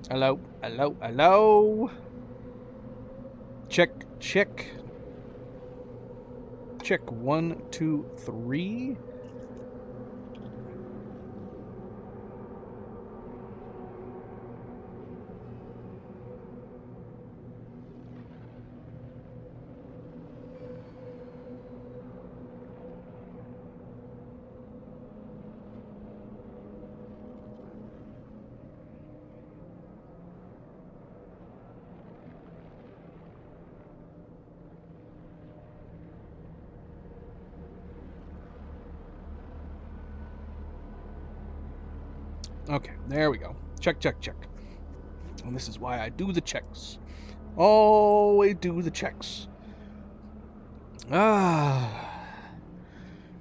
Hello, hello, hello. Check, check, check. 1, 2, 3. Okay, there we go. Check, check, check. And this is why I do the checks. Always do the checks. Ah.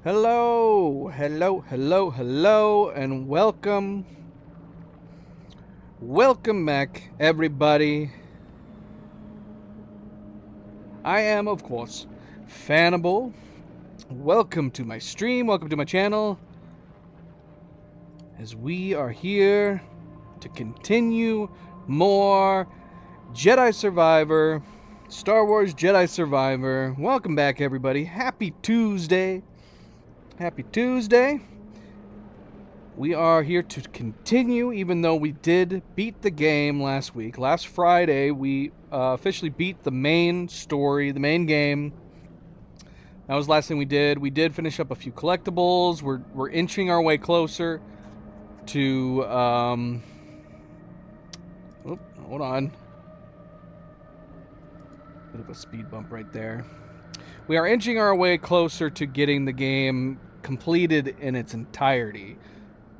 Hello, hello, hello, hello, and welcome. Welcome back, everybody. I am, of course, Fannibal. Welcome to my stream. Welcome to my channel. As we are here to continue more Jedi Survivor, Star Wars Jedi Survivor. Welcome back, everybody. Happy Tuesday. Happy Tuesday. We are here to continue, even though we did beat the game last week. Last Friday, we officially beat the main story, the main game. That was the last thing we did. We did finish up a few collectibles. We're inching our way closer to hold on. Bit of a speed bump right there. We are inching our way closer to getting the game completed in its entirety.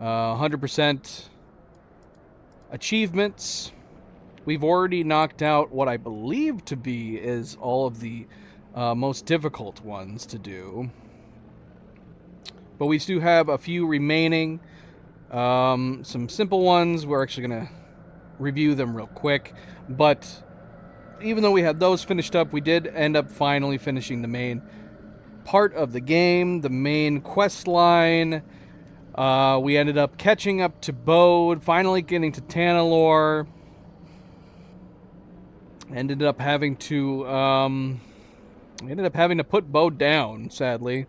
100% achievements. We've already knocked out what I believe to be is all of the most difficult ones to do. But we do have a few remaining. Some simple ones. We're actually going to review them real quick. But even though we had those finished up, we did end up finally finishing the main part of the game, the main quest line. We ended up catching up to Bode, finally getting to Tanalorr. Ended up having to put Bode down, sadly.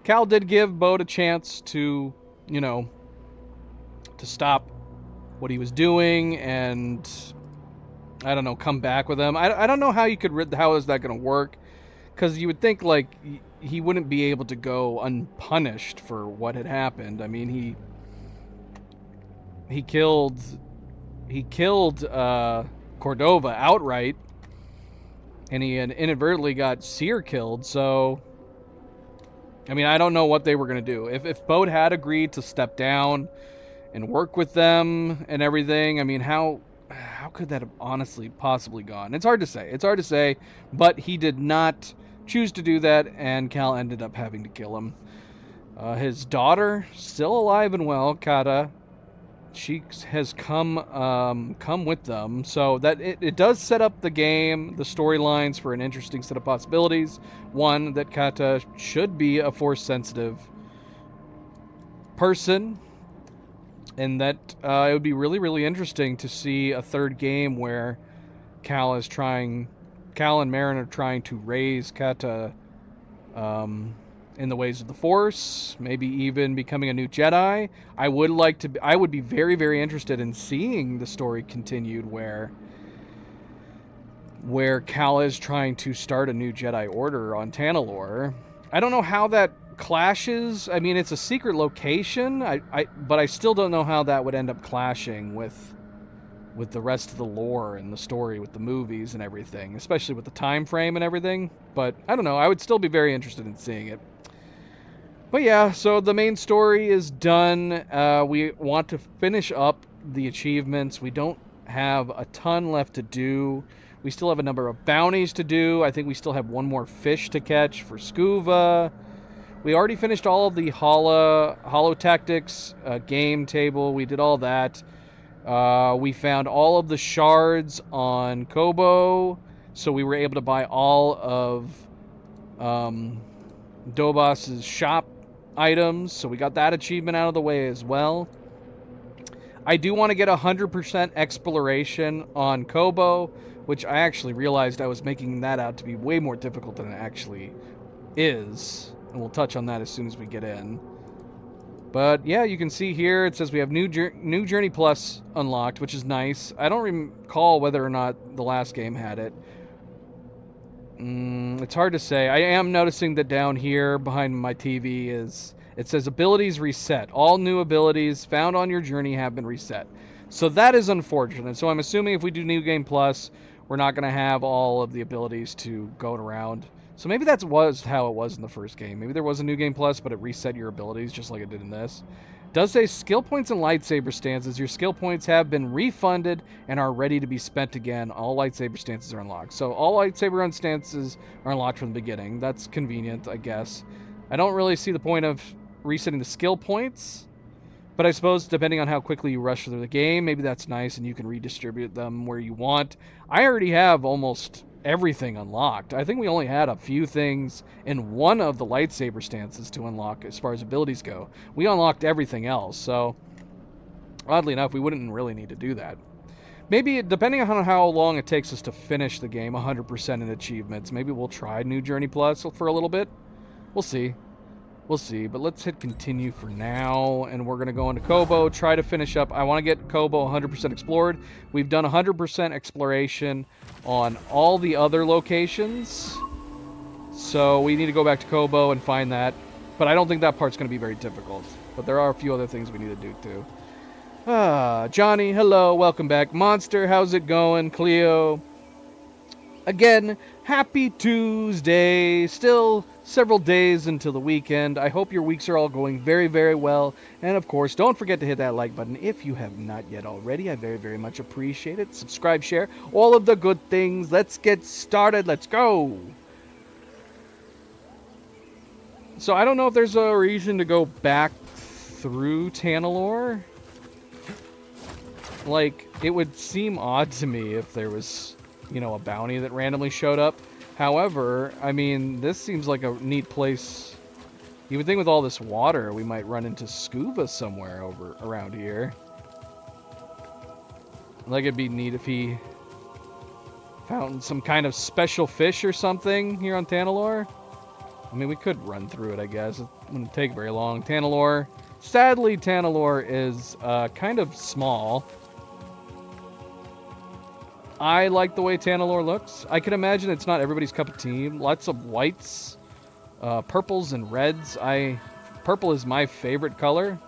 Cal did give Bode a chance to, to stop what he was doing and, I don't know, come back with him. I don't know how you could, how is that going to work? Because you would think, like, he wouldn't be able to go unpunished for what had happened. I mean, he killed Cordova outright, and he had inadvertently got Seer killed. So, I mean, I don't know what they were gonna do. If Bode had agreed to step down and work with them and everything, I mean, how could that have honestly possibly gone? It's hard to say. It's hard to say, but he did not choose to do that, and Cal ended up having to kill him. His daughter, still alive and well, Kata, she has come with them, so that it does set up the game, the storylines for an interesting set of possibilities. One, that Kata should be a force sensitive person, and that it would be really, really interesting to see a third game where Cal and Marin are trying to raise Kata in the ways of the Force, maybe even becoming a new Jedi. I would be very, very interested in seeing the story continued where Cal is trying to start a new Jedi Order on Tanalorr. I don't know how that clashes. I mean, it's a secret location. But I still don't know how that would end up clashing with the rest of the lore and the story with the movies and everything, especially with the time frame and everything. But I don't know. I would still be very interested in seeing it. But yeah, so the main story is done. We want to finish up the achievements. We don't have a ton left to do. We still have a number of bounties to do. I think we still have one more fish to catch for Scuva. We already finished all of the Holo Tactics game table. We did all that. We found all of the shards on Kobo, so we were able to buy all of Dobas's shop items, so we got that achievement out of the way as well. I do want to get 100% exploration on Kobo, which I actually realized I was making that out to be way more difficult than it actually is. And we'll touch on that as soon as we get in. But yeah, you can see here it says we have new Journey Plus unlocked, which is nice. I don't recall whether or not the last game had it. It's hard to say. I am noticing that down here behind my TV it says abilities reset. All new abilities found on your journey have been reset. So that is unfortunate. So I'm assuming if we do New Game Plus, we're not going to have all of the abilities to go around. So maybe that was how it was in the first game. Maybe there was a New Game Plus, but it reset your abilities just like it did in this. It does say skill points and lightsaber stances. Your skill points have been refunded and are ready to be spent again. All lightsaber stances are unlocked. So all lightsaber stances are unlocked from the beginning. That's convenient, I guess. I don't really see the point of resetting the skill points, but I suppose depending on how quickly you rush through the game, maybe that's nice and you can redistribute them where you want. I already have almost everything unlocked. I think we only had a few things in one of the lightsaber stances to unlock as far as abilities go. We unlocked everything else, so oddly enough, we wouldn't really need to do that. Maybe, depending on how long it takes us to finish the game 100% in achievements, maybe we'll try New Journey Plus for a little bit. We'll see. We'll see, but let's hit continue for now, and we're going to go into Kobo, try to finish up. I want to get Kobo 100% explored. We've done 100% exploration on all the other locations, so we need to go back to Kobo and find that, but I don't think that part's going to be very difficult, but there are a few other things we need to do too. Johnny, hello, welcome back. Monster, how's it going? Cleo, again, happy Tuesday. Still several days until the weekend. I hope your weeks are all going very, very well. And of course, don't forget to hit that like button if you have not yet already. I very, very much appreciate it. Subscribe, share, all of the good things. Let's get started. Let's go. So I don't know if there's a reason to go back through Tanalorr. Like, it would seem odd to me if there was, you know, a bounty that randomly showed up. However, I mean, this seems like a neat place. You would think with all this water, we might run into scuba somewhere around here. Like, it'd be neat if he found some kind of special fish or something here on Tanalorr. I mean, we could run through it, I guess. It wouldn't take very long. Tanalorr. Sadly, Tanalorr is kind of small. I like the way Tanalorr looks. I can imagine it's not everybody's cup of tea. Lots of whites, purples, and reds. Purple is my favorite color,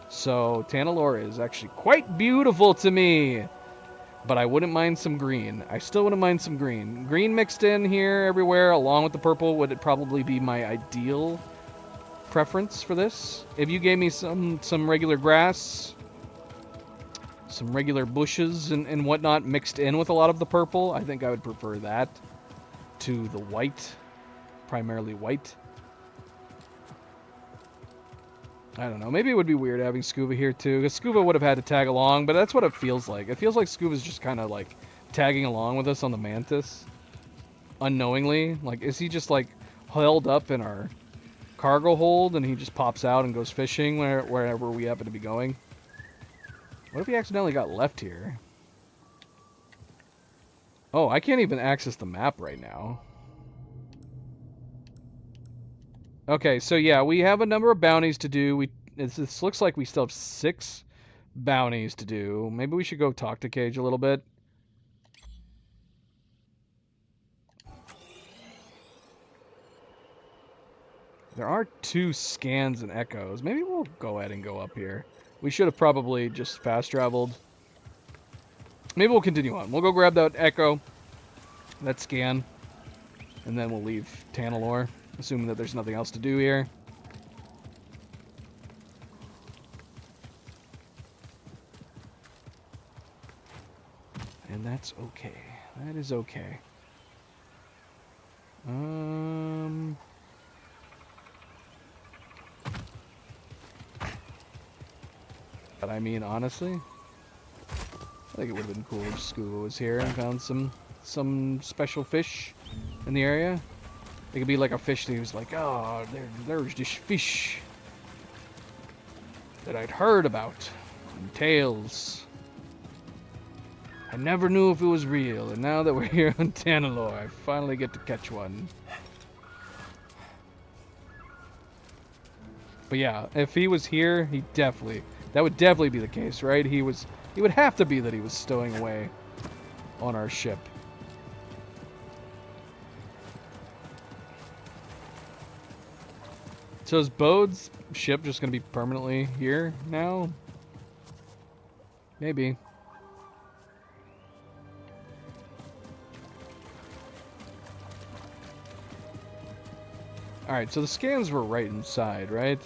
so Tanalorr is actually quite beautiful to me. But I wouldn't mind some green. I still wouldn't mind some green. Green mixed in here everywhere, along with the purple, would it probably be my ideal preference for this. If you gave me some regular grass, some regular bushes and whatnot mixed in with a lot of the purple, I think I would prefer that to the white, primarily white. I don't know, maybe it would be weird having Scuba here too, because Scuba would have had to tag along, but that's what it feels like. It feels like Scuba's just kind of like tagging along with us on the Mantis, unknowingly. Like, is he just like held up in our cargo hold and he just pops out and goes fishing wherever we happen to be going? What if he accidentally got left here? Oh, I can't even access the map right now. Okay, so yeah, we have a number of bounties to do. This looks like we still have 6 bounties to do. Maybe we should go talk to Cage a little bit. There are 2 scans and echoes. Maybe we'll go ahead and go up here. We should have probably just fast traveled. Maybe we'll continue on. We'll go grab that echo, that scan, and then we'll leave Tanalorr, assuming that there's nothing else to do here. And that's okay. That is okay. But I mean, honestly, I think it would have been cool if Scuba was here and found some special fish in the area. It could be like a fish that he was like, oh, there's this fish that I'd heard about. one. Tails. I never knew if it was real, and now that we're here on Tanalorr, I finally get to catch one. But yeah, if he was here, that would definitely be the case, right? He would have to be that he was stowing away on our ship. So is Bode's ship just going to be permanently here now? Maybe. Alright, so the scans were right inside, right?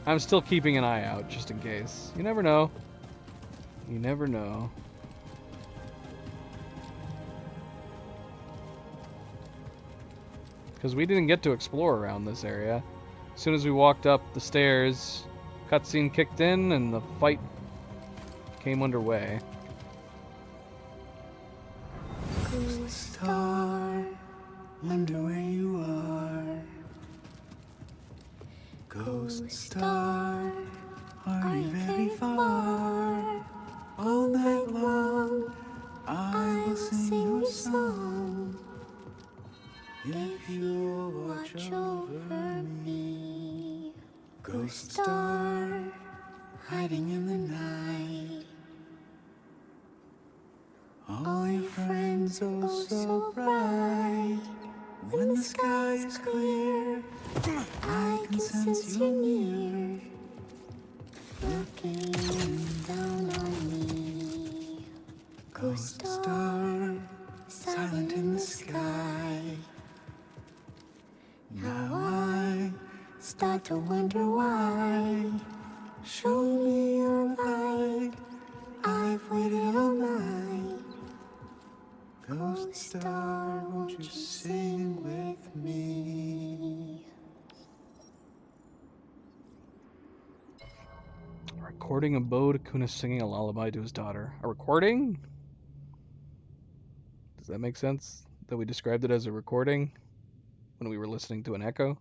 I'm still keeping an eye out, just in case. You never know. You never know. Because we didn't get to explore around this area. As soon as we walked up the stairs, cutscene kicked in and the fight came underway. Ghost star, wonder where you are. Ghost star, are you very far? All night long, I will sing your song. If you watch over me, ghost star, hiding in the night. All your friends oh so bright. When the sky is clear, I can sense you near, looking down on me. Ghost star, silent in the sky. Now I start to wonder why. Show me your light, I've waited all night. Ghost star, won't you sing with me? A recording of Bode Akuna singing a lullaby to his daughter. A recording? Does that make sense? That we described it as a recording when we were listening to an echo?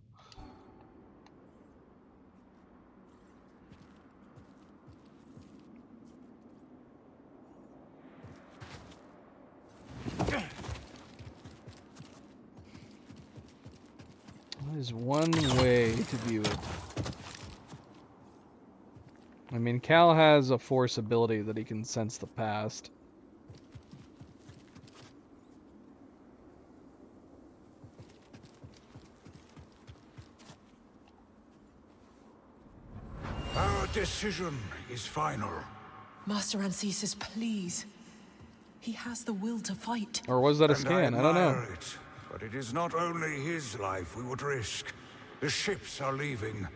That is one way to view it. I mean, Cal has a force ability that he can sense the past. Our decision is final. Master Ancesis, please. He has the will to fight. Or was that a And scan? I don't know. admire it, but it is not only his life we would risk. The ships are leaving.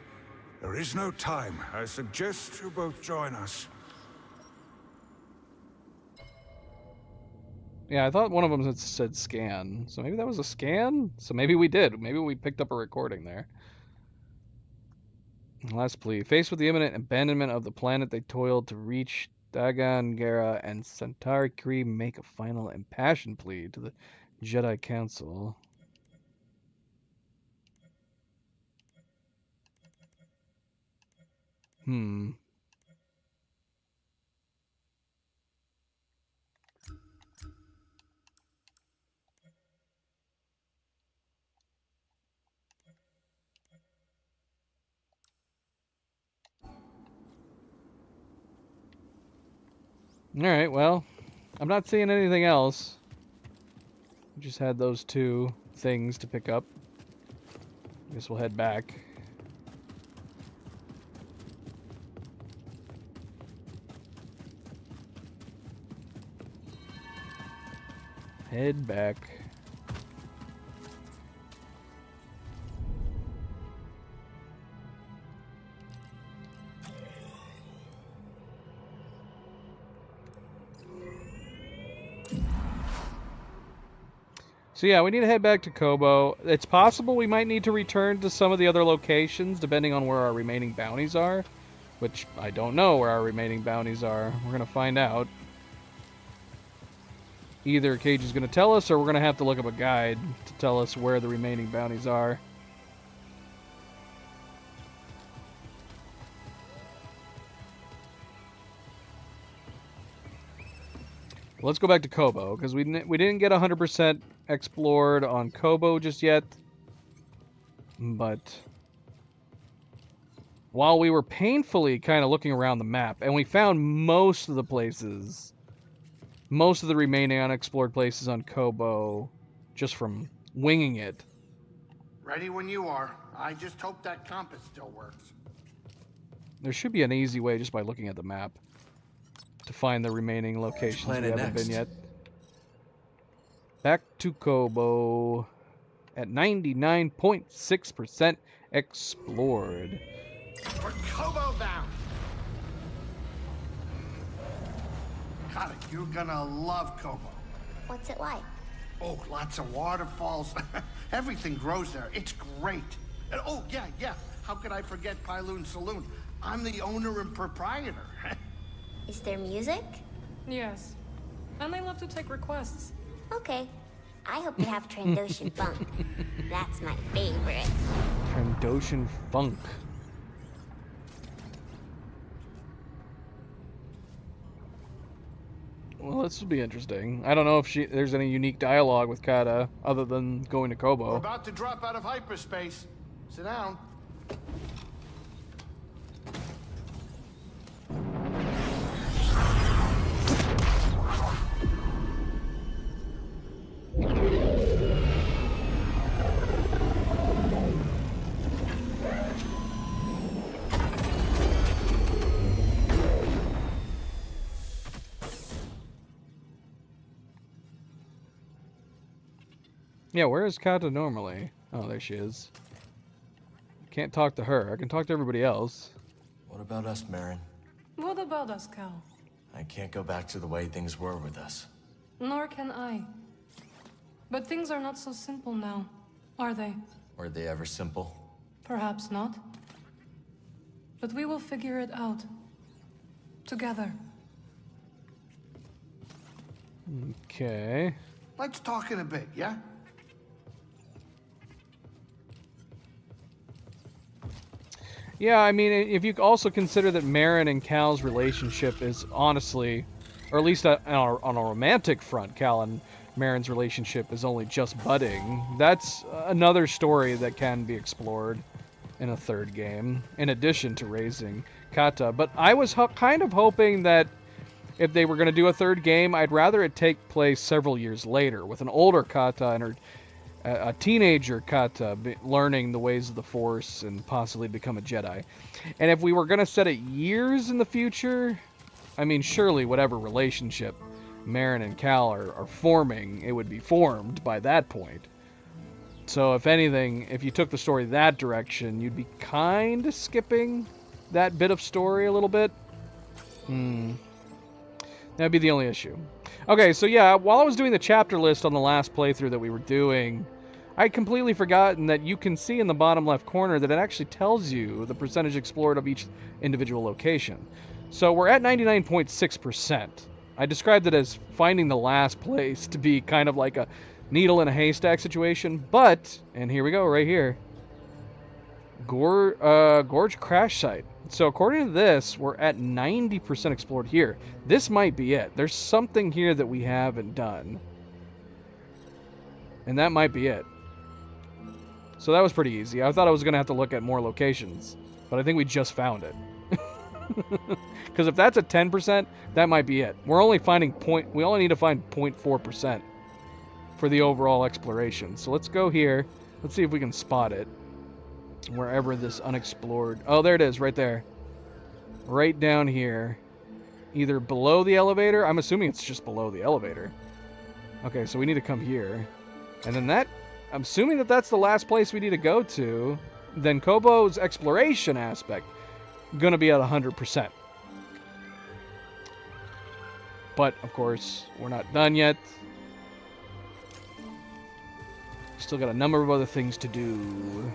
There is no time. I suggest you both join us. Yeah, I thought one of them had said scan. So maybe that was a scan? So maybe we did. Maybe we picked up a recording there. Last plea. Faced with the imminent abandonment of the planet they toiled to reach, Dagan Gera and Centauri Kree make a final impassioned plea to the Jedi Council. Alright, well, I'm not seeing anything else. We just had those two things to pick up. Guess we'll head back. Head back. So yeah, we need to head back to Kobo. It's possible we might need to return to some of the other locations, depending on where our remaining bounties are. Which, I don't know where our remaining bounties are. We're going to find out. Either Cage is going to tell us, or we're going to have to look up a guide to tell us where the remaining bounties are. Let's go back to Kobo, because we didn't get 100% explored on Kobo just yet. But while we were painfully kind of looking around the map, and we found most of the places, most of the remaining unexplored places on Kobo, just from winging it. Ready when you are. I just hope that compass still works. There should be an easy way just by looking at the map to find the remaining locations we haven't been yet. Back to Kobo at 99.6% explored. We're Kobo bound. God, you're gonna love Kobo. What's it like? Oh, lots of waterfalls. Everything grows there. It's great. And oh, yeah. How could I forget Pyloon Saloon? I'm the owner and proprietor. Is there music? Yes. And I love to take requests. Okay. I hope they have Trandoshan Funk. That's my favorite. Trandoshan Funk. Well, this will be interesting. I don't know if there's any unique dialogue with Kata other than going to Kobo. We're about to drop out of hyperspace. Sit down. Yeah, where is Kata normally? Oh, there she is. Can't talk to her. I can talk to everybody else. What about us, Marin? What about us, Cal? I can't go back to the way things were with us. Nor can I. But things are not so simple now, are they? Were they ever simple? Perhaps not. But we will figure it out. Together. Okay. Let's talk in a bit, yeah? Yeah, I mean, if you also consider that Marin and Cal's relationship is honestly, or at least on a romantic front, Cal and Marin's relationship is only just budding, that's another story that can be explored in a third game, in addition to raising Kata. But I was kind of hoping that if they were going to do a third game, I'd rather it take place several years later, with an older Kata and her a teenager Kata learning the ways of the Force and possibly become a Jedi. And if we were going to set it years in the future, I mean, surely whatever relationship Marin and Cal are forming, it would be formed by that point. So if anything, if you took the story that direction, you'd be kind of skipping that bit of story a little bit. That'd be the only issue. Okay, so yeah, while I was doing the chapter list on the last playthrough that we were doing, I'd completely forgotten that you can see in the bottom left corner that it actually tells you the percentage explored of each individual location. So we're at 99.6%. I described it as finding the last place to be kind of like a needle in a haystack situation, but, and here we go, right here, Gorge Crash Site. So according to this, we're at 90% explored here. This might be it. There's something here that we haven't done. And that might be it. So that was pretty easy. I thought I was going to have to look at more locations, but I think we just found it. Because if that's at 10%, that might be it. We're only finding we only need to find 0.4% for the overall exploration. So let's go here. Let's see if we can spot it. Wherever this unexplored... Oh, there it is, right there. Right down here. Either below the elevator. I'm assuming it's just below the elevator. Okay, so we need to come here. And then that... I'm assuming that that's the last place we need to go to. Then Kobo's exploration aspect going to be at 100%. But, of course, we're not done yet. Still got a number of other things to do.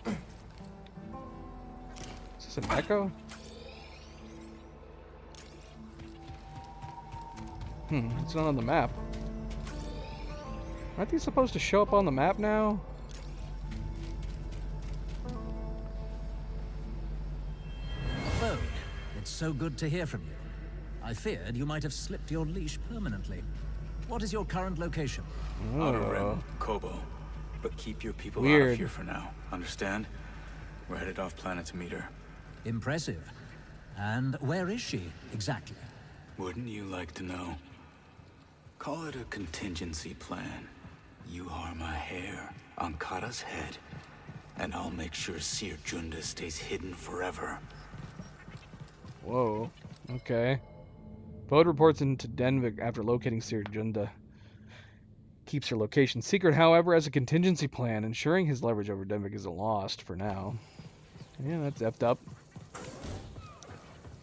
Is this an echo? It's not on the map. Aren't these supposed to show up on the map now? Bode, it's so good to hear from you. I feared you might have slipped your leash permanently. What is your current location? Outer Rim, Kobo. But keep your people out Weird. of here for now. Understand? We're headed off planet to meet her. Impressive. And where is she, exactly? Wouldn't you like to know? Call it a contingency plan. You harm a hair on Kata's head, and I'll make sure Sir Junda stays hidden forever. Whoa. Okay. Bode reports into Denvik after locating Sir Junda. Keeps her location secret, however, as a contingency plan, ensuring his leverage over Denvik isn't lost for now. Yeah, that's effed up.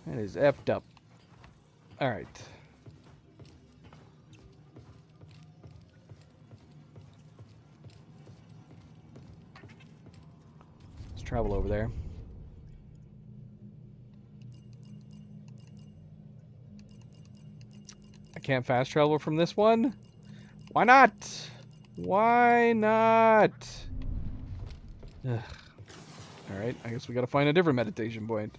That is effed up. Alright. Let's travel over there. I can't fast travel from this one? Why not? Why not? Ugh. Alright, I guess we gotta find a different meditation point.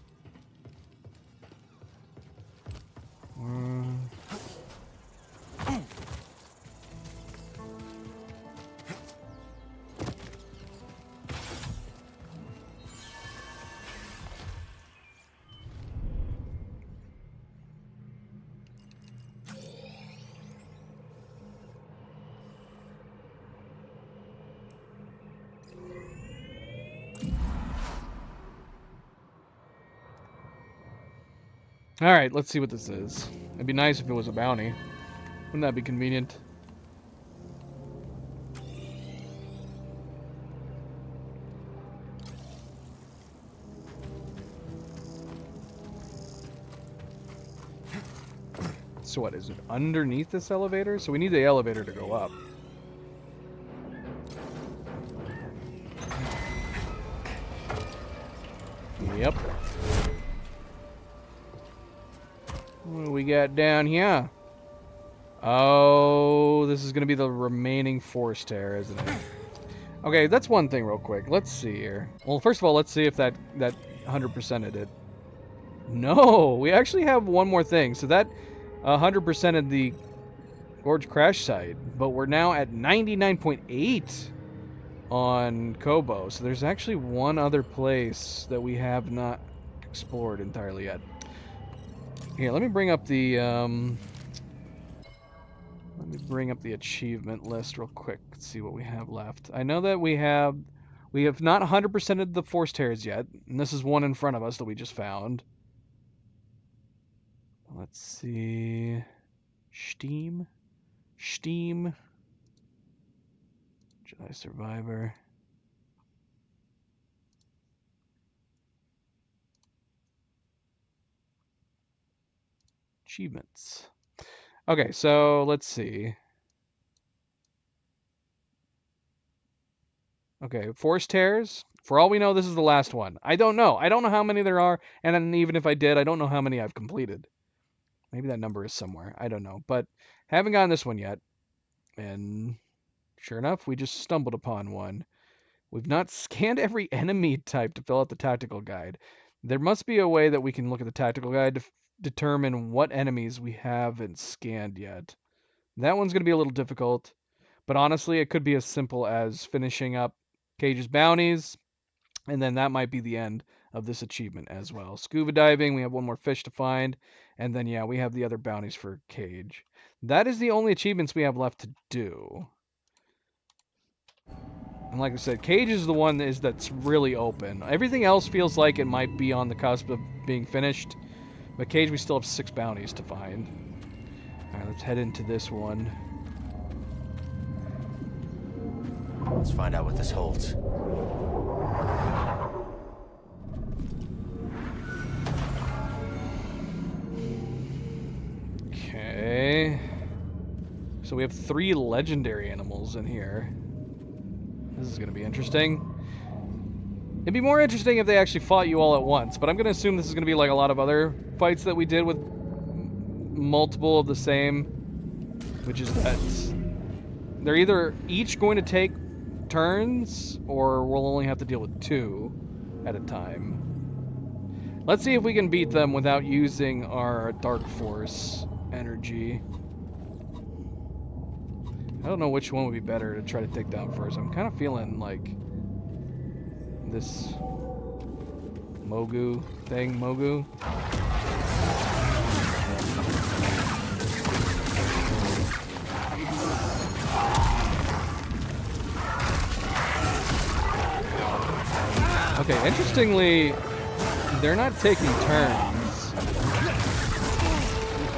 Alright, let's see what this is. It'd be nice if it was a bounty. Wouldn't that be convenient? So what, is it underneath this elevator? So we need the elevator to go up. Yep. What do we got down here? Oh, this is going to be the remaining force tear, isn't it? Okay, that's one thing real quick. Let's see here. Well, first of all, let's see if that 100%ed it. No, we actually have one more thing. So that 100%ed the Gorge crash site, but we're now at 99.8 on Kobo. So there's actually one other place that we have not explored entirely yet. Here, let me bring up the achievement list real quick. Let's see what we have left. I know that we have not 100%ed the force tears yet, and this is one in front of us that we just found. Let's see. Steam. Jedi Survivor. Achievements. Okay, so let's see. Okay, force tears. For all we know, this is the last one. I don't know. I don't know how many there are, and then even if I did, I don't know how many I've completed. Maybe that number is somewhere. I don't know. But haven't gotten this one yet. And sure enough, we just stumbled upon one. We've not scanned every enemy type to fill out the tactical guide. There must be a way that we can look at the tactical guide to determine what enemies we haven't scanned yet. That one's going to be a little difficult, but honestly, it could be as simple as finishing up Cage's bounties, and then that might be the end of this achievement as well. Scuba diving, we have one more fish to find, and then yeah, we have the other bounties for Cage. That is the only achievements we have left to do. And like I said, Cage is the one that's really open. Everything else feels like it might be on the cusp of being finished. But Cage, we still have 6 bounties to find. Alright, let's head into this one. Let's find out what this holds. So we have 3 legendary animals in here. This is going to be interesting. It'd be more interesting if they actually fought you all at once, but I'm going to assume this is going to be like a lot of other fights that we did with multiple of the same, which is that they're either each going to take turns, or we'll only have to deal with 2 at a time. Let's see if we can beat them without using our Dark Force energy. I don't know which one would be better to try to take down first. I'm kind of feeling like this Mogu thing, Mogu. Okay, interestingly, they're not taking turns.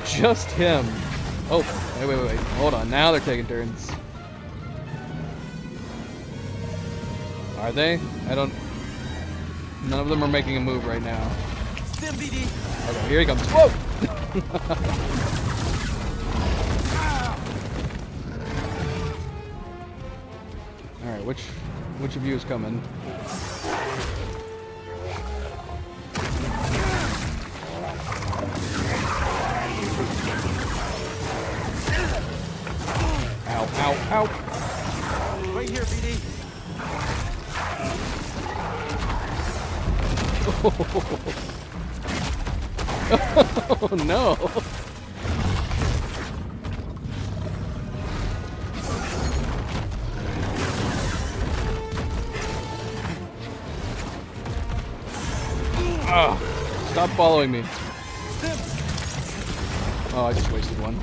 Just him. Oh, wait. Hold on, now they're taking turns. Are they? I don't... None of them are making a move right now. Okay, here he comes. Whoa! Alright, which of you is coming? Ow. Right here, BD. Oh no. Stop following me. Oh, I just wasted one.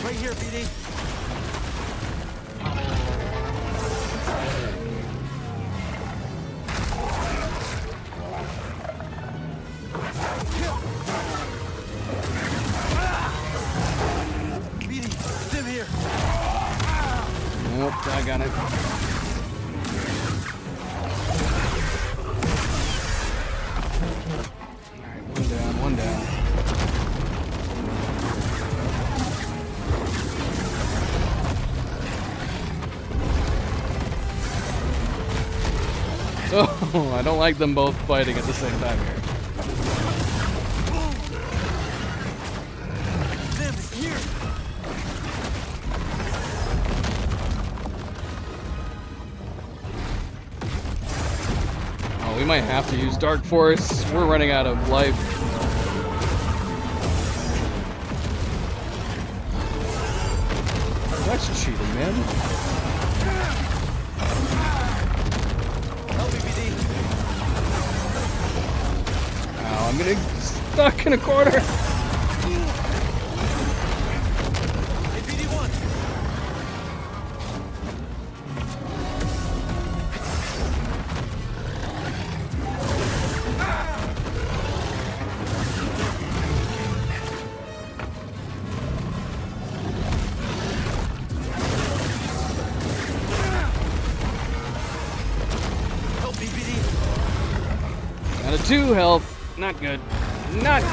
Right here, BD. BD, Stim here. Nope, I got it. Alright, one down. Oh, I don't like them both fighting at the same time here. Stim is here. Oh, we might have to use Dark Force. We're running out of life. That's cheating, man. Help me, BD. Ow, I'm getting stuck in a corner. Hey, BD1. Help me, BD. Out of 2 health. Not good. Not good.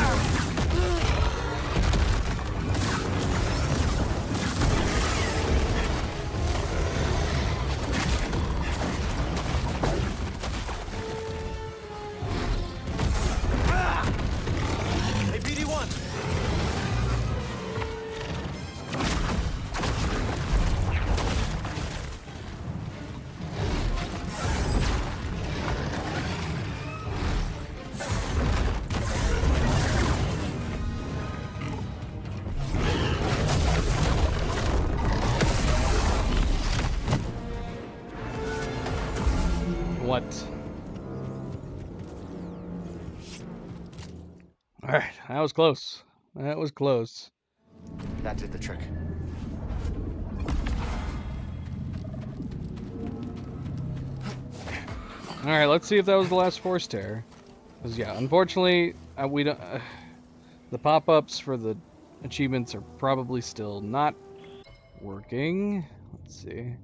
Hey, BD1. What? Alright, that was close. That was close. That did the trick. Alright, let's see if that was the last Force Tear. Because, yeah, unfortunately, we don't... the pop-ups for the achievements are probably still not working. Let's see.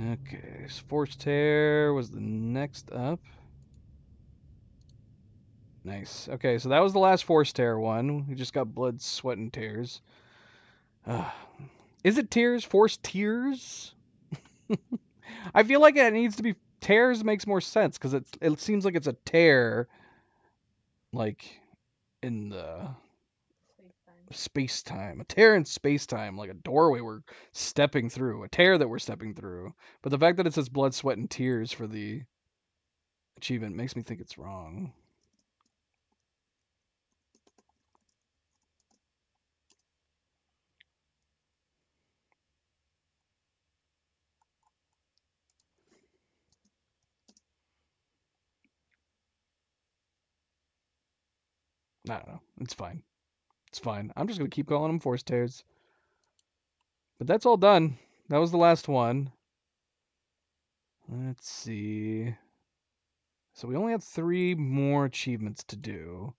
Okay, so Force Tear was the next up. Nice. Okay, so that was the last Force Tear one. We just got Blood, Sweat, and Tears. Is it Tears? Force Tears? I feel like it needs to be Tears. Makes more sense because it seems like it's a tear, like in the space-time. A tear in space-time, like a doorway we're stepping through, a tear that we're stepping through. But the fact that it says Blood, Sweat, and Tears for the achievement makes me think it's wrong. I don't know. It's fine. It's fine. I'm just going to keep calling them Force Tears. But that's all done. That was the last one. Let's see. So we only have 3 more achievements to do.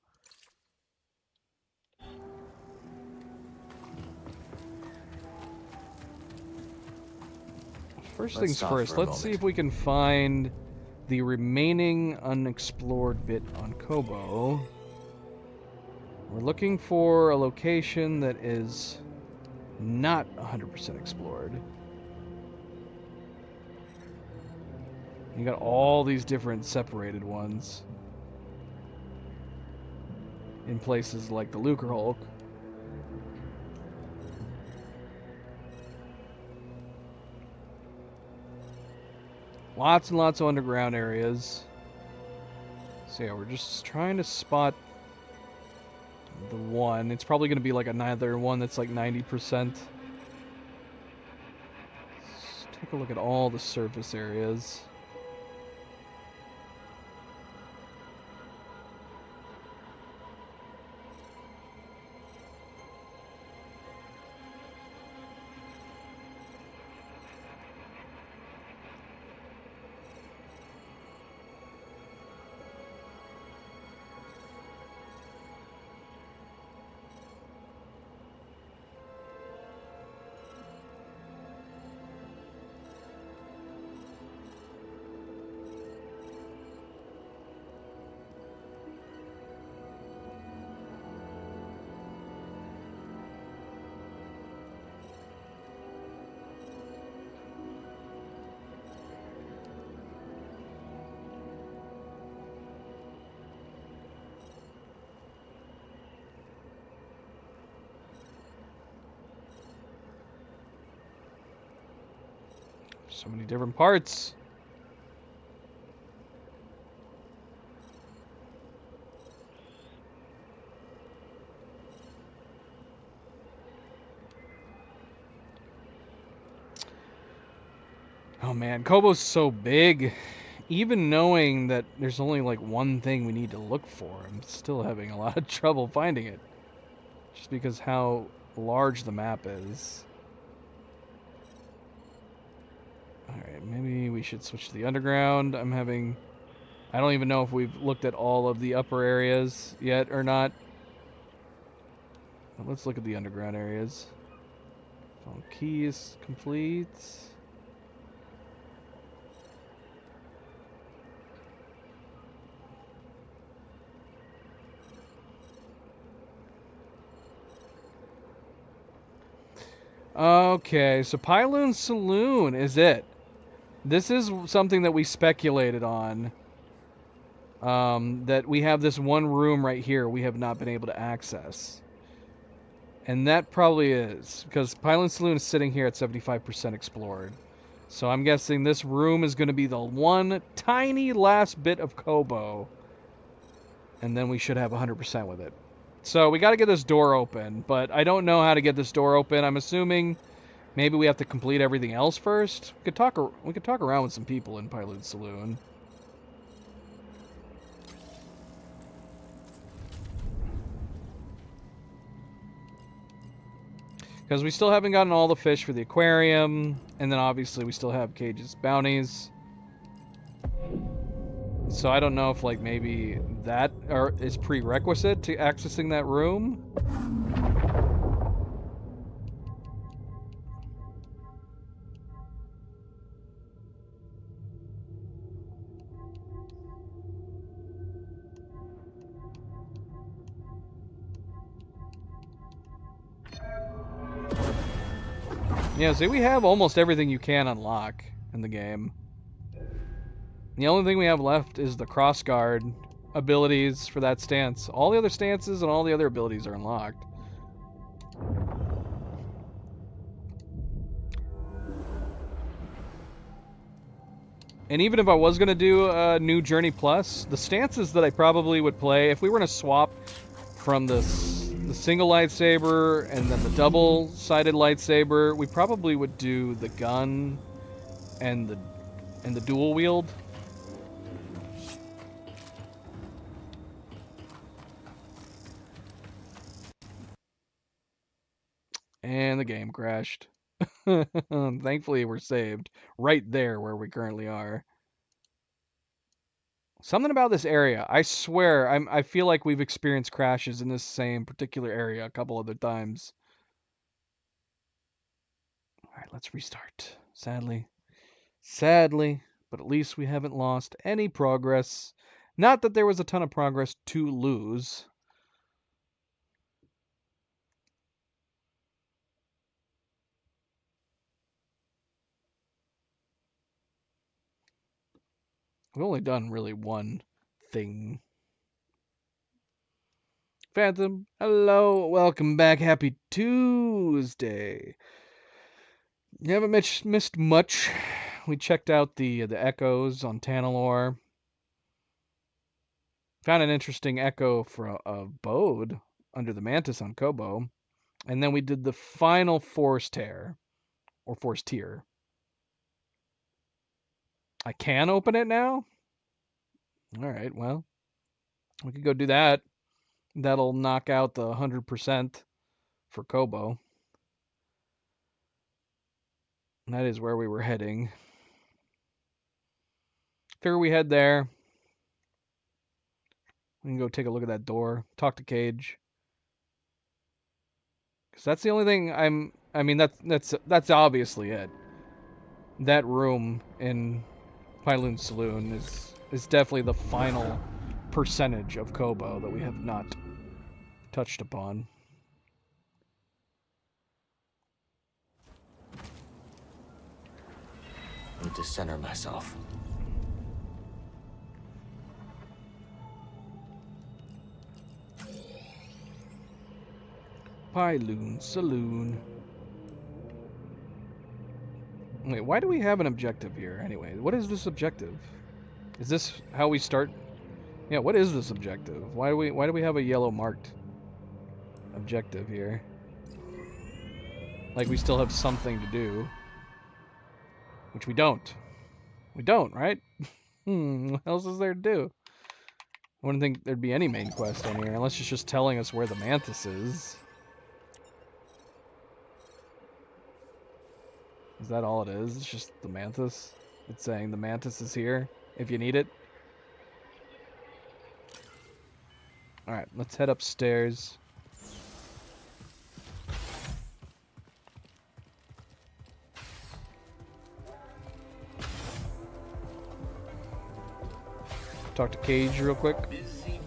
First things first, let's see if we can find the remaining unexplored bit on Koboh. We're looking for a location that is not 100% explored. You got all these different separated ones in places like the Lucrehulk. Lots and lots of underground areas. So yeah, we're just trying to spot the one. It's probably going to be like another one that's like 90%. Let's take a look at all the surface areas. So many different parts. Oh man, Koboh's so big. Even knowing that there's only like one thing we need to look for, I'm still having a lot of trouble finding it. Just because how large the map is. Alright, maybe we should switch to the underground. I don't even know if we've looked at all of the upper areas yet or not. But let's look at the underground areas. Found keys complete. Okay, so Pyloon Saloon is it. This is something that we speculated on. That we have this one room right here we have not been able to access. And that probably is, because Pyloon Saloon is sitting here at 75% explored. So I'm guessing this room is going to be the one tiny last bit of Koboh. And then we should have 100% with it. So we got to get this door open, but I don't know how to get this door open. I'm assuming maybe we have to complete everything else first. We could talk around with some people in Pyloon Saloon. Because we still haven't gotten all the fish for the aquarium, and then obviously we still have Cage's bounties. So I don't know if like maybe that is prerequisite to accessing that room. Yeah, see, we have almost everything you can unlock in the game. The only thing we have left is the crossguard abilities for that stance. All the other stances and all the other abilities are unlocked. And even if I was going to do a new Journey Plus, the stances that I probably would play, if we were to swap from the single lightsaber and then the double-sided lightsaber, we probably would do the gun and the dual wield. And the game crashed. Thankfully, we're saved right there where we currently are. Something about this area. I swear, I feel like we've experienced crashes in this same particular area a couple other times. All right, let's restart. Sadly, but at least we haven't lost any progress. Not that there was a ton of progress to lose. We've only done really one thing. Phantom, hello, welcome back. Happy Tuesday. You haven't missed much. We checked out the echoes on Tanalorr. Found an interesting echo for a Bode under the Mantis on Koboh. And then we did the final Force Tear, or Force Tier. I can open it now? Alright, well, we could go do that. That'll knock out the 100% for Koboh. That is where we were heading. Figure we head there. We can go take a look at that door. Talk to Cage. Because that's the only thing I mean, that's obviously it. That room in Pyloon Saloon is definitely the final percentage of Koboh that we have not touched upon. I need to center myself. Pyloon Saloon. Wait, why do we have an objective here anyway? What is this objective? Is this how we start? Yeah, what is this objective? Why do we have a yellow marked objective here? Like we still have something to do. Which we don't. We don't, right? What else is there to do? I wouldn't think there'd be any main quest on here, unless it's just telling us where the Mantis is. Is that all it is? It's just the Mantis? It's saying the Mantis is here, if you need it. Alright, let's head upstairs. Talk to Cage real quick. Busy.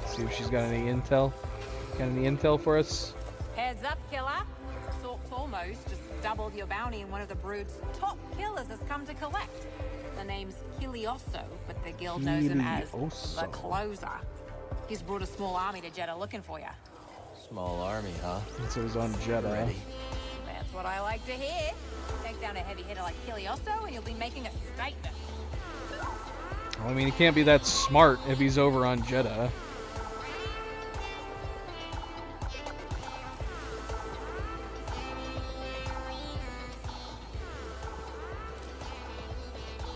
See if she's got any intel. Got any intel for us? Heads up, killer. Sork's almost just doubled your bounty, and one of the Brood's top killers has come to collect. The name's Kilioso, but the guild knows him as the Closer. He's brought a small army to Jeddah looking for you. Small army, huh? So he's on Jeddah. Ready. That's what I like to hear. Take down a heavy hitter like Kilioso, and you'll be making a statement. Well, I mean, he can't be that smart if he's over on Jeddah.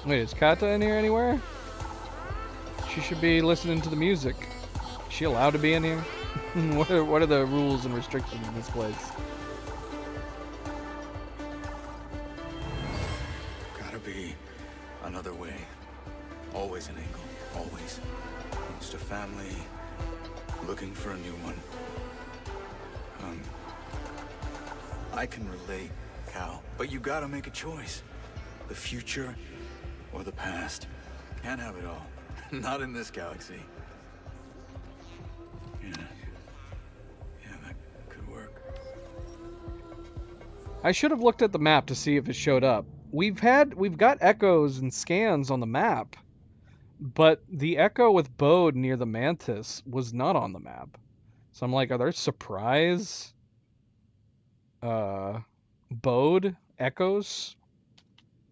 Wait, is Kata in here anywhere? She should be listening to the music. Is she allowed to be in here? What are the rules and restrictions in this place? Gotta be another way. Always an angle. Always. Just a family looking for a new one. I can relate, Cal, but you gotta make a choice. The future or the past. Can't have it all. Not in this galaxy. Yeah, that could work. I should have looked at the map to see if it showed up. We've got echoes and scans on the map, but the echo with Bode near the Mantis was not on the map. So I'm like, are there surprise Bode echoes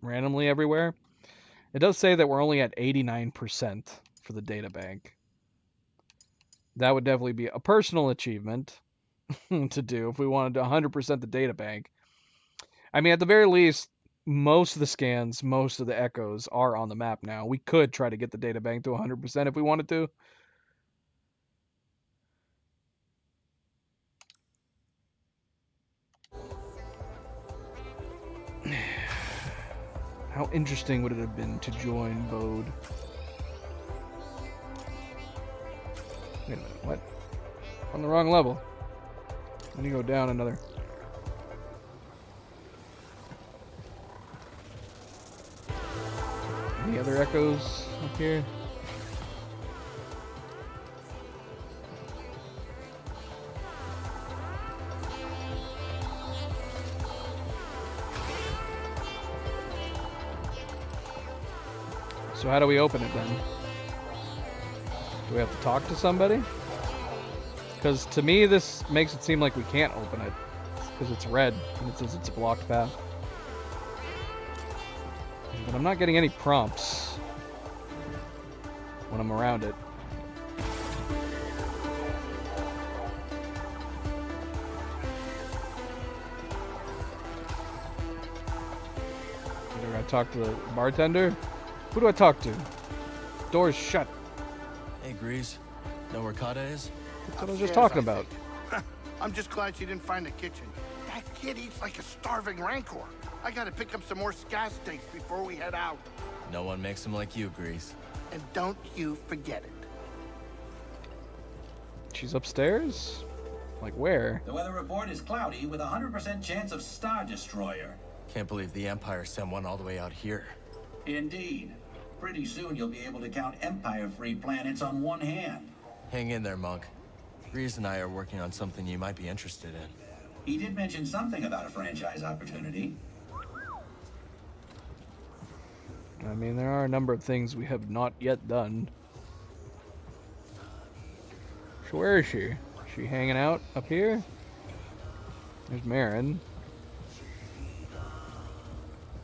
randomly everywhere? It does say that we're only at 89% for the data bank. That would definitely be a personal achievement to do if we wanted to 100% the data bank. I mean, at the very least, most of the scans, most of the echoes are on the map now. We could try to get the data bank to 100% if we wanted to. How interesting would it have been to join Bode? Wait a minute, what? On the wrong level. Let me go down another. Any other echoes up here? So how do we open it then? Do we have to talk to somebody? Because to me this makes it seem like we can't open it. Because it's red and it says it's a blocked path. But I'm not getting any prompts when I'm around it. Do I talk to the bartender? Who do I talk to? Door's shut. Hey, Grease. Know where Kata is? That's what I was just talking about. I'm just glad she didn't find the kitchen. That kid eats like a starving rancor. I gotta pick up some more sky steaks before we head out. No one makes them like you, Grease. And don't you forget it. She's upstairs? Like where? The weather report is cloudy with a 100% chance of Star Destroyer. Can't believe the Empire sent one all the way out here. Indeed. Pretty soon you'll be able to count Empire-free planets on one hand. Hang in there, Monk. Grease and I are working on something you might be interested in. He did mention something about a franchise opportunity. I mean, there are a number of things we have not yet done. So where is she? Is she hanging out up here? There's Marin.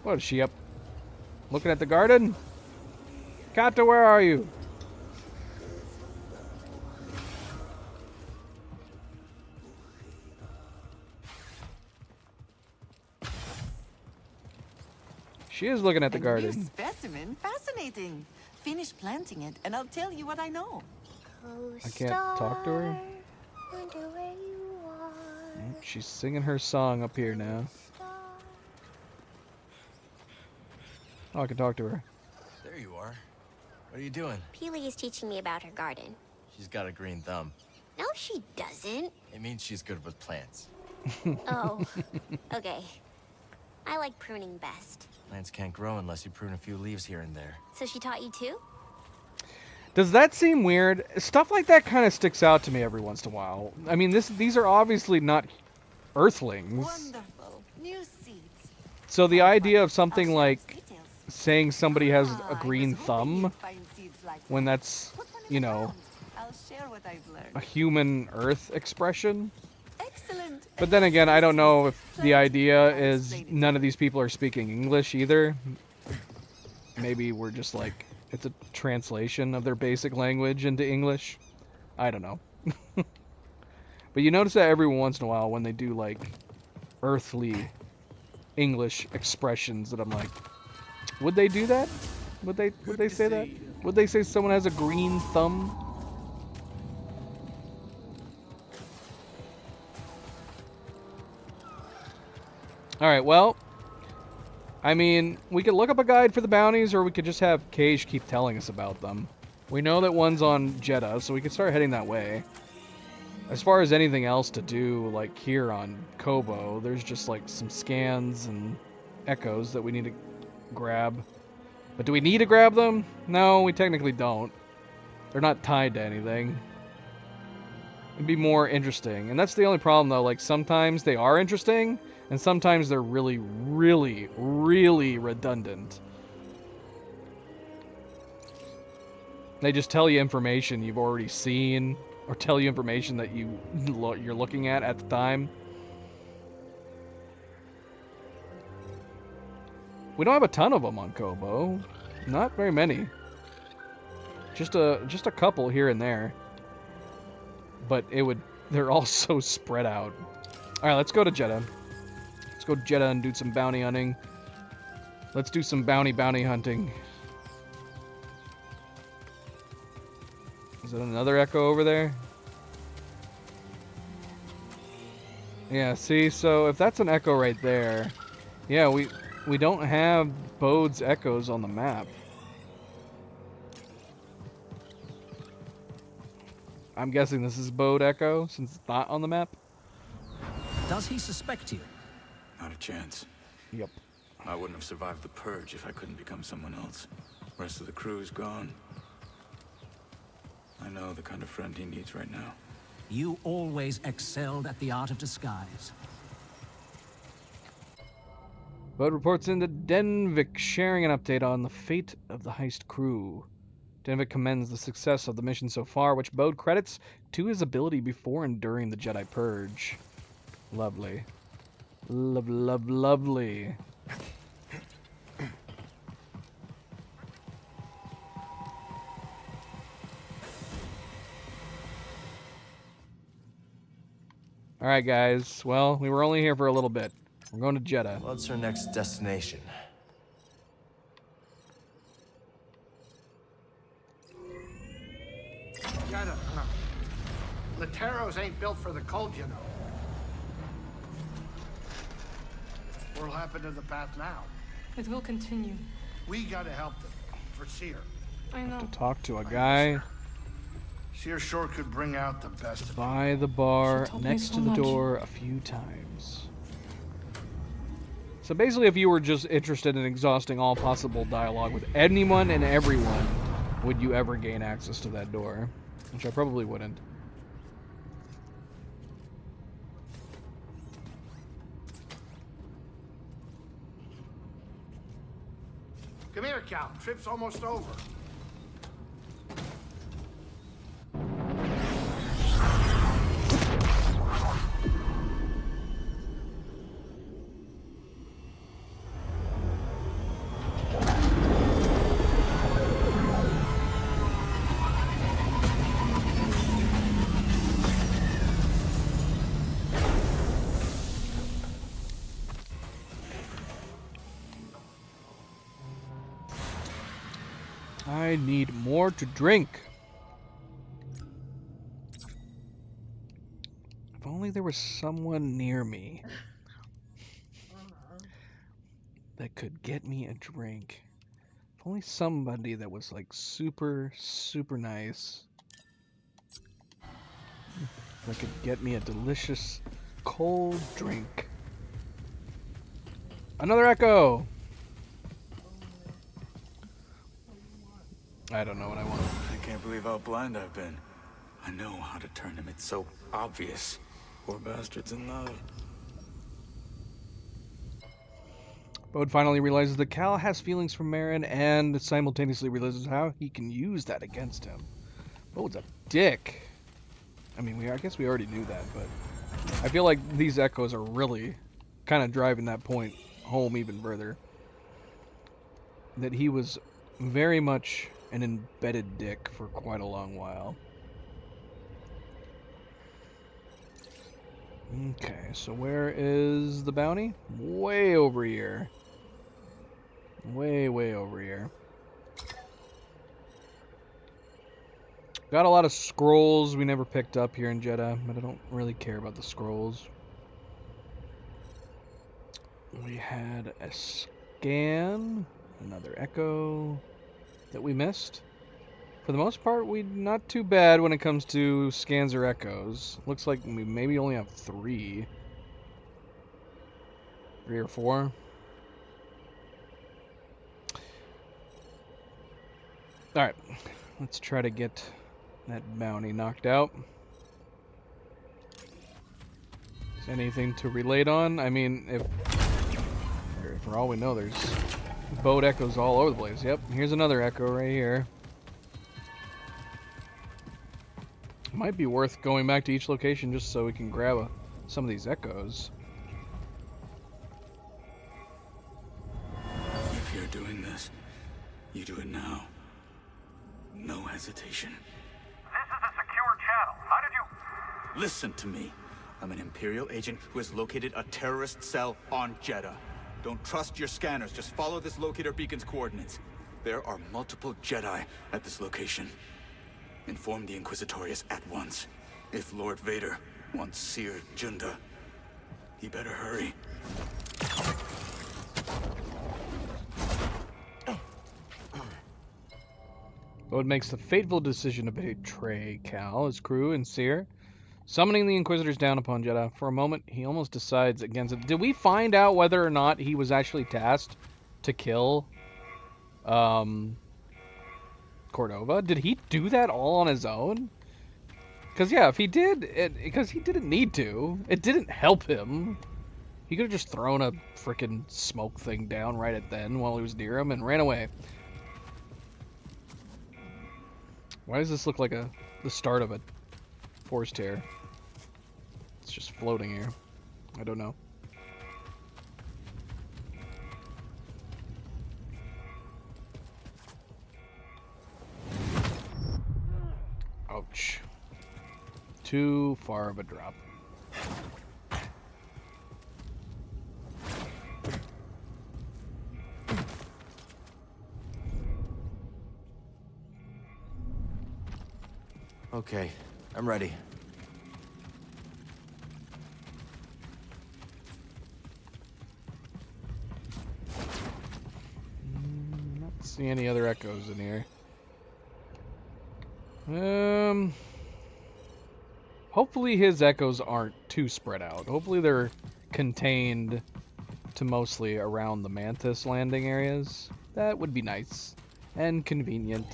What is she up? Looking at the garden? Kata, where are you? She is looking at the garden. New specimen, fascinating. Finish planting it, and I'll tell you what I know. I can't talk to her. She's singing her song up here now. Oh, I can talk to her. There you are. What are you doing? Peely is teaching me about her garden. She's got a green thumb. No, she doesn't. It means she's good with plants. Oh, okay. I like pruning best. Plants can't grow unless you prune a few leaves here and there. So she taught you too? Does that seem weird? Stuff like that kind of sticks out to me every once in a while. I mean, these are obviously not Earthlings. Wonderful. New seeds. So the idea of something like saying somebody has a green thumb, when that's, you know, I'll share what I've learned. a human Earth expression. Excellent. But then again, I don't know if the idea is none of these people are speaking English either. Maybe we're just like, it's a translation of their basic language into English. I don't know. But you notice that every once in a while when they do like earthly English expressions that I'm like, would they do that? Would they say that? Would they say someone has a green thumb? Alright, well, I mean, we could look up a guide for the bounties, or we could just have Cage keep telling us about them. We know that one's on Jedha, so we can start heading that way. As far as anything else to do, like here on Koboh, there's just like some scans and echoes that we need to grab. But do we need to grab them? No, we technically don't. They're not tied to anything. It'd be more interesting. And that's the only problem though, like sometimes they are interesting, And sometimes they're really, really, really redundant. They just tell you information you've already seen, or tell you information that you're looking at the time. We don't have a ton of them on Koboh. Not very many. Just a couple here and there. But they're all so spread out. Alright, let's go to Jedha. Let's go to Jedha and do some bounty hunting. Let's do some bounty hunting. Is that another echo over there? Yeah, see, so if that's an echo right there, yeah, we don't have Bode's echoes on the map. I'm guessing this is Bode Echo, since it's not on the map. Does he suspect you? Not a chance. Yep. I wouldn't have survived the purge if I couldn't become someone else. Rest of the crew is gone. I know the kind of friend he needs right now. You always excelled at the art of disguise. Bode reports into Denvik, sharing an update on the fate of the heist crew. Denvik commends the success of the mission so far, which Bode credits to his ability before and during the Jedi Purge. Lovely. Lovely. Alright guys, well, we were only here for a little bit. We're going to Jedha. What's our next destination? Jedha. Lateros ain't built for the cold, you know. What'll happen to the path now? It will continue. We gotta help them. For Cere. I know. To talk to a guy Cere sure could bring out the best of by the bar She told me next so to the much. door a few times. So basically, if you were just interested in exhausting all possible dialogue with anyone and everyone, would you ever gain access to that door? Which I probably wouldn't. Come here, Cal. Trip's almost over. I need more to drink. If only there was someone near me that could get me a drink. If only somebody that was like super, super nice that could get me a delicious cold drink. Another echo! I don't know what I want. I can't believe how blind I've been. I know how to turn him. It's so obvious. Poor bastard's in love. Bode finally realizes that Cal has feelings for Merrin and simultaneously realizes how he can use that against him. Bode's a dick. I mean, I guess we already knew that, but I feel like these echoes are really kind of driving that point home even further. That he was very much an embedded dick for quite a long while. Okay, so where is the bounty? Way over here. Way over here. Got a lot of scrolls we never picked up here in Jedha, but I don't really care about the scrolls. We had a scan, another echo that we missed. For the most part, we not too bad when it comes to scans or echoes. Looks like we maybe only have 3 or 4. Alright, let's try to get that bounty knocked out. anything to relate on. I mean, if for all we know, there's boat echoes all over the place. Yep, here's another echo right here. Might be worth going back to each location just so we can grab some of these echoes. If you're doing this, you do it now. No hesitation. This is a secure channel. How did you... Listen to me. I'm an Imperial agent who has located a terrorist cell on Jedha. Don't trust your scanners. Just follow this locator beacon's coordinates. There are multiple Jedi at this location. Inform the Inquisitorius at once. If Lord Vader wants Seer Junda, he better hurry. Bode makes the fateful decision to betray Cal, his crew, and Seer, summoning the Inquisitors down upon Jedha. For a moment, he almost decides against it. Did we find out whether or not he was actually tasked to kill Cordova? Did he do that all on his own? Because, yeah, if he did, because he didn't need to. It didn't help him. He could have just thrown a freaking smoke thing down right at then while he was near him and ran away. Why does this look like the start of a forest tear? It's just floating here. I don't know. Ouch. Too far of a drop. Okay, I'm ready. Not see any other echoes in here. Hopefully his echoes aren't too spread out. Hopefully they're contained to mostly around the Mantis landing areas. That would be nice and convenient.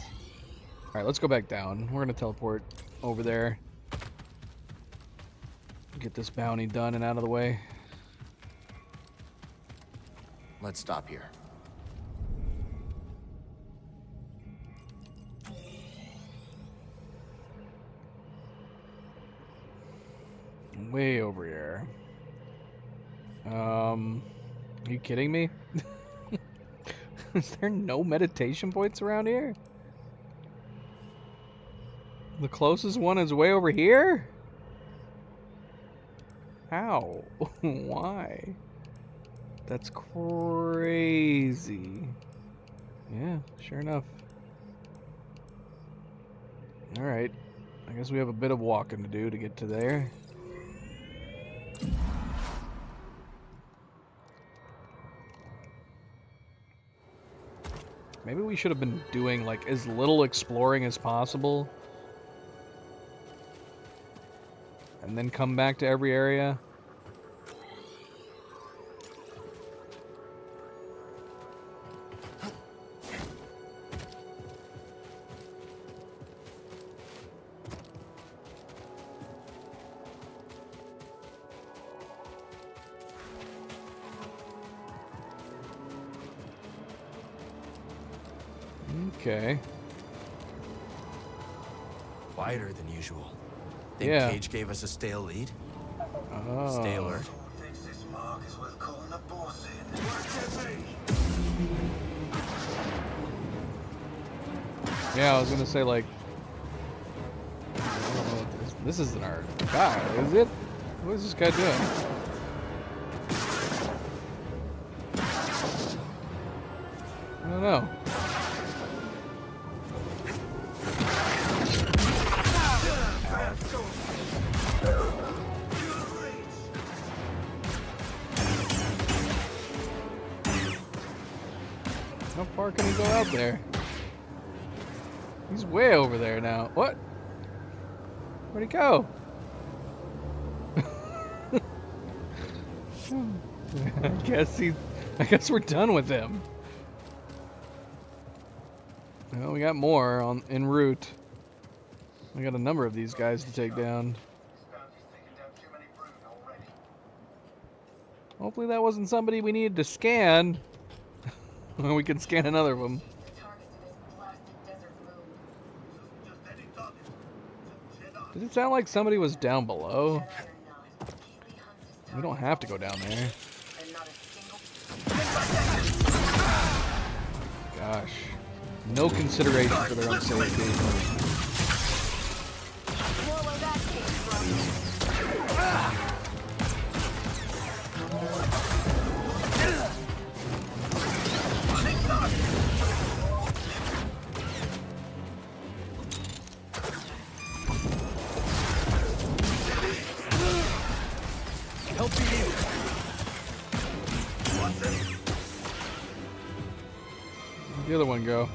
Alright, let's go back down. We're gonna teleport over there. Get this bounty done and out of the way. Let's stop here. Way over here. Are you kidding me? Is there no meditation points around here? The closest one is way over here? How? Why? That's crazy. Yeah, sure enough. Alright. I guess we have a bit of walking to do to get to there. Maybe we should have been doing like as little exploring as possible. And then come back to every area. Okay. Quieter than usual. Think Yeah. Cage gave us a stale lead? Oh. Stay alert. Yeah, I was gonna say like, this isn't our guy, is it? What is this guy doing? I don't know. How far can he go out there? He's way over there now. What? Where'd he go? I guess we're done with him. Well, we got more en route. We got a number of these guys to take down. Hopefully that wasn't somebody we needed to scan. We can scan another of them. Does it sound like somebody was down below? We don't have to go down there. Gosh. No consideration for their own safety. The other one go.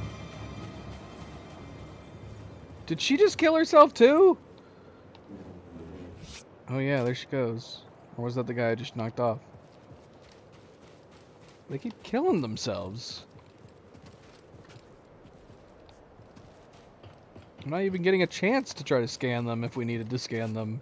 Did she just kill herself too? Oh yeah, there she goes. Or was that the guy I just knocked off? They keep killing themselves. I'm not even getting a chance to try to scan them if we needed to scan them.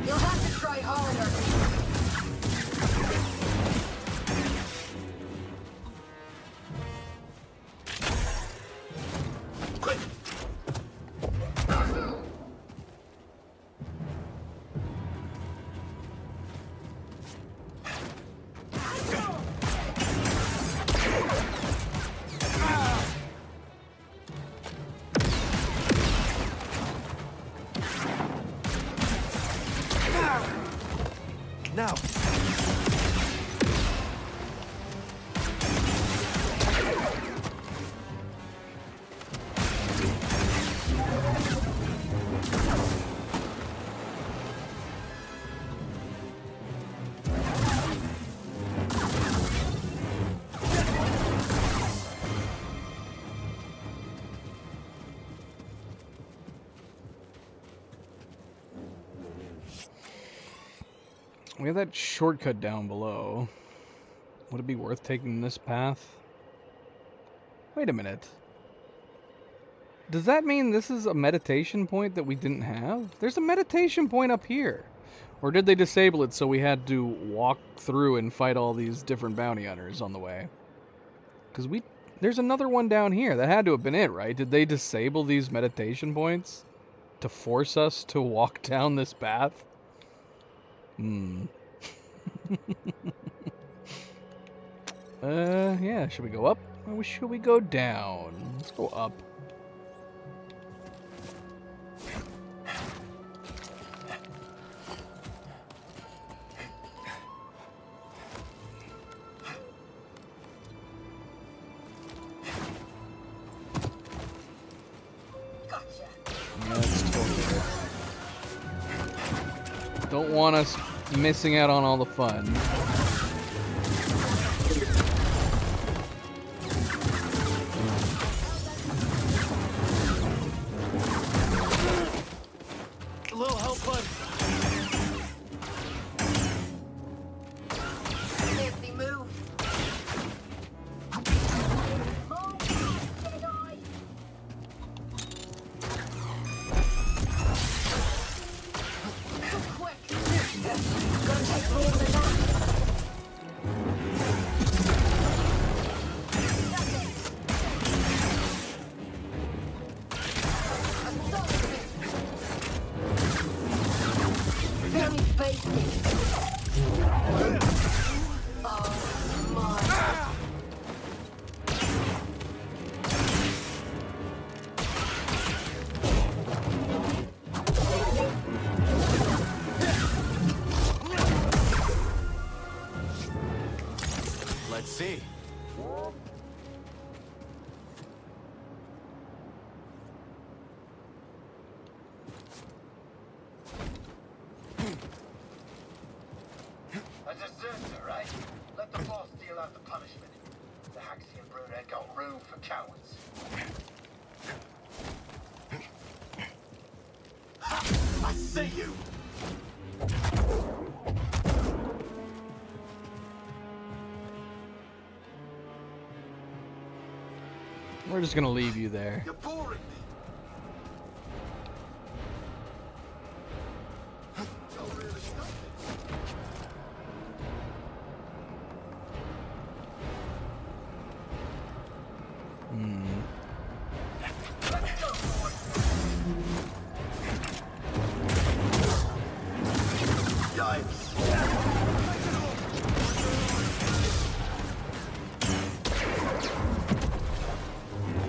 You'll have to try harder. Now. We have that shortcut down below. Would it be worth taking this path? Wait a minute. Does that mean this is a meditation point that we didn't have? There's a meditation point up here. Or did they disable it so we had to walk through and fight all these different bounty hunters on the way? Because there's another one down here. That had to have been it, right? Did they disable these meditation points to force us to walk down this path? Yeah, should we go up or should we go down? Let's go up. That's totally good. Don't want us missing out on all the fun. A little help, bud. Nancy, move. Let's see. A deserter, right? Let the boss deal out the punishment. The Haxian brood ain't got room for cowards. I see you! We're just gonna leave you there. You're boring me.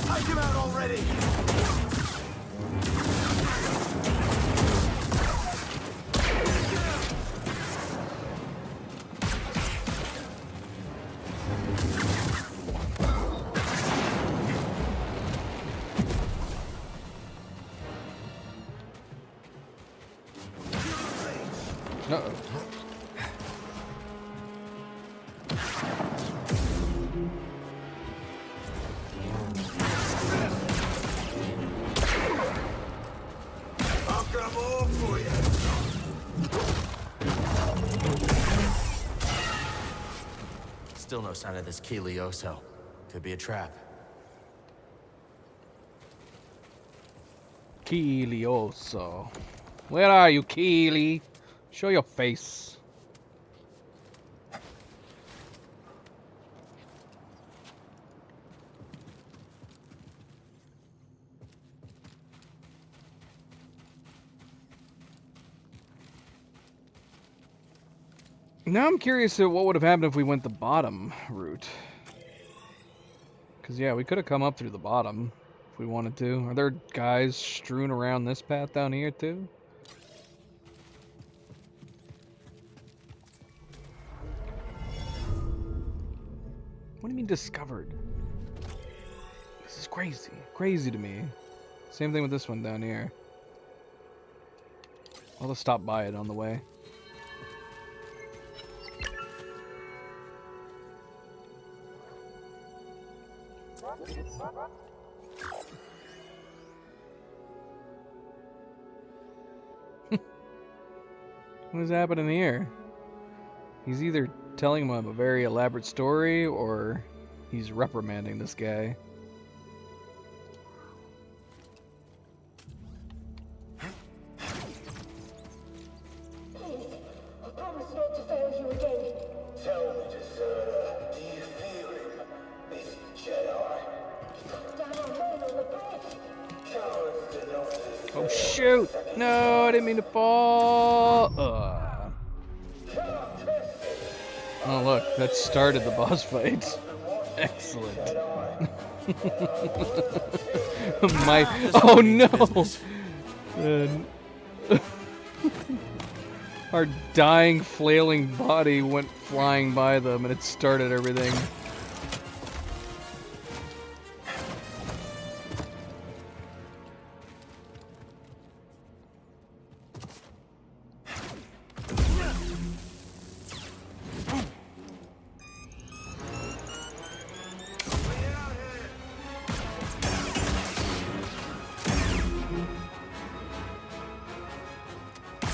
Take him out already! Uh-oh. I'll grab all for you. Still no sign of this Kilioso. Could be a trap. Kilioso. Where are you, Keely? Show your face. Now I'm curious what would have happened if we went the bottom route. Because, yeah, we could have come up through the bottom if we wanted to. Are there guys strewn around this path down here, too? What do you mean discovered? This is crazy. Crazy to me. Same thing with this one down here. I'll just stop by it on the way. What is happening here? He's either telling him a very elaborate story or he's reprimanding this guy. Oh shoot! No, I didn't mean to fall. Oh look, that started the boss fight. Excellent. Oh no! Our dying, flailing body went flying by them, and it started everything.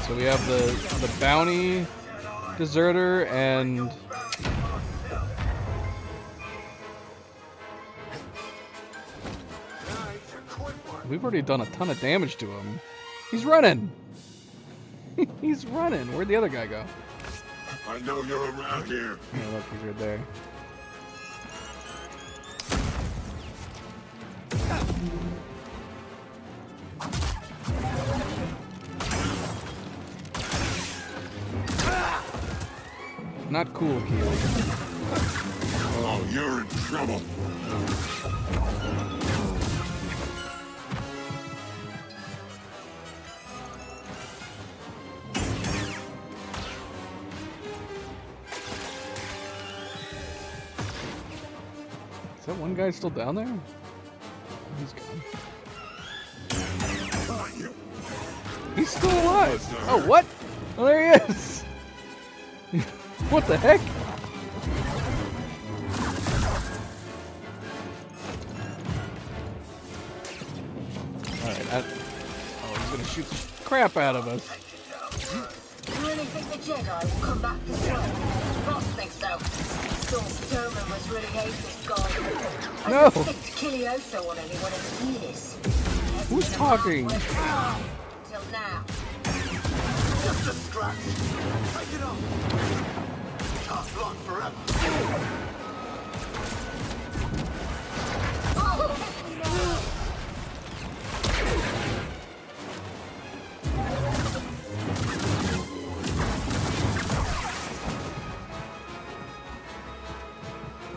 So we have the bounty deserter and we've already done a ton of damage to him. He's running. He's running. Where'd the other guy go? I know you're around here. Oh, look, he's right there. Not cool, Keely. Oh, you're in trouble. Is that one guy still down there? He's gone. He's still alive. Oh, what? Oh, there he is. What the heck? Alright, oh, he's gonna shoot the crap out of us. Jedi will come back this way. Ross thinks so. Storm Determined was really hate this guy. No. I haven't picked Kilioso on anyone in years. Who's talking? Till now. Just a scratch. Take it off. Can't block forever.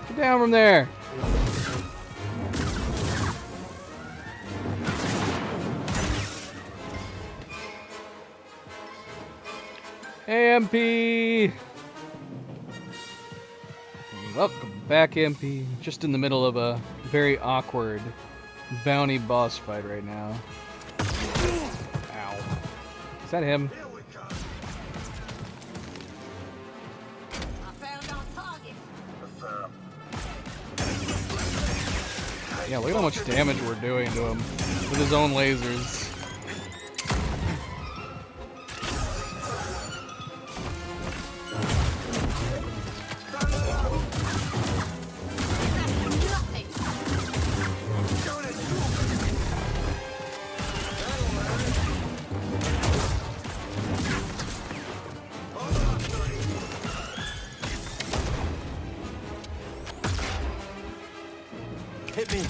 Get down from there. AMP. Welcome back, MP. Just in the middle of a very awkward bounty boss fight right now. Ow. Is that him? Yeah, look at how much damage we're doing to him with his own lasers. Hit me.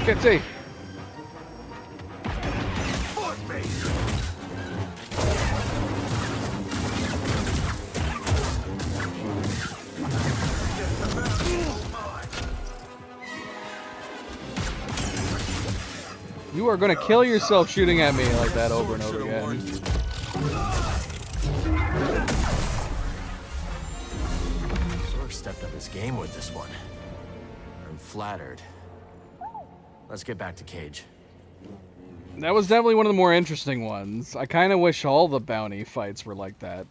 Can't see. You are going to kill yourself shooting at me like that over and over again. Zork stepped up his game with this one. I'm flattered. Let's get back to Cage. That was definitely one of the more interesting ones. I kind of wish all the bounty fights were like that.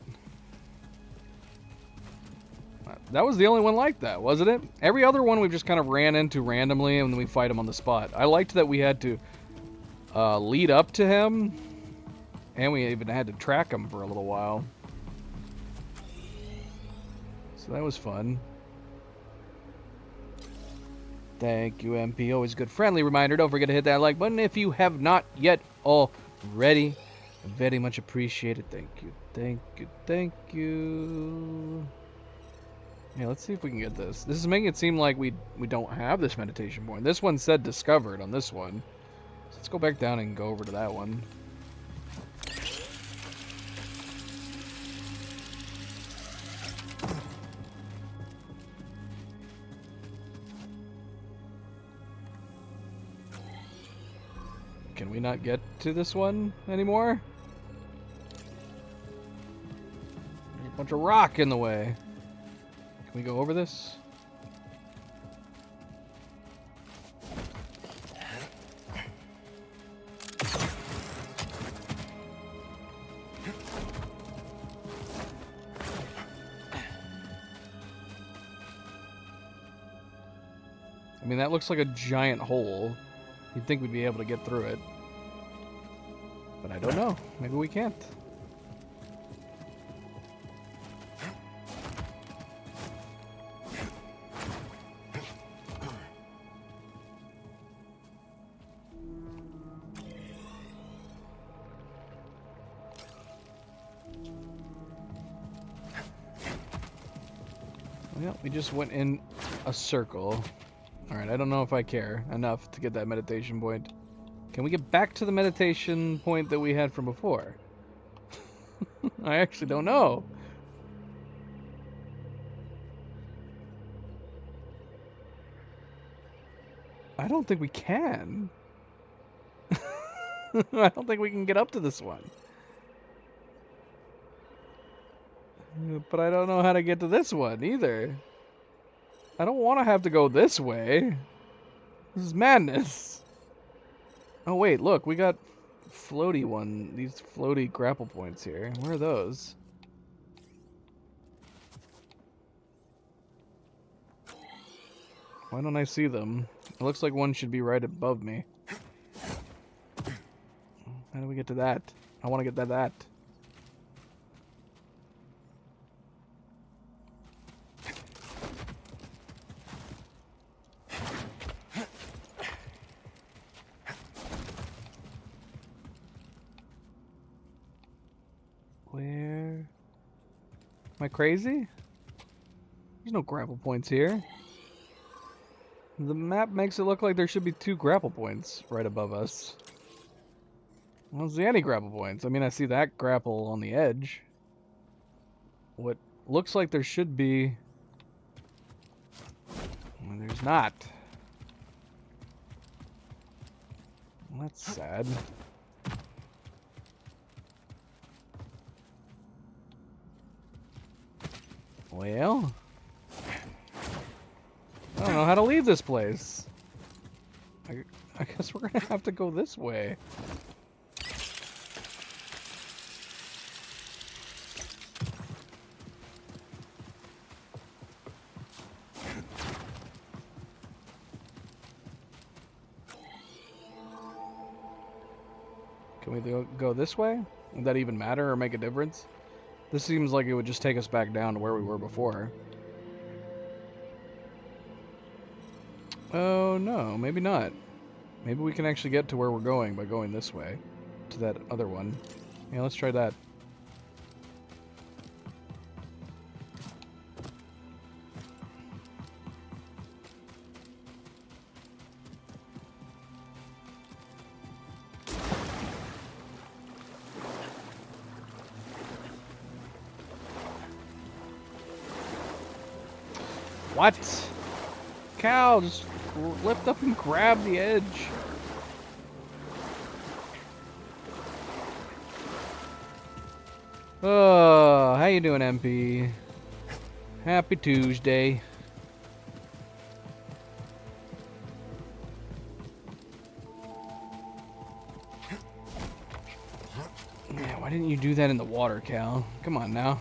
That was the only one like that, wasn't it? Every other one we just kind of ran into randomly and then we fight him on the spot. I liked that we had to lead up to him, and we even had to track him for a little while. So that was fun. Thank you, MP. Always a good friendly reminder. Don't forget to hit that like button if you have not yet already. Very much appreciated. Thank you. Thank you. Thank you. Yeah, let's see if we can get this. This is making it seem like we don't have this meditation point. This one said discovered on this one. So let's go back down and go over to that one. Can we not get to this one anymore? There's a bunch of rock in the way. Can we go over this? I mean, that looks like a giant hole. You'd think we'd be able to get through it. But I don't know. Maybe we can't. Well, we just went in a circle. Alright, I don't know if I care enough to get that meditation point. Can we get back to the meditation point that we had from before? I actually don't know. I don't think we can. I don't think we can get up to this one. But I don't know how to get to this one either. I don't want to have to go this way. This is madness. Oh wait, look, we got floaty one. These floaty grapple points here. Where are those? Why don't I see them? It looks like one should be right above me. How do we get to that? I want to get to that. Where? Am I crazy? There's no grapple points here. The map makes it look like there should be 2 grapple points right above us. I don't see any grapple points. I mean, I see that grapple on the edge. What looks like there should be... Well, there's not. Well, that's sad. Well... I don't know how to leave this place. I guess we're gonna have to go this way. Can we go this way? Would that even matter or make a difference? This seems like it would just take us back down to where we were before. Oh no, maybe not. Maybe we can actually get to where we're going by going this way. To that other one. Yeah, let's try that. What? Cow, just lift up and grab the edge. Oh, how you doing, MP? Happy Tuesday. Yeah, why didn't you do that in the water, Cal? Come on now.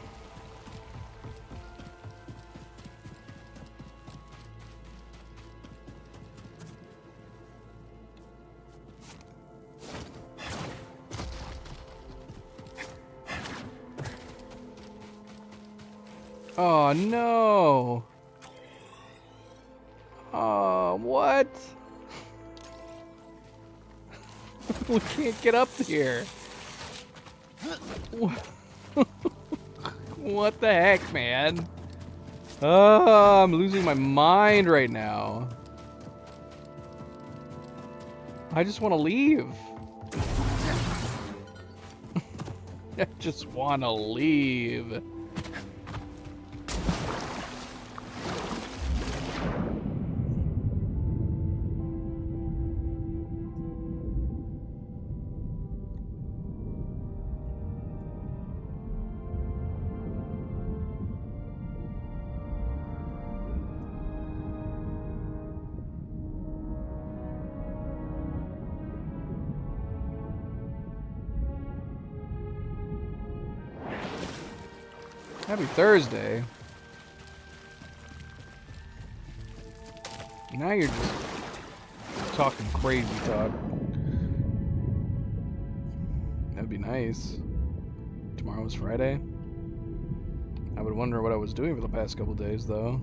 Oh no! Oh, what? We can't get up here. What the heck, man? Oh, I'm losing my mind right now. I just want to leave. I just want to leave. Happy Thursday. Now you're just talking crazy talk. That'd be nice. Tomorrow's Friday. I would wonder what I was doing for the past couple days, though.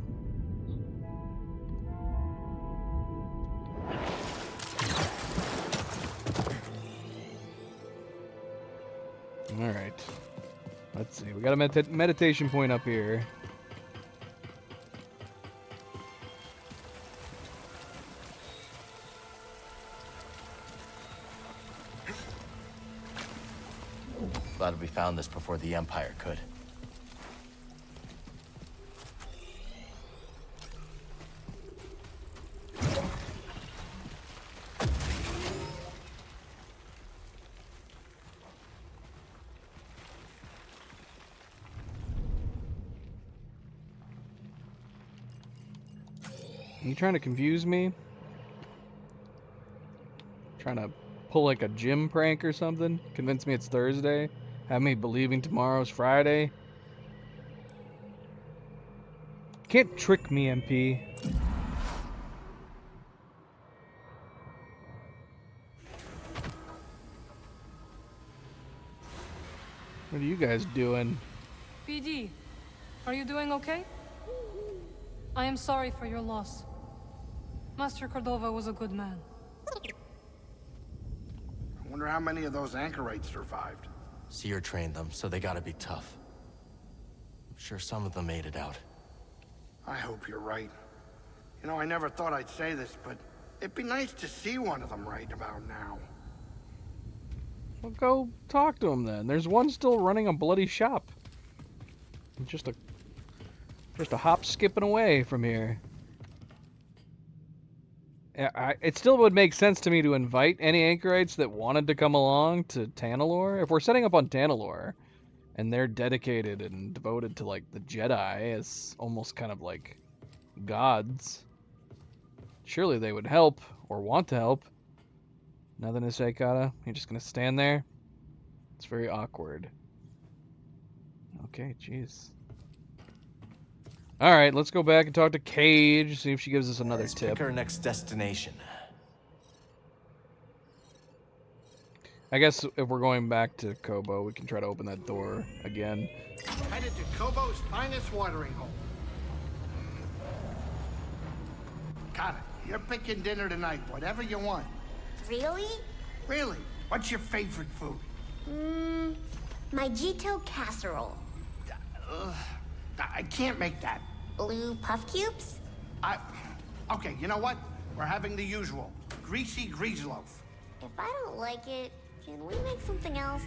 Alright. Let's see. We got a meditation point up here. Glad we found this before the Empire could. Are you trying to confuse me? Trying to pull like a gym prank or something? Convince me it's Thursday? Have me believing tomorrow's Friday? Can't trick me, MP. What are you guys doing? BD, are you doing okay? I am sorry for your loss. Master Cordova was a good man. I wonder how many of those anchorites survived. Seer trained them, so they gotta be tough. I'm sure some of them made it out. I hope you're right. You know, I never thought I'd say this, but it'd be nice to see one of them right about now. Well, go talk to him then. There's one still running a bloody shop. Just a hop skipping away from here. It still would make sense to me to invite any anchorites that wanted to come along to Tanalorr. If we're setting up on Tanalorr, and they're dedicated and devoted to, like, the Jedi as almost kind of like gods, surely they would help, or want to help. Nothing to say, Kata? You're just gonna stand there? It's very awkward. Okay, jeez. Alright, let's go back and talk to Cage, see if she gives us another tip. Pick our next destination. I guess if we're going back to Koboh, we can try to open that door again. Headed to Koboh's finest watering hole. Got it. You're picking dinner tonight, whatever you want. Really? Really? What's your favorite food? My Jito casserole. I can't make that. Blue puff cubes? Okay, you know what? We're having the usual. Greasy grease loaf. If I don't like it, can we make something else?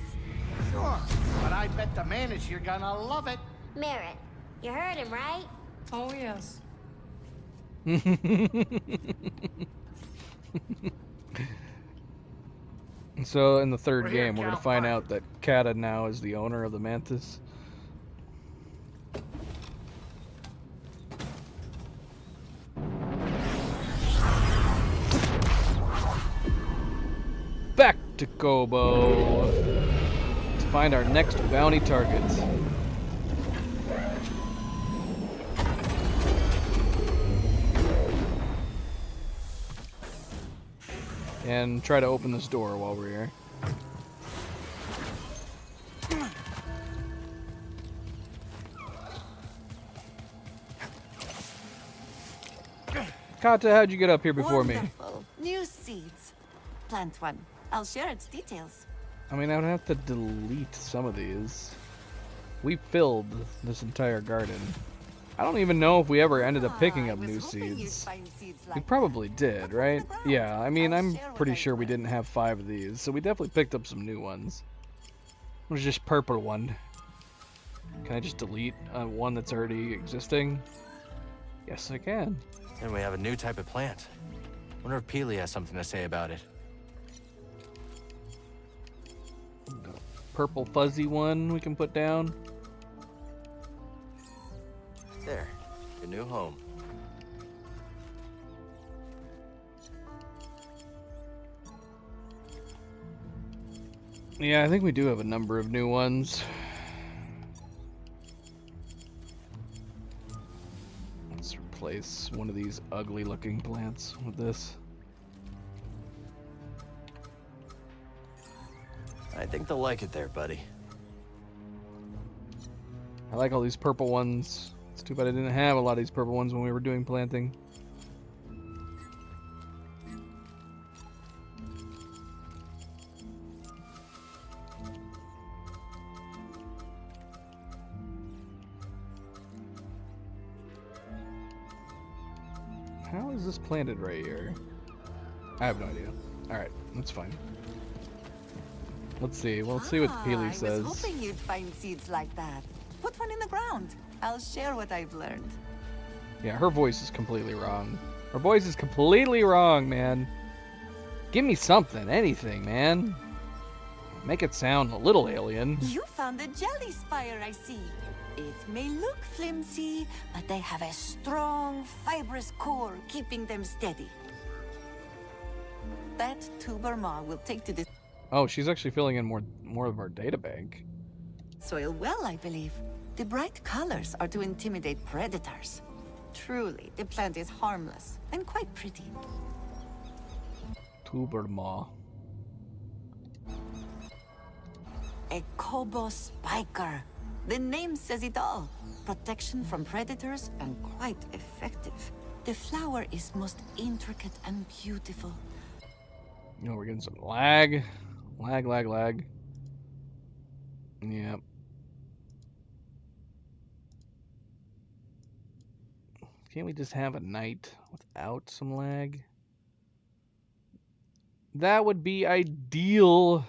Sure, but I bet the man is here gonna love it. Merritt, you heard him, right? Oh, yes. So in the third game, we're going to find out that Kata now is the owner of the Mantis. Back to Koboh to find our next bounty target. And try to open this door while we're here. Kata, how'd you get up here before me? New seeds. Plant one. I'll share its details. I mean, I would have to delete some of these. We filled this entire garden. I don't even know if we ever ended up picking up new seeds. We probably did, right? Yeah, I mean, I'm pretty sure we didn't have 5 of these, so we definitely picked up some new ones. There's just purple one. Can I just delete one that's already existing? Yes, I can. And we have a new type of plant. Wonder if Peely has something to say about it. Purple fuzzy one we can put down. There, your new home. Yeah, I think we do have a number of new ones. Let's replace one of these ugly looking plants with this. I think they'll like it there, buddy. I like all these purple ones. It's too bad I didn't have a lot of these purple ones when we were doing planting. How is this planted right here? I have no idea. Alright, that's fine. Let's see. Well, let's see what Peely says. I was hoping you'd find seeds like that. Put one in the ground. I'll share what I've learned. Yeah, her voice is completely wrong. Her voice is completely wrong, man. Give me something, anything, man. Make it sound a little alien. You found a jelly spire, I see. It may look flimsy, but they have a strong, fibrous core keeping them steady. That tuber maw will take to this. Oh, she's actually filling in more of our data bank. Soil well, I believe. The bright colors are to intimidate predators. Truly, the plant is harmless and quite pretty. Tuber maw. A Kobo Spiker. The name says it all. Protection from predators and quite effective. The flower is most intricate and beautiful. You know, we're getting some lag. Lag. Yep. Can't we just have a night without some lag? That would be ideal.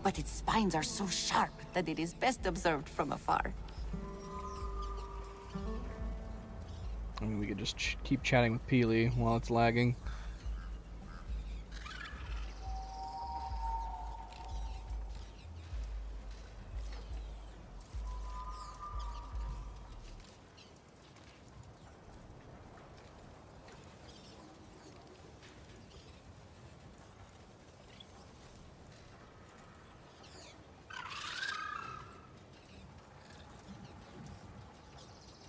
But its spines are so sharp that it is best observed from afar. I mean, we could just keep chatting with Peely while it's lagging.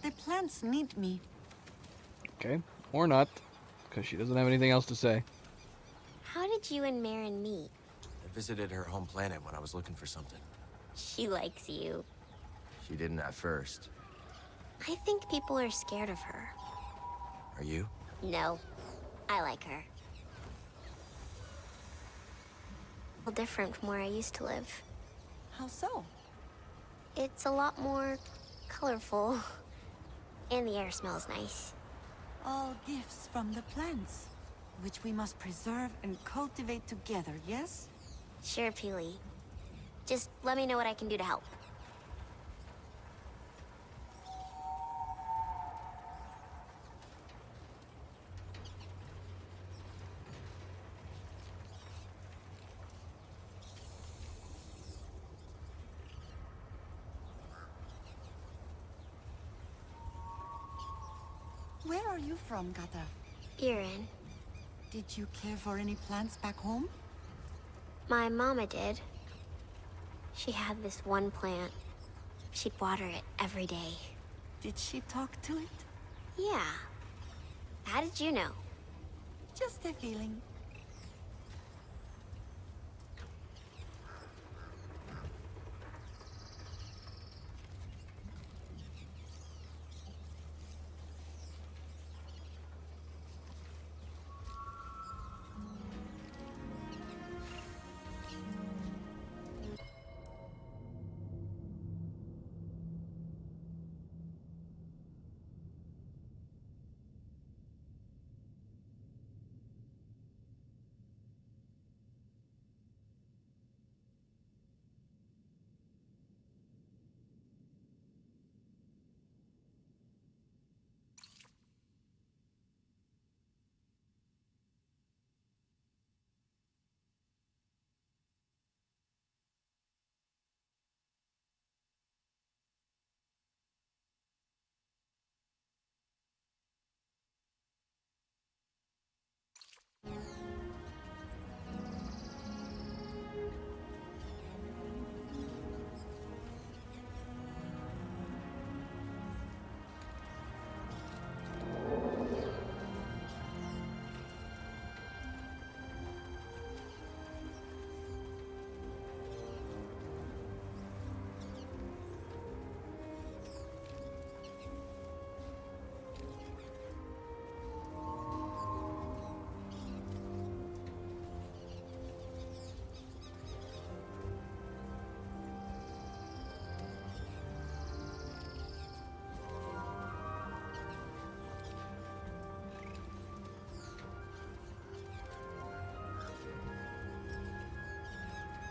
The plants need me. Okay, or not, because she doesn't have anything else to say. How did you and Marin meet? I visited her home planet when I was looking for something. She likes you. She didn't at first. I think people are scared of her. Are you? No, I like her. Well, different from where I used to live. How so? It's a lot more colorful. And the air smells nice. All gifts from the plants, which we must preserve and cultivate together, yes? Sure, Peely. Just let me know what I can do to help. Where are you from, Gata? Irin. Did you care for any plants back home? My mama did. She had this one plant. She'd water it every day. Did she talk to it? Yeah. How did you know? Just a feeling.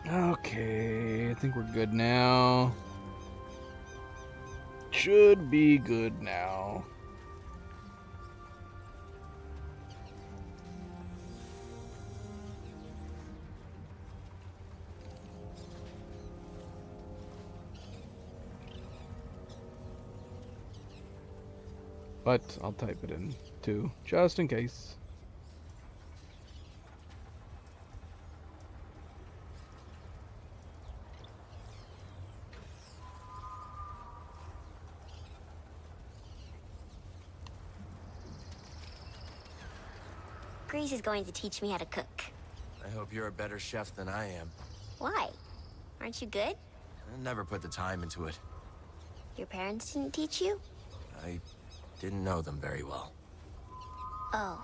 Okay, I think we're good now. Should be good now. But I'll type it in too, just in case. Grease is going to teach me how to cook. I hope you're a better chef than I am. Why? Aren't you good? I never put the time into it. Your parents didn't teach you? I didn't know them very well. Oh.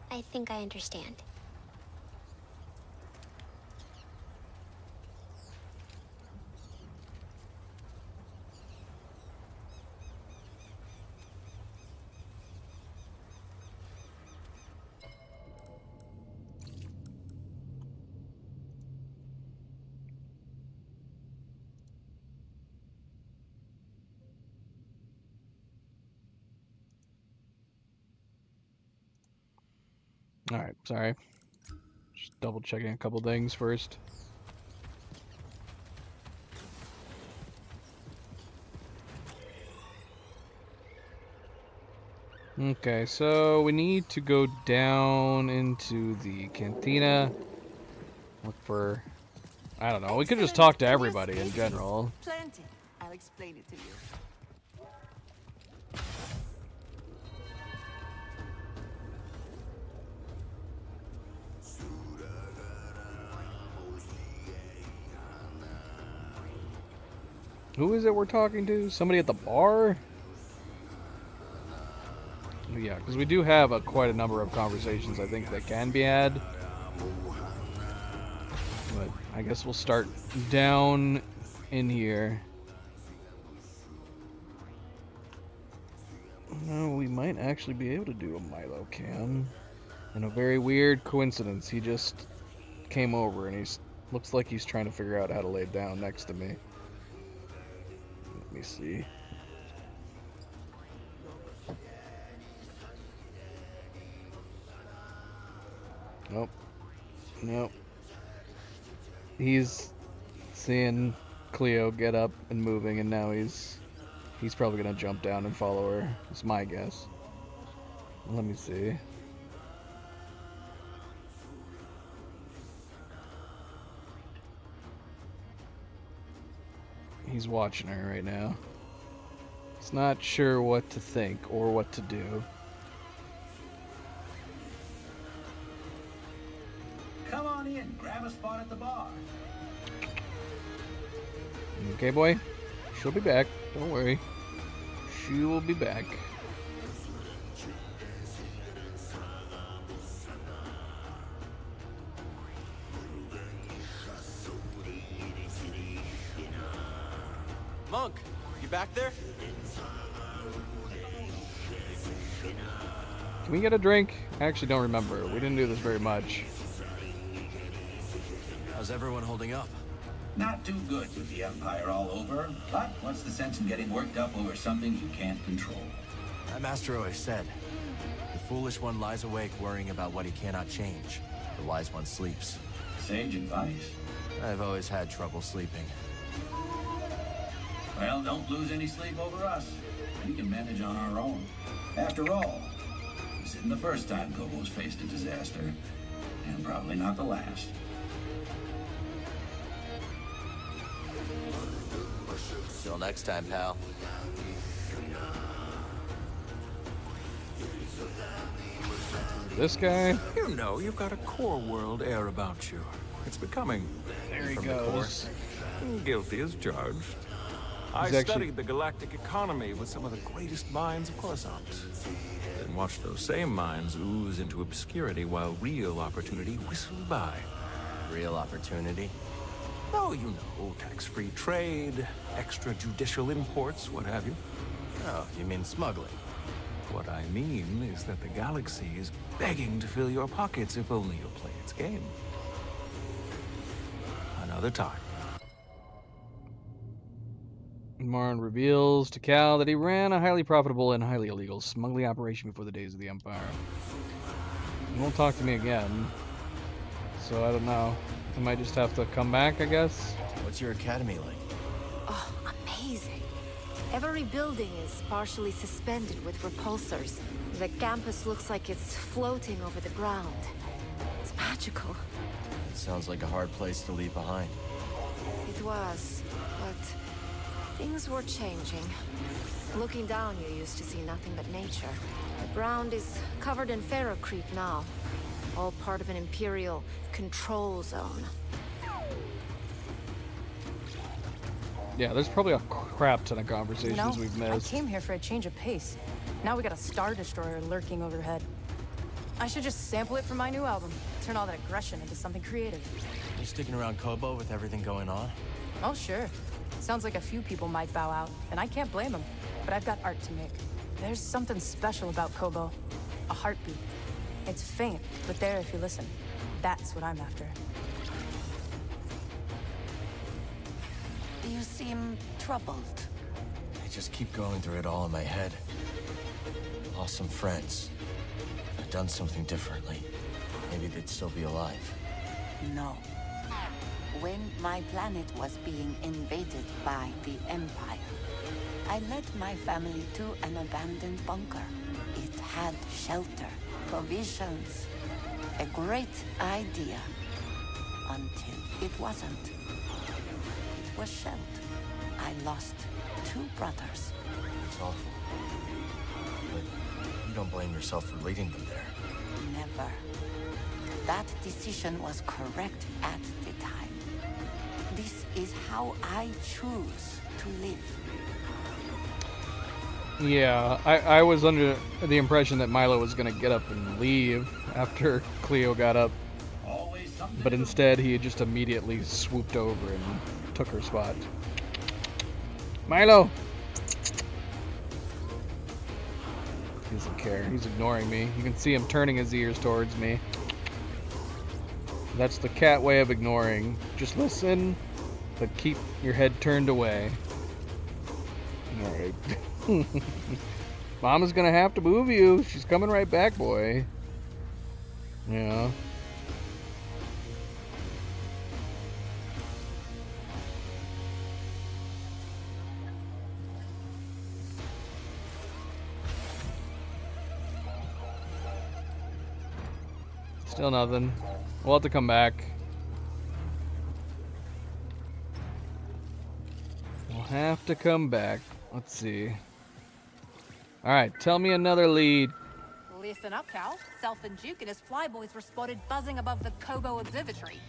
I think I understand. Alright, sorry. Just double checking a couple things first. Okay, so we need to go down into the cantina. Look for... I don't know, we could just talk to everybody in general. Plenty. I'll explain it to you. Who is it we're talking to? Somebody at the bar? Yeah, because we do have quite a number of conversations I think that can be had. But I guess we'll start down in here. No, we might actually be able to do a Milo cam. And a very weird coincidence, he just came over and looks like he's trying to figure out how to lay down next to me. Let me see. Nope. Nope. He's seeing Cleo get up and moving, and now he's probably gonna jump down and follow her. It's my guess. Let me see. He's watching her right now. He's not sure what to think or what to do. Come on in, grab a spot at the bar. Okay, boy. She'll be back. Don't worry. She will be back. Monk, you back there? Can we get a drink? I actually don't remember. We didn't do this very much. How's everyone holding up? Not too good with the Empire all over, but what's the sense in getting worked up over something you can't control? My master always said, the foolish one lies awake worrying about what he cannot change. The wise one sleeps. Sage advice. I've always had trouble sleeping. Well, don't lose any sleep over us. We can manage on our own. After all, this isn't the first time Kobo's faced a disaster, and probably not the last. Till next time, pal. This guy? You know, you've got a core world air about you. It's becoming. There he from goes. The course. Guilty as charged. I actually- studied the galactic economy with some of the greatest minds of Coruscant. Then watched those same minds ooze into obscurity while real opportunity whistled by. Real opportunity? Oh, you know, tax-free trade, extrajudicial imports, what have you. Oh, you mean smuggling? What I mean is that the galaxy is begging to fill your pockets if only you'll play its game. Another time. Marn reveals to Cal that he ran a highly profitable and highly illegal smuggling operation before the days of the Empire. He won't talk to me again, so I don't know. I might just have to come back, I guess. What's your academy like? Oh, amazing. Every building is partially suspended with repulsors. The campus looks like it's floating over the ground. It's magical. It sounds like a hard place to leave behind. It was, but Things were changing. Looking down, you used to see nothing but nature. The ground is covered in ferrocrete now. All part of an Imperial control zone. Yeah, there's probably a crap ton of conversations we've missed. I came here for a change of pace. Now we got a Star Destroyer lurking overhead. I should just sample it for my new album. Turn all that aggression into something creative. You sticking around Koboh with everything going on? Oh, sure. Sounds like a few people might bow out, and I can't blame them. But I've got art to make. There's something special about Koboh. A heartbeat. It's faint, but there if you listen. That's what I'm after. You seem troubled. I just keep going through it all in my head. Lost some friends. If I'd done something differently, maybe they'd still be alive. No. When my planet was being invaded by the Empire, I led my family to an abandoned bunker. It had shelter, provisions, a great idea, until it wasn't. It was shelled. I lost 2 brothers. It's awful. But you don't blame yourself for leading them there. Never. That decision was correct at the time. This is how I choose to live. Yeah, I was under the impression that Milo was going to get up and leave after Cleo got up. But instead, he just immediately swooped over and took her spot. Milo! He doesn't care. He's ignoring me. You can see him turning his ears towards me. That's the cat way of ignoring. Just listen, but keep your head turned away. Alright. Mama's gonna have to move you. She's coming right back, boy. Yeah. Still nothing. We'll have to come back. We'll have to come back. Let's see. Alright, tell me another lead. Listen up, Cal. Self and Duke and his flyboys were spotted buzzing above the Koboh Observatory.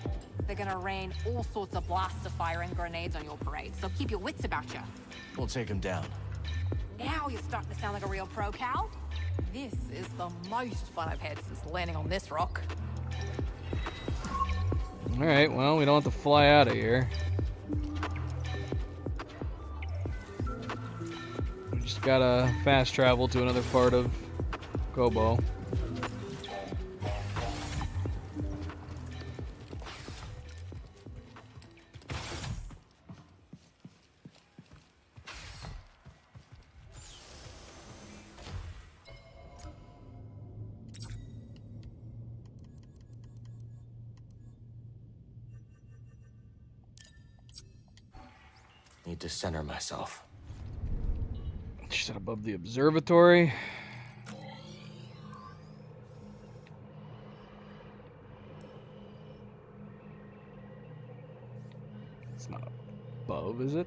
They're gonna rain all sorts of blaster fire and grenades on your parade, so keep your wits about you. We'll take them down. Now you're starting to sound like a real pro, Cal. This is the most fun I've had since landing on this rock. Alright, well, we don't have to fly out of here. We just gotta fast travel to another part of Koboh. Need to center myself. She said above the observatory. It's not above, is it?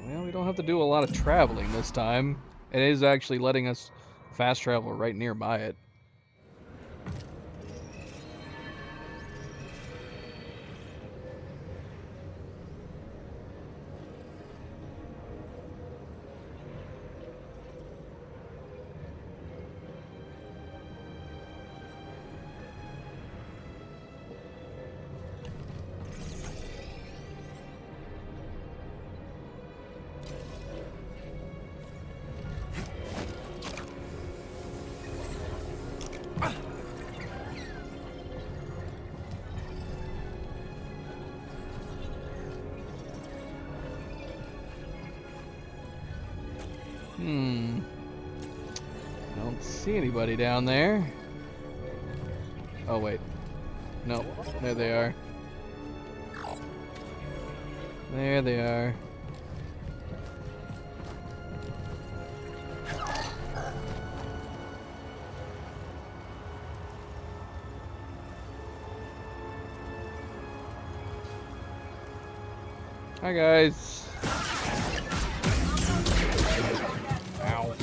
Well, we don't have to do a lot of traveling this time. It is actually letting us fast travel right nearby it. I don't see anybody down there. Oh, wait. No, there they are. There they are. Hi guys. Ow.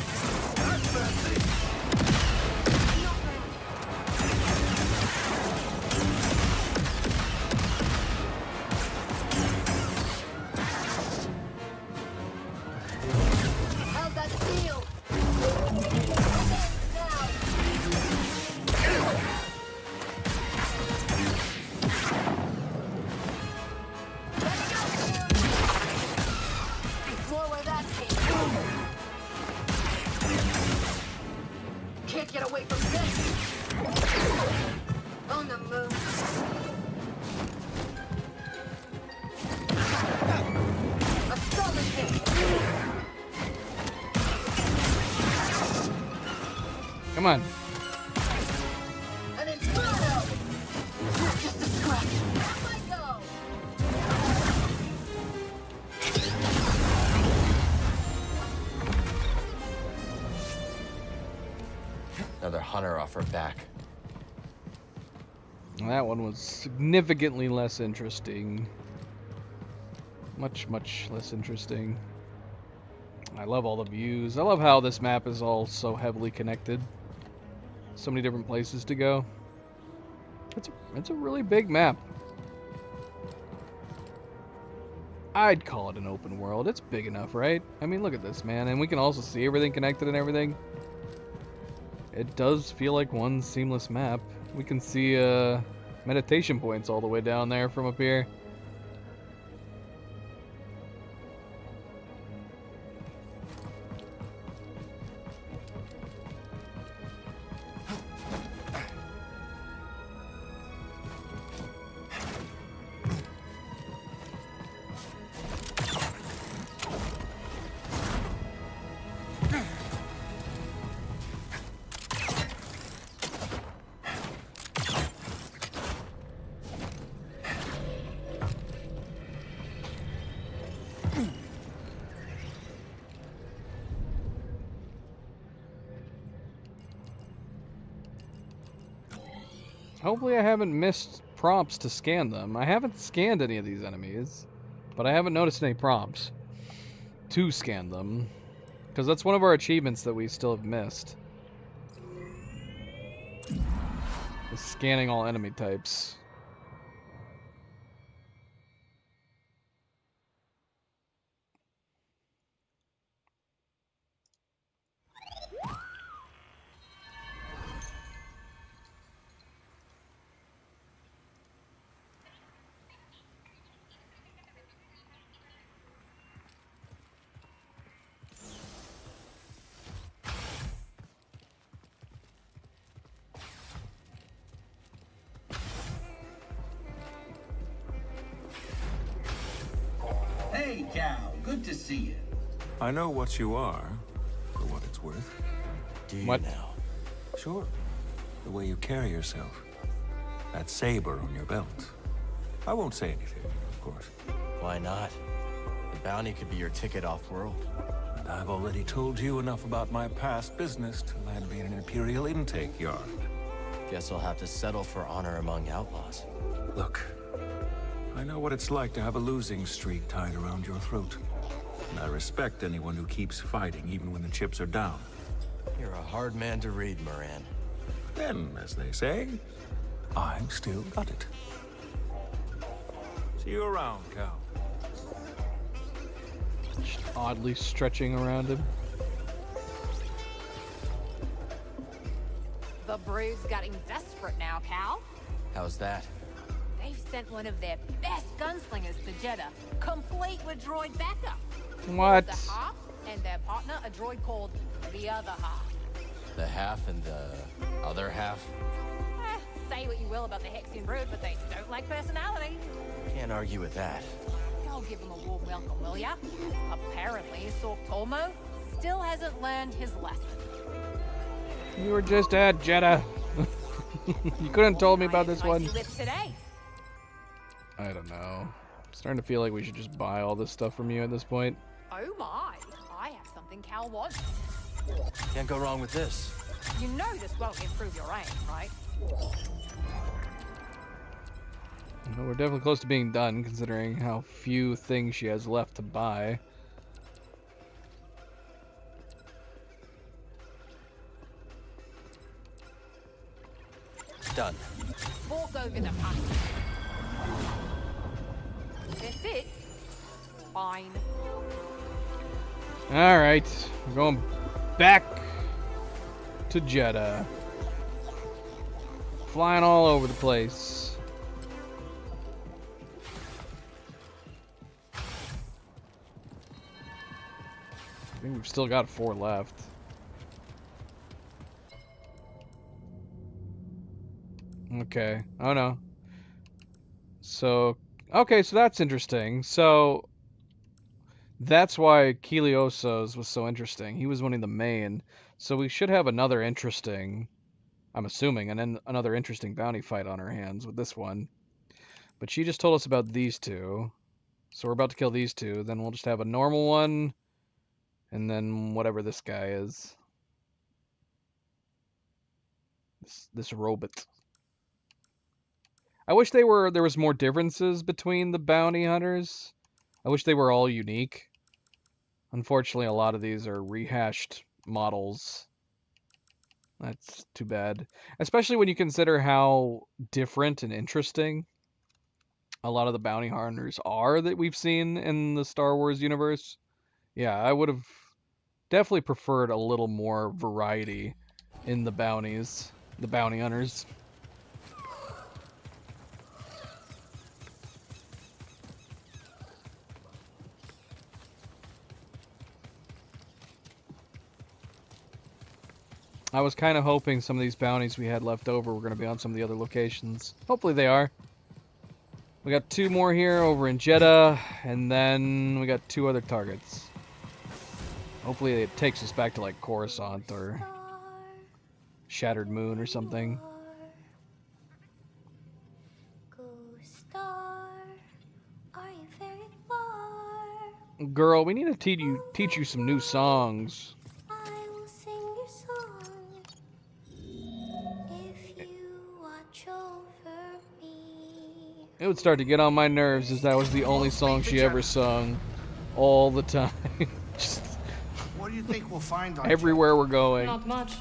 How's that feel? More where that came from. Can't get away from this. On the move. A solid hit. Come on. An inferno! You're just a scratch. Off I go! Another hunter off her back. That one was significantly less interesting. Much less interesting. I love all the views. I love how this map is all so heavily connected. So many different places to go. It's a really big map. I'd call it an open world. It's big enough, right? I mean, look at this, man. And we can also see everything connected and everything. It does feel like one seamless map. We can see meditation points all the way down there from up here. Hopefully I haven't missed prompts to scan them. I haven't scanned any of these enemies, but I haven't noticed any prompts to scan them, because that's one of our achievements that we still have missed. Is scanning all enemy types. Hey, Cal. Good to see you. I know what you are, for what it's worth. Do you What? now? Sure. The way you carry yourself. That saber on your belt. I won't say anything, of course. Why not? The bounty could be your ticket off-world. And I've already told you enough about my past business to land me in an Imperial intake yard. Guess I'll have to settle for honor among outlaws. Look, I know what it's like to have a losing streak tied around your throat. And I respect anyone who keeps fighting even when the chips are down. You're a hard man to read, Moran. Then, as they say, I've still got it. See you around, Cal. Just oddly stretching around him. The brood's getting desperate now, Cal. How's that? They've sent one of their best gunslingers to Jeddah, complete with droid backup. What? The half and their partner, a droid called the other half. The half and the other half? Say what you will about the Hexian brood, but they don't like personality. Can't argue with that. I'll give them a warm welcome, will ya? Apparently, Sork Tolmo still hasn't learned his lesson. You were just at Jeddah. You couldn't have told me about this one. Today. I don't know. I'm starting to feel like we should just buy all this stuff from you at this point. Oh my, I have something Cal wants. Can't go wrong with this. You know this won't improve your aim, right? Well, we're definitely close to being done, considering how few things she has left to buy. Done. Walk over the path. That's it. Fine. Alright, we're going back to Jeddah. Flying all over the place. I think we've still got 4 left. Okay. Oh no. So, okay, so that's interesting. So, that's why Kilioso's was so interesting. He was one of the main. So we should have another interesting, I'm assuming, and then another interesting bounty fight on our hands with this one. But she just told us about these 2. So we're about to kill these 2. Then we'll just have a normal one. And then whatever this guy is. This robot. I wish there was more differences between the bounty hunters. I wish they were all unique. Unfortunately, a lot of these are rehashed models. That's too bad. Especially when you consider how different and interesting a lot of the bounty hunters are that we've seen in the Star Wars universe. Yeah, I would have definitely preferred a little more variety in the bounties, the bounty hunters. I was kind of hoping some of these bounties we had left over were going to be on some of the other locations. Hopefully they are. We got 2 more here over in Jeddah, and then we got 2 other targets. Hopefully it takes us back to like Coruscant or Shattered Moon or something. Girl, we need to teach you some new songs. It would start to get on my nerves as that was the only song she ever sung all the time. Just what do you think we'll find on everywhere we're going? Not much.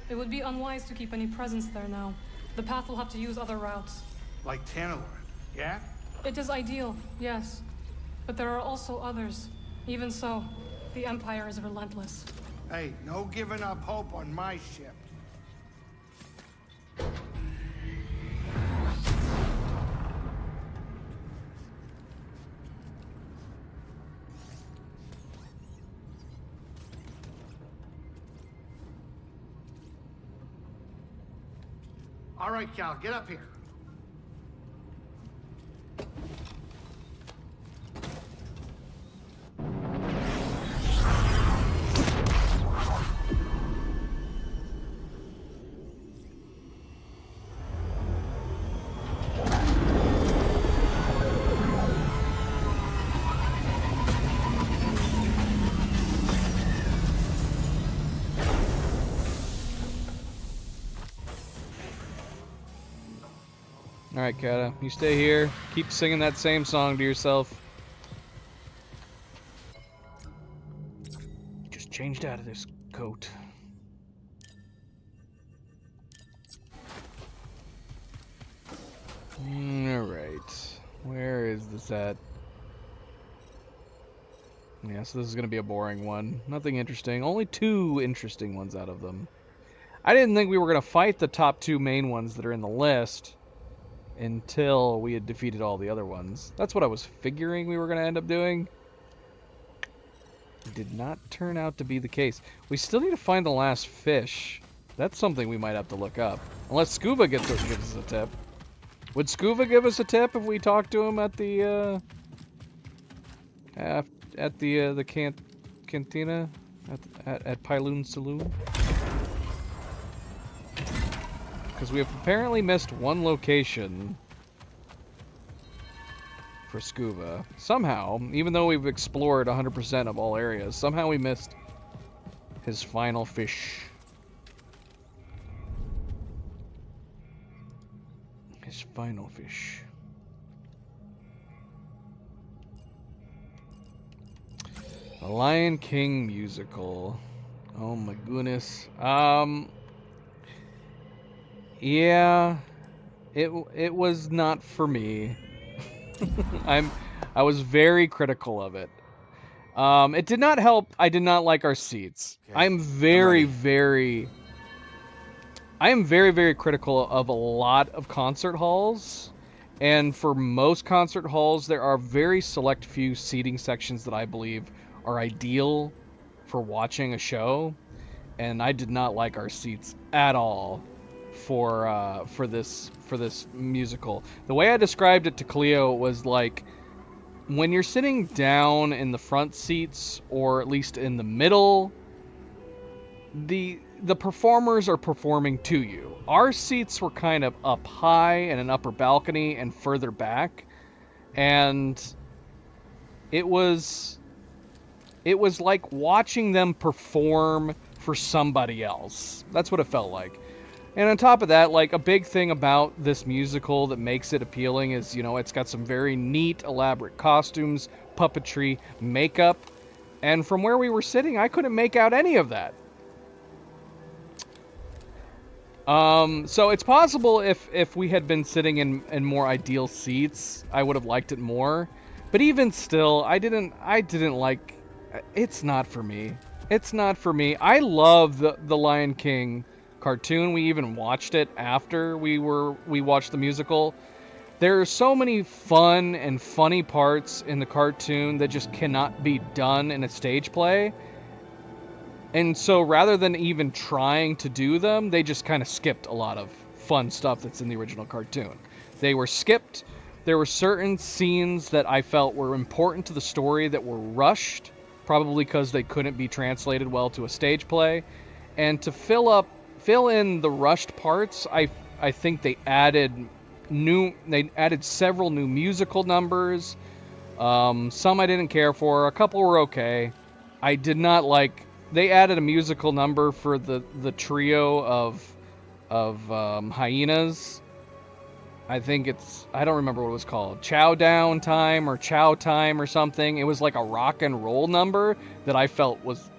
It would be unwise to keep any presence there now. The path will have to use other routes. Like Tanalorr, yeah? It is ideal, yes. But there are also others. Even so, the Empire is relentless. Hey, no giving up hope on my ship. All right, Cal, get up here. Alright, Kata, you stay here. Keep singing that same song to yourself. Just changed out of this coat. Alright. Where is this at? Yeah, so this is going to be a boring one. Nothing interesting. Only 2 interesting ones out of them. I didn't think we were going to fight the top 2 main ones that are in the list until we had defeated all the other ones. That's what I was figuring we were going to end up doing. It did not turn out to be the case. We still need to find the last fish. That's something we might have to look up. Unless Scuba gives us a tip. Would Scuba give us a tip if we talked to him at the cantina at Pyloon Saloon? Because we have apparently missed one location for Scuba. Somehow, even though we've explored 100% of all areas, somehow we missed his final fish. His final fish. The Lion King musical. Oh my goodness. Yeah, it was not for me. I was very critical of it. It did not help. I did not like our seats. Okay, I am very critical of a lot of concert halls. And for most concert halls, there are very select few seating sections that I believe are ideal for watching a show. And I did not like our seats at all for this musical. The way I described it to Cleo was like, when you're sitting down in the front seats, or at least in the middle, the performers are performing to you. Our seats were kind of up high in an upper balcony and further back, and it was like watching them perform for somebody else. That's what it felt like. And on top of that, like, a big thing about this musical that makes it appealing is, you know, it's got some very neat, elaborate costumes, puppetry, makeup, and from where we were sitting, I couldn't make out any of that. So it's possible if we had been sitting in more ideal seats, I would have liked it more. But even still, I didn't like. It's not for me. It's not for me. I love the Lion King cartoon. We even watched it after we watched the musical. There are so many fun and funny parts in the cartoon that just cannot be done in a stage play. And so rather than even trying to do them, they just kind of skipped a lot of fun stuff that's in the original cartoon. They were skipped. There were certain scenes that I felt were important to the story that were rushed, probably because they couldn't be translated well to a stage play. And to fill in the rushed parts, I think they added several new musical numbers. Some I didn't care for. A couple were okay. I did not like. They added a musical number for the trio of hyenas. I don't remember what it was called. Chow Down Time or Chow Time or something. It was like a rock and roll number that I felt was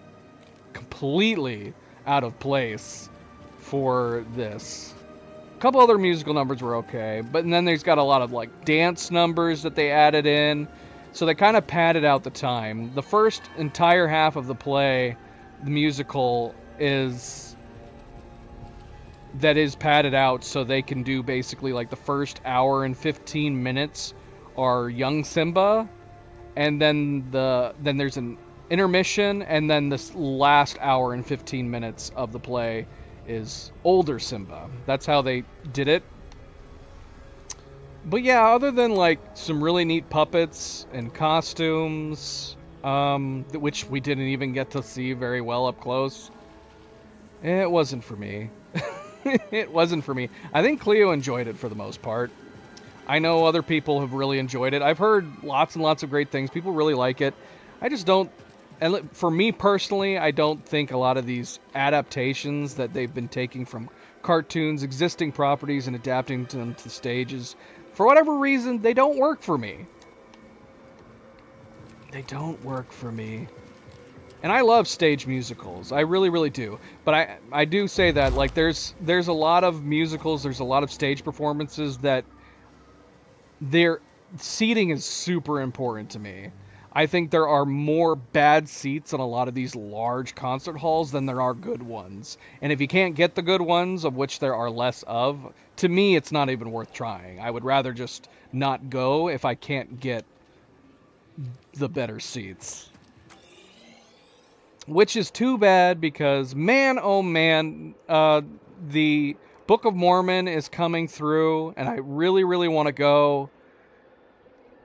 completely out of place for this. A couple other musical numbers were okay, but then there's got a lot of like dance numbers that they added in. So they kind of padded out the time. The first entire half of the play, the musical, is padded out so they can do basically like the first hour and 15 minutes are young Simba, and then there's an intermission, and then this last hour and 15 minutes of the play is older Simba. That's how they did it. But yeah, other than like some really neat puppets and costumes, which we didn't even get to see very well up close, it wasn't for me. It wasn't for me. I think Cleo enjoyed it for the most part. I know other people have really enjoyed it. I've heard lots and lots of great things. People really like it. I just don't, and for me personally, I don't think a lot of these adaptations that they've been taking from cartoons, existing properties, and adapting them to stages, for whatever reason, they don't work for me. They don't work for me. And I love stage musicals. I really, really do. But I do say that, like, there's a lot of musicals, there's a lot of stage performances that their seating is super important to me. I think there are more bad seats in a lot of these large concert halls than there are good ones. And if you can't get the good ones, of which there are less of, to me, it's not even worth trying. I would rather just not go if I can't get the better seats. Which is too bad because, man, oh man, the Book of Mormon is coming through, and I really, really want to go.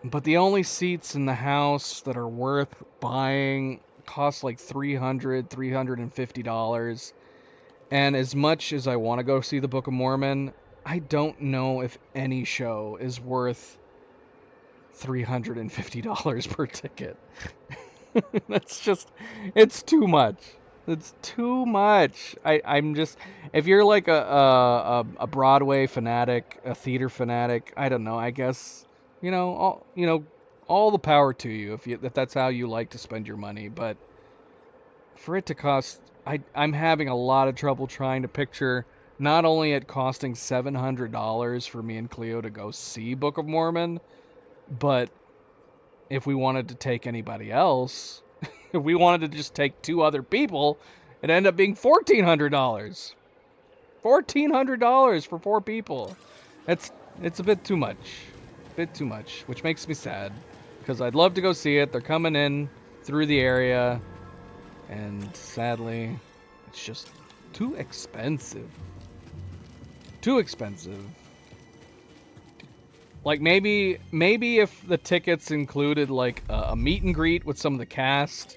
But the only seats in the house that are worth buying cost like $350. And as much as I want to go see the Book of Mormon, I don't know if any show is worth $350 per ticket. That's just, it's too much. It's too much. I'm just, if you're like a Broadway fanatic, a theater fanatic, I don't know, I guess, all the power to you if that's how you like to spend your money. But for it to cost, I'm having a lot of trouble trying to picture not only it costing $700 for me and Cleo to go see Book of Mormon, but if we wanted to take anybody else, if we wanted to just take 2 other people, it ended up being $1,400. $1,400 for 4 people. It's a bit too much. Which makes me sad. Because I'd love to go see it. They're coming in through the area. And sadly, it's just too expensive. Too expensive. Like maybe if the tickets included like a meet and greet with some of the cast.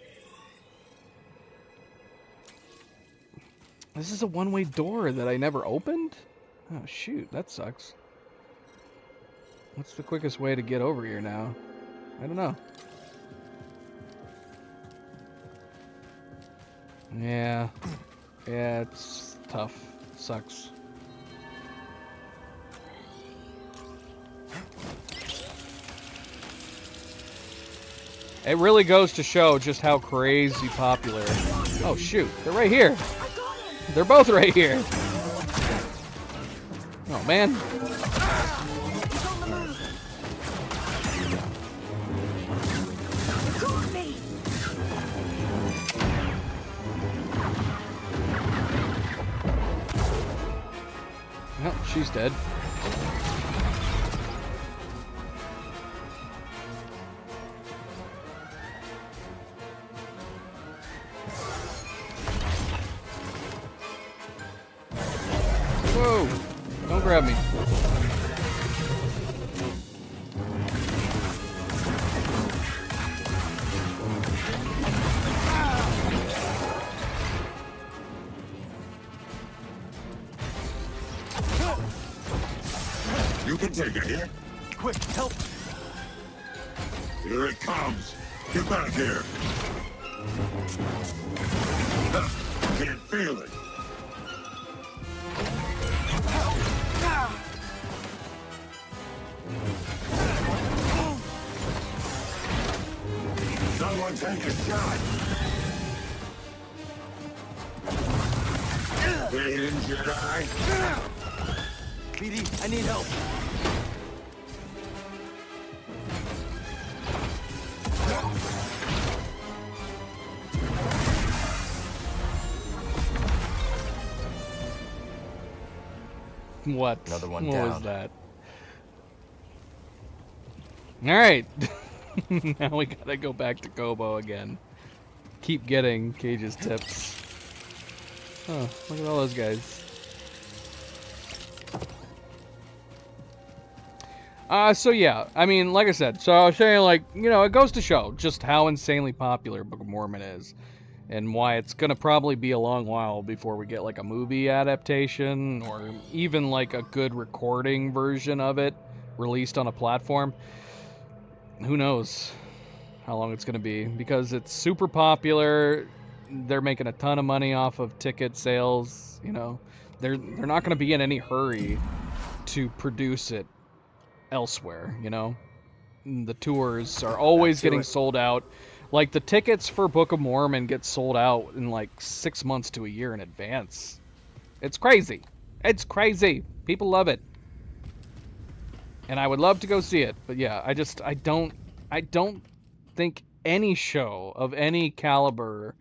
This is a one-way door that I never opened? Oh shoot, that sucks. What's the quickest way to get over here now? I don't know. Yeah, it's tough. Sucks. It really goes to show just how crazy popular. Oh shoot, they're right here. They're both right here. Oh man. Well, she's dead. Whoa! Don't grab me. You can take it here. Quick, help! Here it comes. Get back here. Can't feel it. Someone take a shot. Hidden Jedi. BD, I need help. What? Another one what down. was that? Alright. Now we gotta go back to Koboh again. Keep getting Cage's tips. Oh, look at all those guys. So yeah, I mean, like I said, so I was saying, like, you know, it goes to show just how insanely popular Book of Mormon is. And why it's gonna probably be a long while before we get like a movie adaptation or even like a good recording version of it released on a platform. Who knows how long it's gonna be, because it's super popular. They're making a ton of money off of ticket sales. You know, they're not gonna be in any hurry to produce it elsewhere. You know, the tours are always getting sold out. Like, the tickets for Book of Mormon get sold out in, like, 6 months to a year in advance. It's crazy. It's crazy. People love it. And I would love to go see it. But, yeah, I don't think any show of any caliber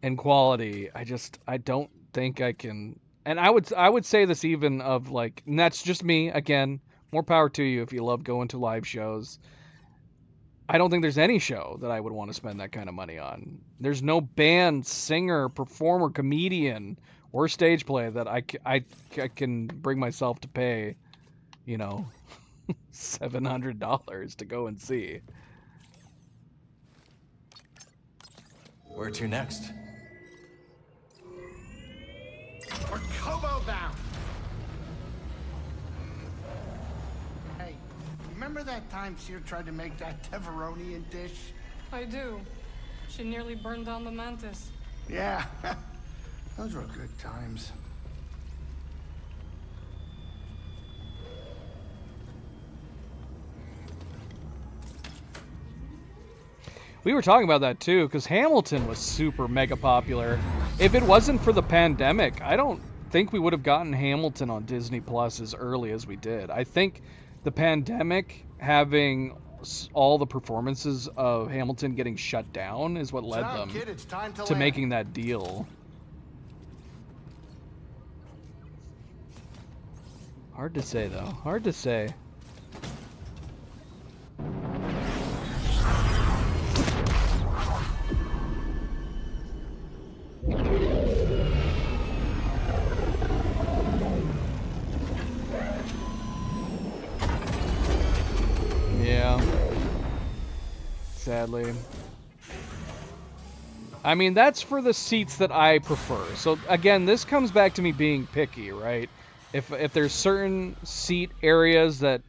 and quality, I don't think I can... And I would say this even of, like... And that's just me, again. More power to you if you love going to live shows. I don't think there's any show that I would want to spend that kind of money on. There's no band, singer, performer, comedian, or stage play that I can bring myself to pay, you know, $700 to go and see. Where to next? We're Koboh bound. Hey, remember that time Seer tried to make that Teveronian dish? I do. She nearly burned down the mantis. Yeah, those were good times. We were talking about that too, because Hamilton was super mega popular. If it wasn't for the pandemic, I don't think we would have gotten Hamilton on Disney Plus as early as we did. I think the pandemic, having all the performances of Hamilton getting shut down, is what led them to making that deal. Hard to say, though. Hard to say. Yeah. Sadly. I mean, that's for the seats that I prefer. So, again, this comes back to me being picky, right? If there's certain seat areas that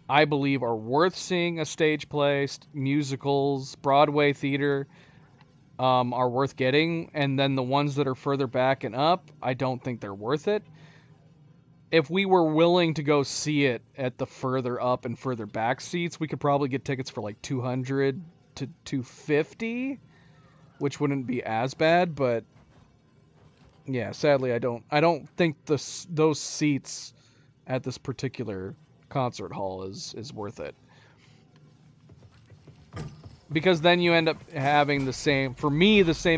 I believe are worth seeing a stage play, musicals, Broadway theater, are worth getting, and then the ones that are further back and up, I don't think they're worth it. If we were willing to go see it at the further up and further back seats, we could probably get tickets for like $200 to $250, which wouldn't be as bad, but yeah, sadly, I don't think those seats at this particular concert hall is worth it. Because then you end up having the same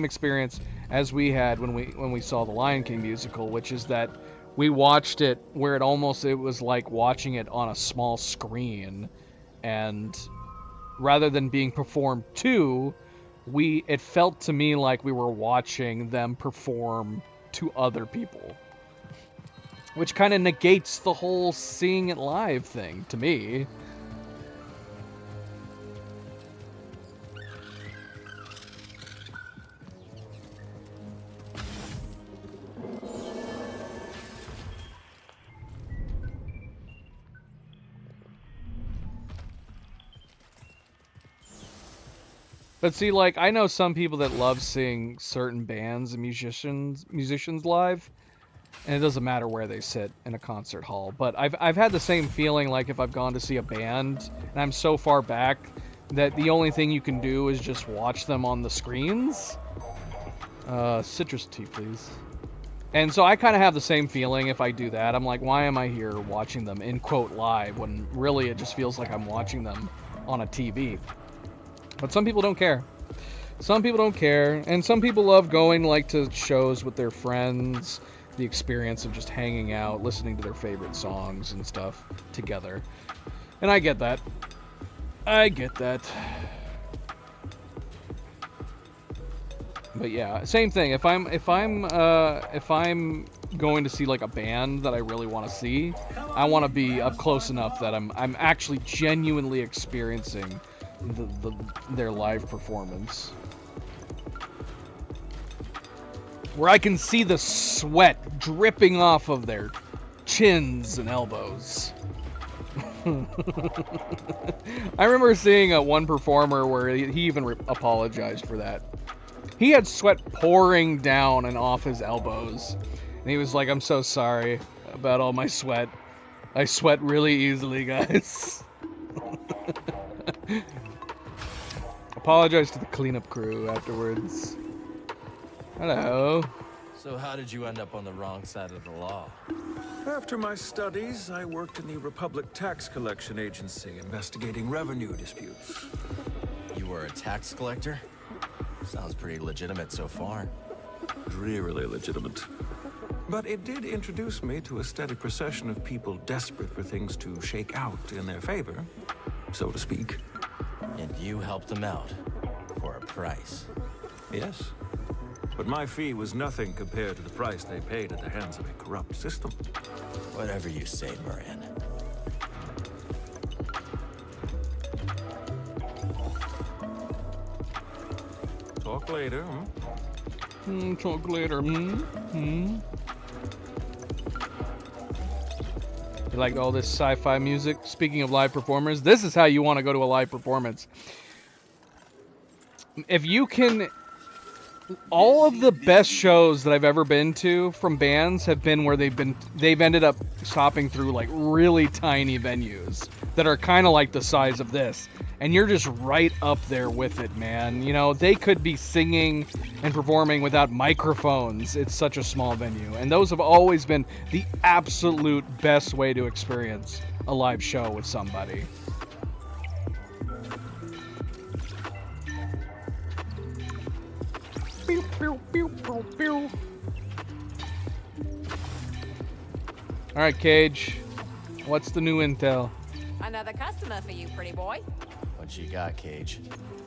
experience as we had when we saw the Lion King musical, which is that we watched it where it was like watching it on a small screen, and rather than being performed to, it felt to me like we were watching them perform to other people, which kind of negates the whole seeing it live thing to me. But see, like, I know some people that love seeing certain bands and musicians live, and it doesn't matter where they sit in a concert hall. But I've had the same feeling, like, if I've gone to see a band and I'm so far back that the only thing you can do is just watch them on the screens. Citrus tea, please. And so I kind of have the same feeling if I do that. I'm like, why am I here watching them in quote live when really it just feels like I'm watching them on a TV? But some people don't care. Some people don't care, and some people love going like to shows with their friends, the experience of just hanging out, listening to their favorite songs and stuff together. And I get that. I get that. But yeah, same thing. If I'm going to see like a band that I really want to see, I want to be up close enough that I'm actually genuinely experiencing their live performance, where I can see the sweat dripping off of their chins and elbows. I remember seeing one performer where he even apologized for that. He had sweat pouring down and off his elbows, and he was like, "I'm so sorry about all my sweat. I sweat really easily, guys." Apologize to the cleanup crew afterwards. Hello. So how did you end up on the wrong side of the law? After my studies, I worked in the Republic Tax Collection Agency, investigating revenue disputes. You were a tax collector? Sounds pretty legitimate so far. Drearily legitimate. But it did introduce me to a steady procession of people desperate for things to shake out in their favor, so to speak. And you helped them out for a price. Yes. But my fee was nothing compared to the price they paid at the hands of a corrupt system. Whatever you say, Moran. Talk later, Talk later, You like all this sci-fi music? Speaking of live performers, this is how you want to go to a live performance. If you can... All of the best shows that I've ever been to from bands have been where they've ended up stopping through like really tiny venues that are kind of like the size of this. and you're just right up there with it, man. You know, they could be singing and performing without microphones. It's such a small venue, and those have always been the absolute best way to experience a live show with somebody. Pew, pew, pew, pew, pew. All right, Cage. What's the new intel? Another customer for you, pretty boy. What you got, Cage?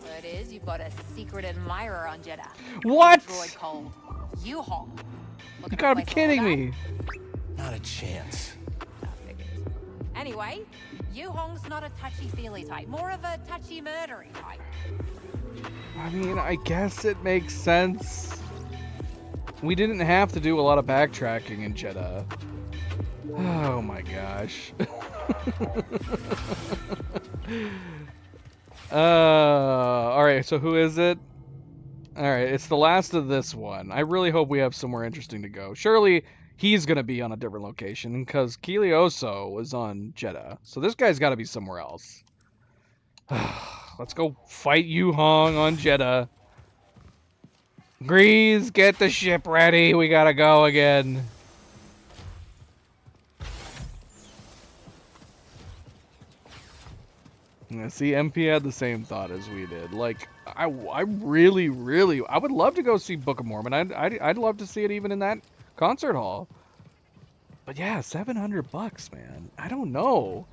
Word is you've got a secret admirer on Jeddah. What? Droid called Yu-Hong. You gotta be kidding me. Not a chance. Anyway, Yu-Hong's not a touchy-feely type, more of a touchy-murdery type. I mean, I guess it makes sense. We didn't have to do a lot of backtracking in Jeddah. Oh my gosh. Alright, so who is it? Alright, it's the last of this one. I really hope we have somewhere interesting to go. Surely he's gonna be on a different location, because Kilioso was on Jeddah. So this guy's gotta be somewhere else. Let's go fight Yu-Hong on Jeddah. Grease, get the ship ready. We gotta go again. Yeah, see, MP had the same thought as we did. Like, I really, I would love to go see Book of Mormon. I'd love to see it even in that concert hall. But yeah, $700, man. I don't know.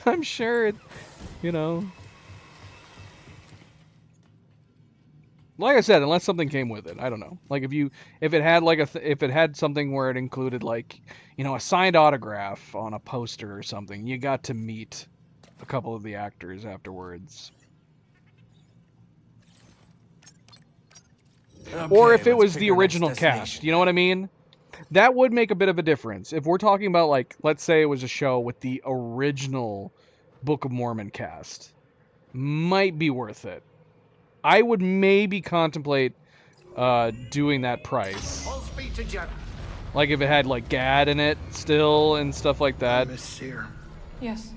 I'm sure it, you know. Like I said, unless something came with it, I don't know. Like if it had like if it had something where it included like, you know, a signed autograph on a poster or something, you got to meet a couple of the actors afterwards. Okay, or if it was the original cast, you know what I mean? That would make a bit of a difference. If we're talking about like, let's say it was a show with the original Book of Mormon cast, might be worth it. I would maybe contemplate doing that price. Full speed to Jeddah. Like if it had like Gad in it still and stuff like that. Miss Seer. Yes.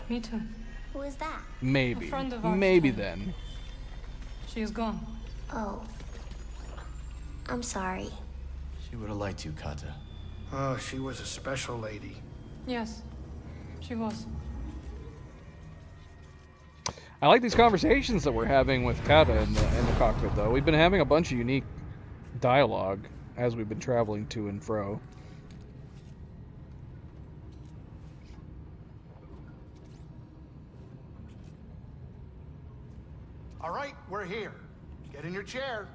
Me too. Who is that? Maybe. A friend of ours, Maybe Tom. then. She is gone. Oh. I'm sorry. She would have liked you, Kata. Oh, she was a special lady. Yes. She was. I like these conversations that we're having with Kata in the cockpit, though. We've been having a bunch of unique dialogue as we've been traveling to and fro. All right, we're here. Get in your chair.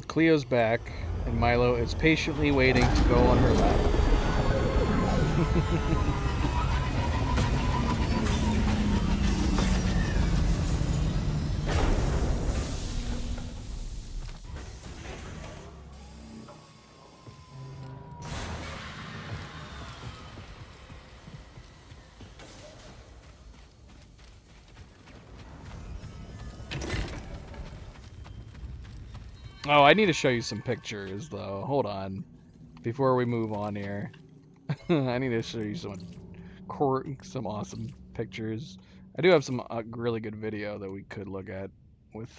Cleo's back, and Milo is patiently waiting to go on her lap. Oh, I need to show you some pictures, though. Hold on. Before we move on here. I need to show you some awesome pictures. I do have some really good video that we could look at with...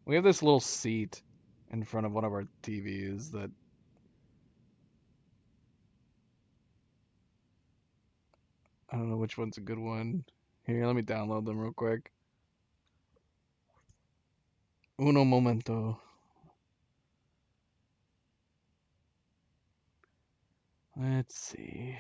We have this little seat in front of one of our TVs that... I don't know which one's a good one. Here, let me download them real quick. Uno momento. Let's see.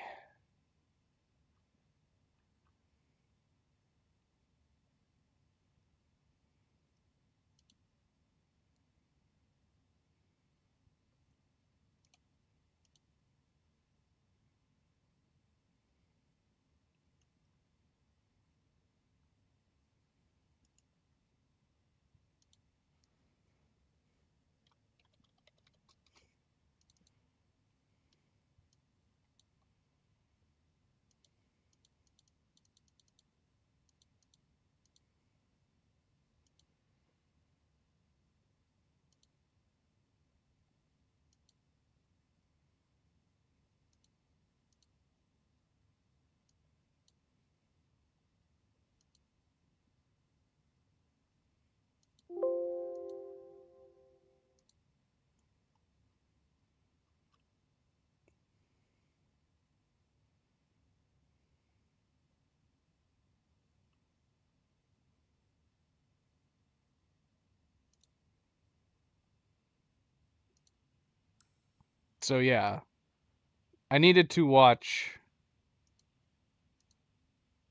So yeah, I needed to watch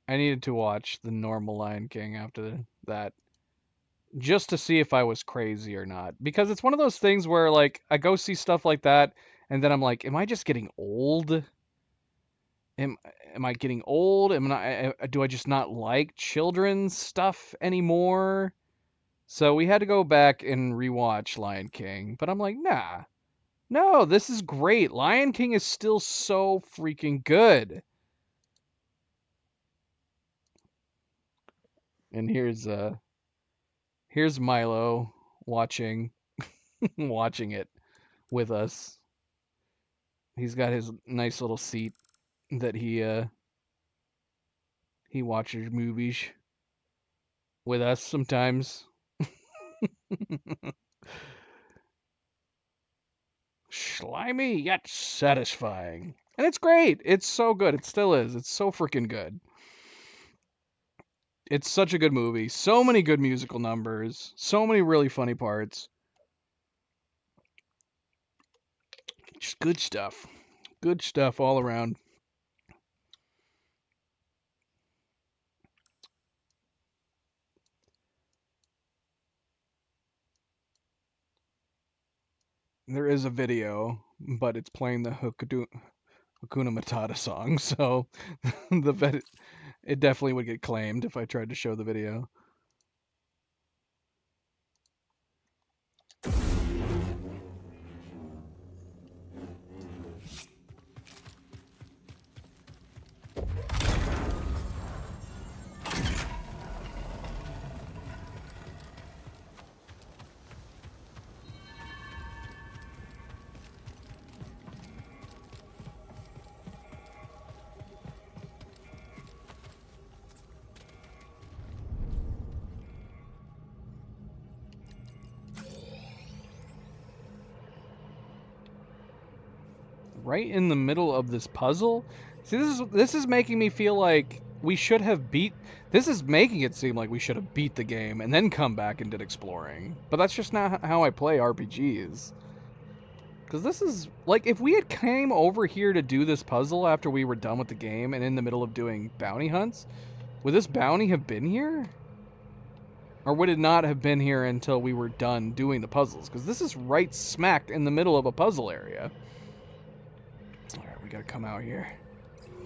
the normal Lion King after that, just to see if I was crazy or not. Because it's one of those things where, like, I go see stuff like that, and then I'm like, am I just getting old? Am I getting old? Do I just not like children's stuff anymore? So we had to go back and rewatch Lion King. But I'm like, nah. No, this is great. Lion King is still so freaking good. And here's Milo watching watching it with us. He's got his nice little seat that he watches movies with us sometimes. Slimy yet satisfying. And it's great. It's so good. It still is. It's so freaking good. It's such a good movie. So many good musical numbers. So many really funny parts. Just good stuff. Good stuff all around. There is a video, but it's playing the Hakuna Matata song, so it definitely would get claimed if I tried to show the video. Right in the middle of this puzzle. See, this is making me feel like we should have beat. This is making it seem like we should have beat the game and then come back and did exploring. But that's just not how I play RPGs. Because this is like, if we had came over here to do this puzzle after we were done with the game and in the middle of doing bounty hunts, would this bounty have been here? Or would it not have been here until we were done doing the puzzles? Because this is right smack in the middle of a puzzle area. Alright, we gotta come out here.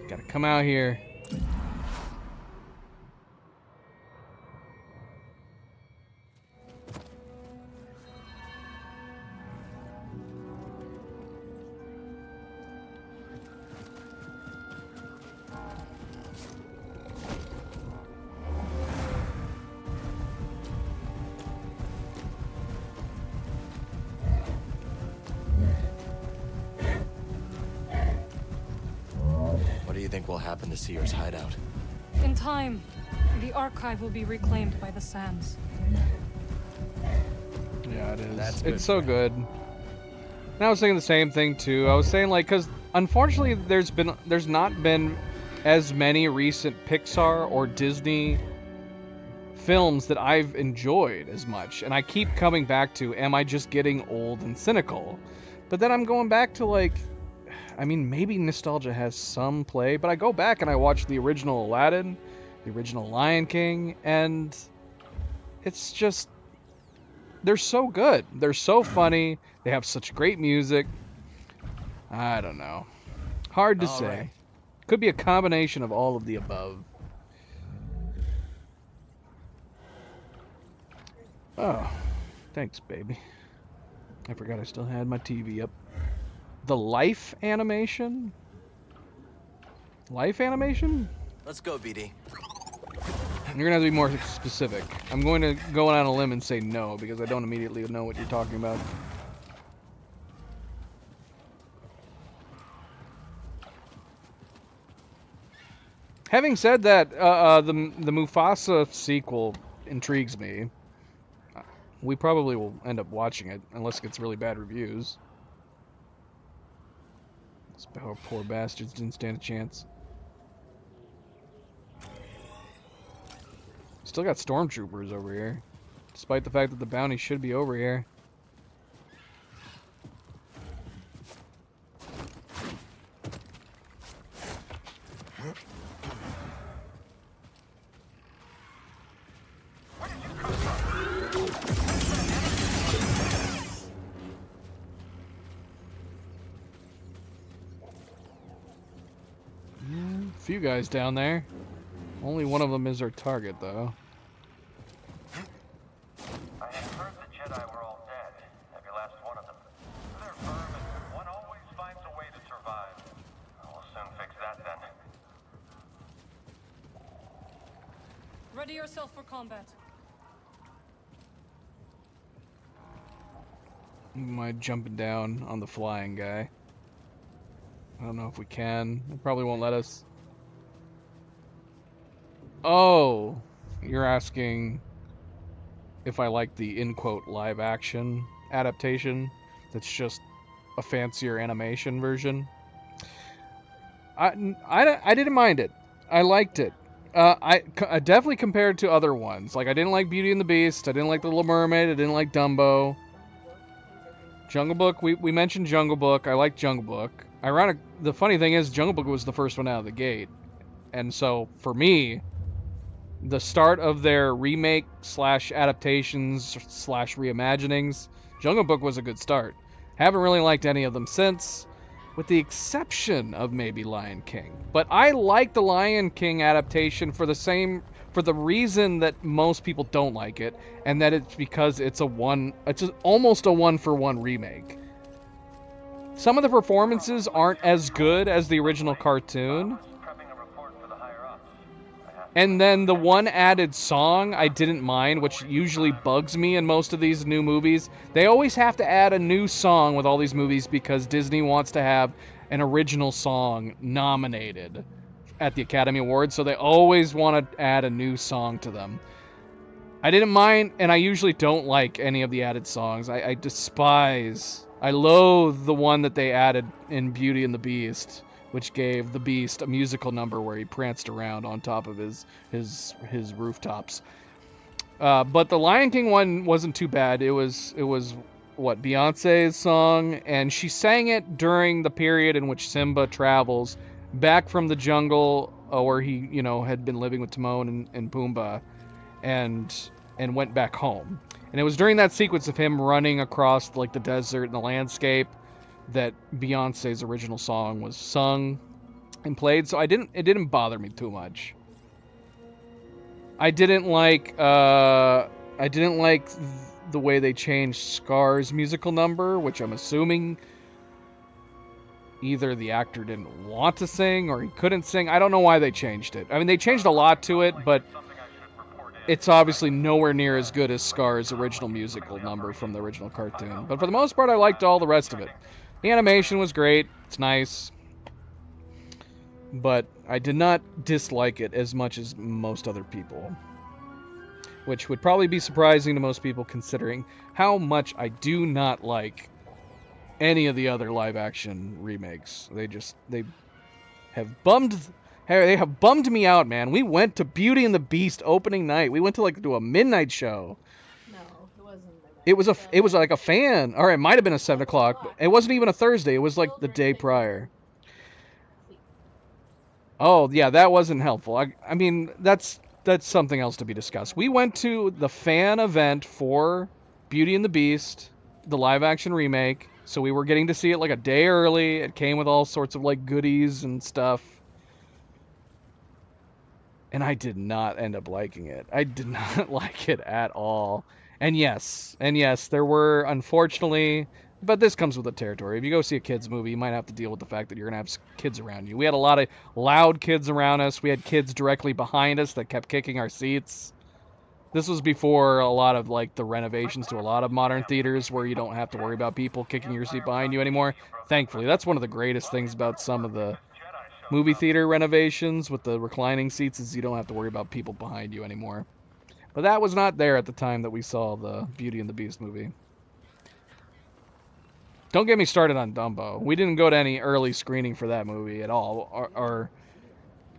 Gotta come out here. What do you think will happen to Seer's hideout? In time, the archive will be reclaimed by the Sands. Yeah, it is. That's good. It's so good. And I was saying the same thing too. I was saying, like, because unfortunately there's not been as many recent Pixar or Disney films that I've enjoyed as much, and I keep coming back to, am I just getting old and cynical? But then I'm going back to, like, I mean, maybe nostalgia has some play, but I go back and I watch the original Aladdin, the original Lion King, and it's just, they're so good. They're so funny. They have such great music. I don't know. Hard to say. Right. Could be a combination of all of the above. Oh, thanks, baby. I forgot I still had my TV up. The life animation? Life animation? Let's go, BD. You're gonna have to be more specific. I'm going to go on a limb and say no, because I don't immediately know what you're talking about. Having said that, the Mufasa sequel intrigues me. We probably will end up watching it, unless it gets really bad reviews. Those poor bastards didn't stand a chance. Still got stormtroopers over here, despite the fact that the bounty should be over here. Few guys down there. Only one of them is our target, though. I had heard the Jedi were all dead. Every last one of them. They're firm, and one always finds a way to survive. We'll soon fix that then. Ready yourself for combat. Mind jumping down on the flying guy. I don't know if we can. It probably won't let us. Oh, you're asking if I like the in-quote live action adaptation that's just a fancier animation version. I didn't mind it. I liked it. I definitely compared to other ones. Like, I didn't like Beauty and the Beast. I didn't like The Little Mermaid. I didn't like Dumbo. Jungle Book, we mentioned Jungle Book. I like Jungle Book. The funny thing is, Jungle Book was the first one out of the gate. And so, for me, the start of their remake / adaptations / reimaginings, Jungle Book was a good start. Haven't really liked any of them since, with the exception of maybe Lion King. But I like the Lion King adaptation for the reason that most people don't like it, and that it's because it's almost a one-for-one remake. Some of the performances aren't as good as the original cartoon. And then the one added song I didn't mind, which usually bugs me in most of these new movies. They always have to add a new song with all these movies because Disney wants to have an original song nominated at the Academy Awards, so they always want to add a new song to them. I didn't mind, and I usually don't like any of the added songs. I loathe the one that they added in Beauty and the Beast, which gave the Beast a musical number where he pranced around on top of his rooftops. But the Lion King one wasn't too bad. It was what, Beyonce's song, and she sang it during the period in which Simba travels back from the jungle, where he, had been living with Timon and Pumbaa, and went back home. And it was during that sequence of him running across like the desert and the landscape that Beyonce's original song was sung and played, so it didn't bother me too much. I didn't like the way they changed Scar's musical number, which I'm assuming either the actor didn't want to sing or he couldn't sing. I don't know why they changed it. I mean, they changed a lot to it, but it's obviously nowhere near as good as Scar's original musical number from the original cartoon. But for the most part, I liked all the rest of it. The animation was great. It's nice. But I did not dislike it as much as most other people. Which would probably be surprising to most people considering how much I do not like any of the other live-action remakes. They have bummed me out, man. We went to Beauty and the Beast opening night. We went to a midnight show. No, it wasn't. It was like a fan, or it might have been a 7 o'clock. But it wasn't even a Thursday. It was like the day prior. Oh yeah, that wasn't helpful. I mean, that's something else to be discussed. We went to the fan event for Beauty and the Beast, the live-action remake. So we were getting to see it like a day early. It came with all sorts of like goodies and stuff. And I did not end up liking it. I did not like it at all. And yes, there were, unfortunately, but this comes with the territory. If you go see a kids movie, you might have to deal with the fact that you're going to have kids around you. We had a lot of loud kids around us. We had kids directly behind us that kept kicking our seats. This was before a lot of like the renovations to a lot of modern theaters where you don't have to worry about people kicking your seat behind you anymore. Thankfully, that's one of the greatest things about some of the movie theater renovations with the reclining seats is you don't have to worry about people behind you anymore. But that was not there at the time that we saw the Beauty and the Beast movie. Don't get me started on Dumbo. We didn't go to any early screening for that movie at all, or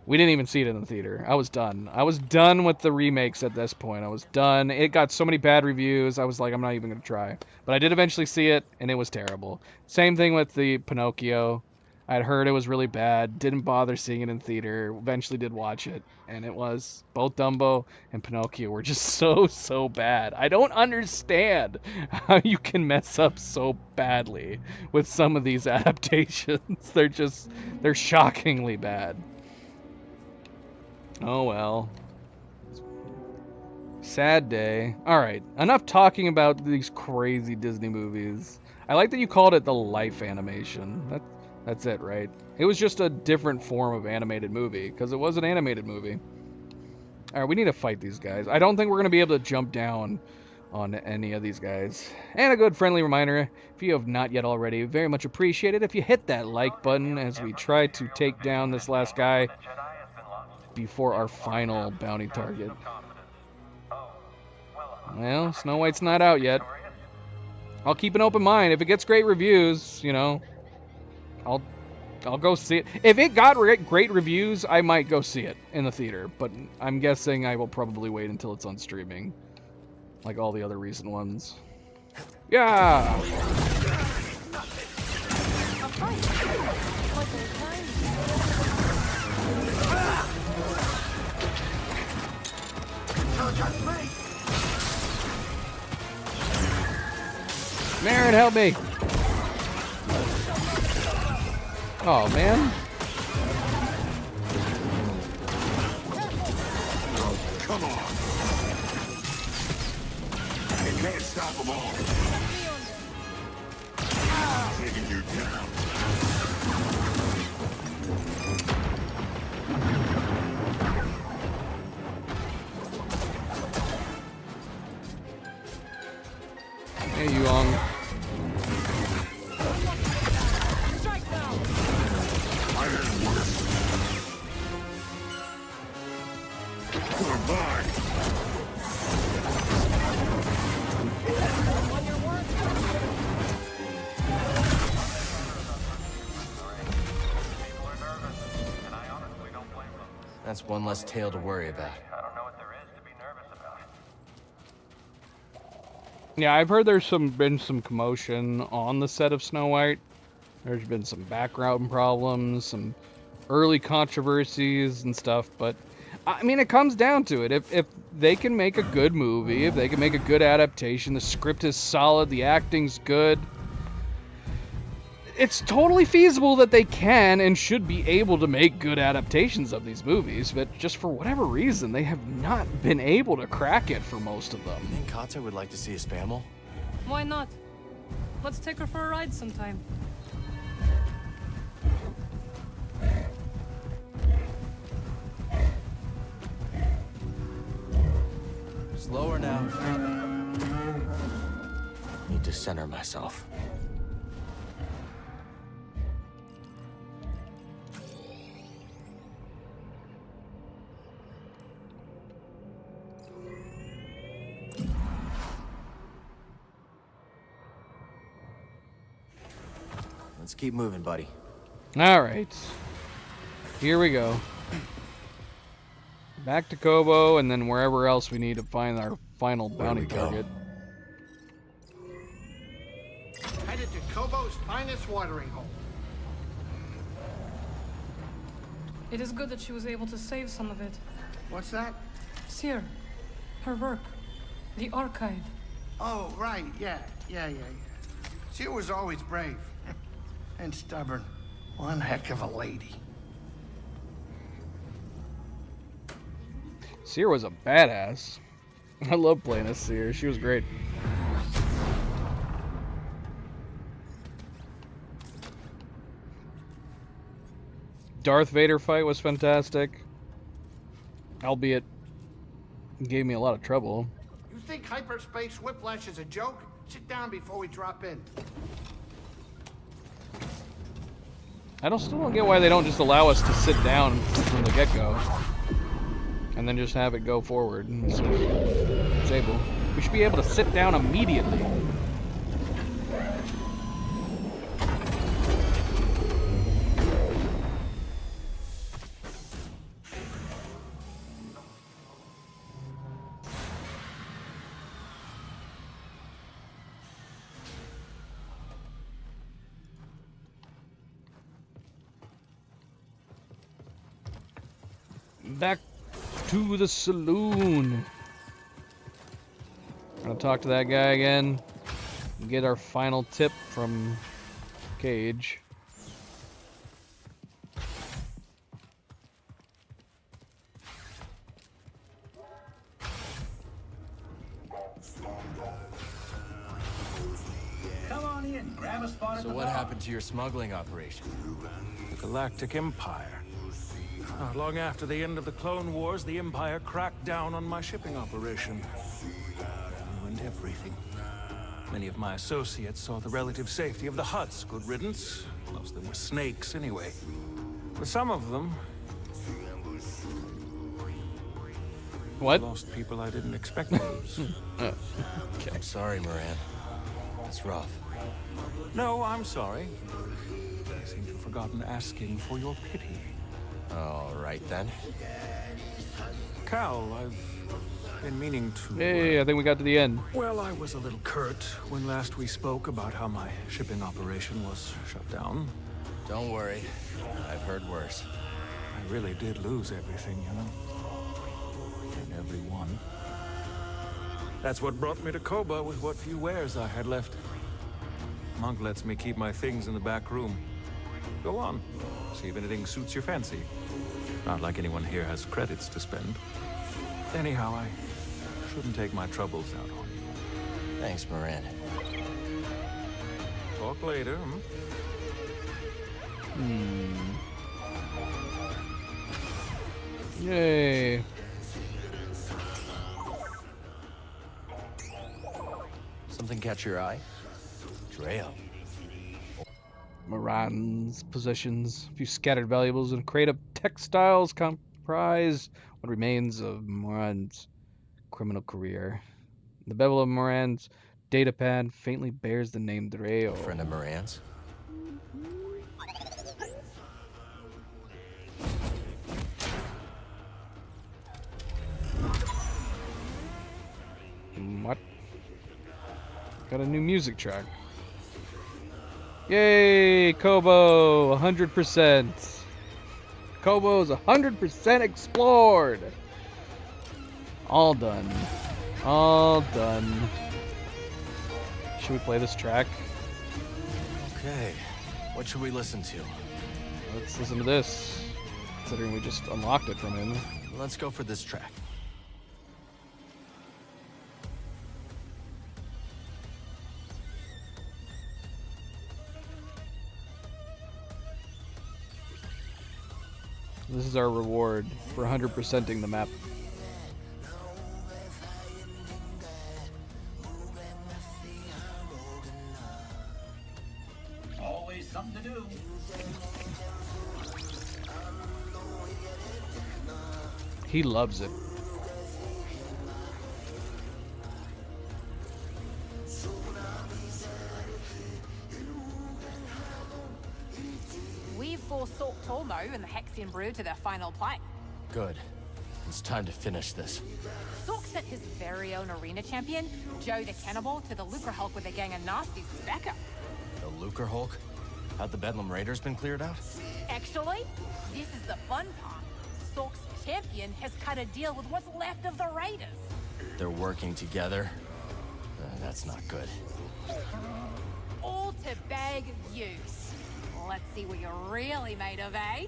we didn't even see it in the theater. I was done. I was done with the remakes at this point. I was done. It got so many bad reviews. I was like, I'm not even going to try. But I did eventually see it, and it was terrible. Same thing with the Pinocchio. I'd heard it was really bad, didn't bother seeing it in theater, eventually did watch it, and it was, both Dumbo and Pinocchio were just so bad. I don't understand how you can mess up so badly with some of these adaptations. They're shockingly bad. Oh well. Sad day. Alright, enough talking about these crazy Disney movies. I like that you called it the life animation. That's it, right? It was just a different form of animated movie, because it was an animated movie. Alright, we need to fight these guys. I don't think we're going to be able to jump down on any of these guys. And a good friendly reminder, if you have not yet already, very much appreciated if you hit that like button as we try to take down this last guy before our final bounty target. Well, Snow White's not out yet. I'll keep an open mind. If it gets great reviews, you know, I'll go see it. If it got great reviews, I might go see it in the theater. But I'm guessing I will probably wait until it's on streaming, like all the other recent ones. Yeah. Marin, help me! Oh, man. Come on. You can't stop them all. Taking you down. Hey, Yuong. That's one less tale to worry about. I don't know what there is to be nervous about. Yeah, I've heard there's been some commotion on the set of Snow White. There's been some background problems, some early controversies and stuff, but I mean, it comes down to it. If they can make a good movie, if they can make a good adaptation, the script is solid, the acting's good, it's totally feasible that they can and should be able to make good adaptations of these movies, but just for whatever reason, they have not been able to crack it for most of them. You think Kata would like to see a Spamel? Why not? Let's take her for a ride sometime. Slower now. Need to center myself. Let's keep moving, buddy. All right. Here we go. Back to Koboh, and then wherever else we need to find our final bounty target. Headed to Koboh's finest watering hole. It is good that she was able to save some of it. What's that? Cere, her work, the archive. Oh, right, yeah. She was always brave. And stubborn. One heck of a lady. Cere was a badass. I love playing as Cere. She was great. Darth Vader fight was fantastic. Albeit, it gave me a lot of trouble. You think hyperspace whiplash is a joke? Sit down before we drop in. Still don't get why they don't just allow us to sit down from the get-go. And then just have it go forward. So it's able. We should be able to sit down immediately. Back to the saloon. Gonna talk to that guy again. Get our final tip from Cage. Come on in, grab a spot at So the what bar. happened to your smuggling operation? The Galactic Empire. Not long after the end of the Clone Wars, the Empire cracked down on my shipping operation. Ruined everything. Many of my associates saw the relative safety of the Hutts. Good riddance. Most of them were snakes anyway. But some of them... What? Lost people I didn't expect to lose. Okay. I'm sorry, Moran. That's rough. No, I'm sorry. I seem to have forgotten asking for your pity. All right, then. Cal, I've been meaning to... Hey, I think we got to the end. Well, I was a little curt when last we spoke about how my shipping operation was shut down. Don't worry. I've heard worse. I really did lose everything, you know? And everyone. That's what brought me to Koba with what few wares I had left. Monk lets me keep my things in the back room. Go on. See if anything suits your fancy. Not like anyone here has credits to spend. Anyhow, I shouldn't take my troubles out on you. Thanks, Moran. Talk later, Yay. Something catch your eye? Trail. Moran's possessions. A few scattered valuables and a crate of textiles comprise what remains of Moran's criminal career. The bevel of Moran's datapad faintly bears the name Dreo. Friend of Moran's? What? Got a new music track. Yay, Kobo, 100%. Kobo's 100% explored. All done. All done. Should we play this track? Okay. What should we listen to? Let's listen to this, considering we just unlocked it from him. Let's go for this track. This is our reward for 100%ing the map. Always something to do. He loves it. We've forsook Tormo and the Hexian brood to their final play. Good. It's time to finish this. Sork sent his very own arena champion, Joe the Cannibal, to the Lucre Hulk with a gang of nasties as backup. The Lucre Hulk? Had the Bedlam Raiders been cleared out? Actually, this is the fun part. Sork's champion has cut a deal with what's left of the Raiders. They're working together? That's not good. All to bag you. Let's see what you're really made of, eh?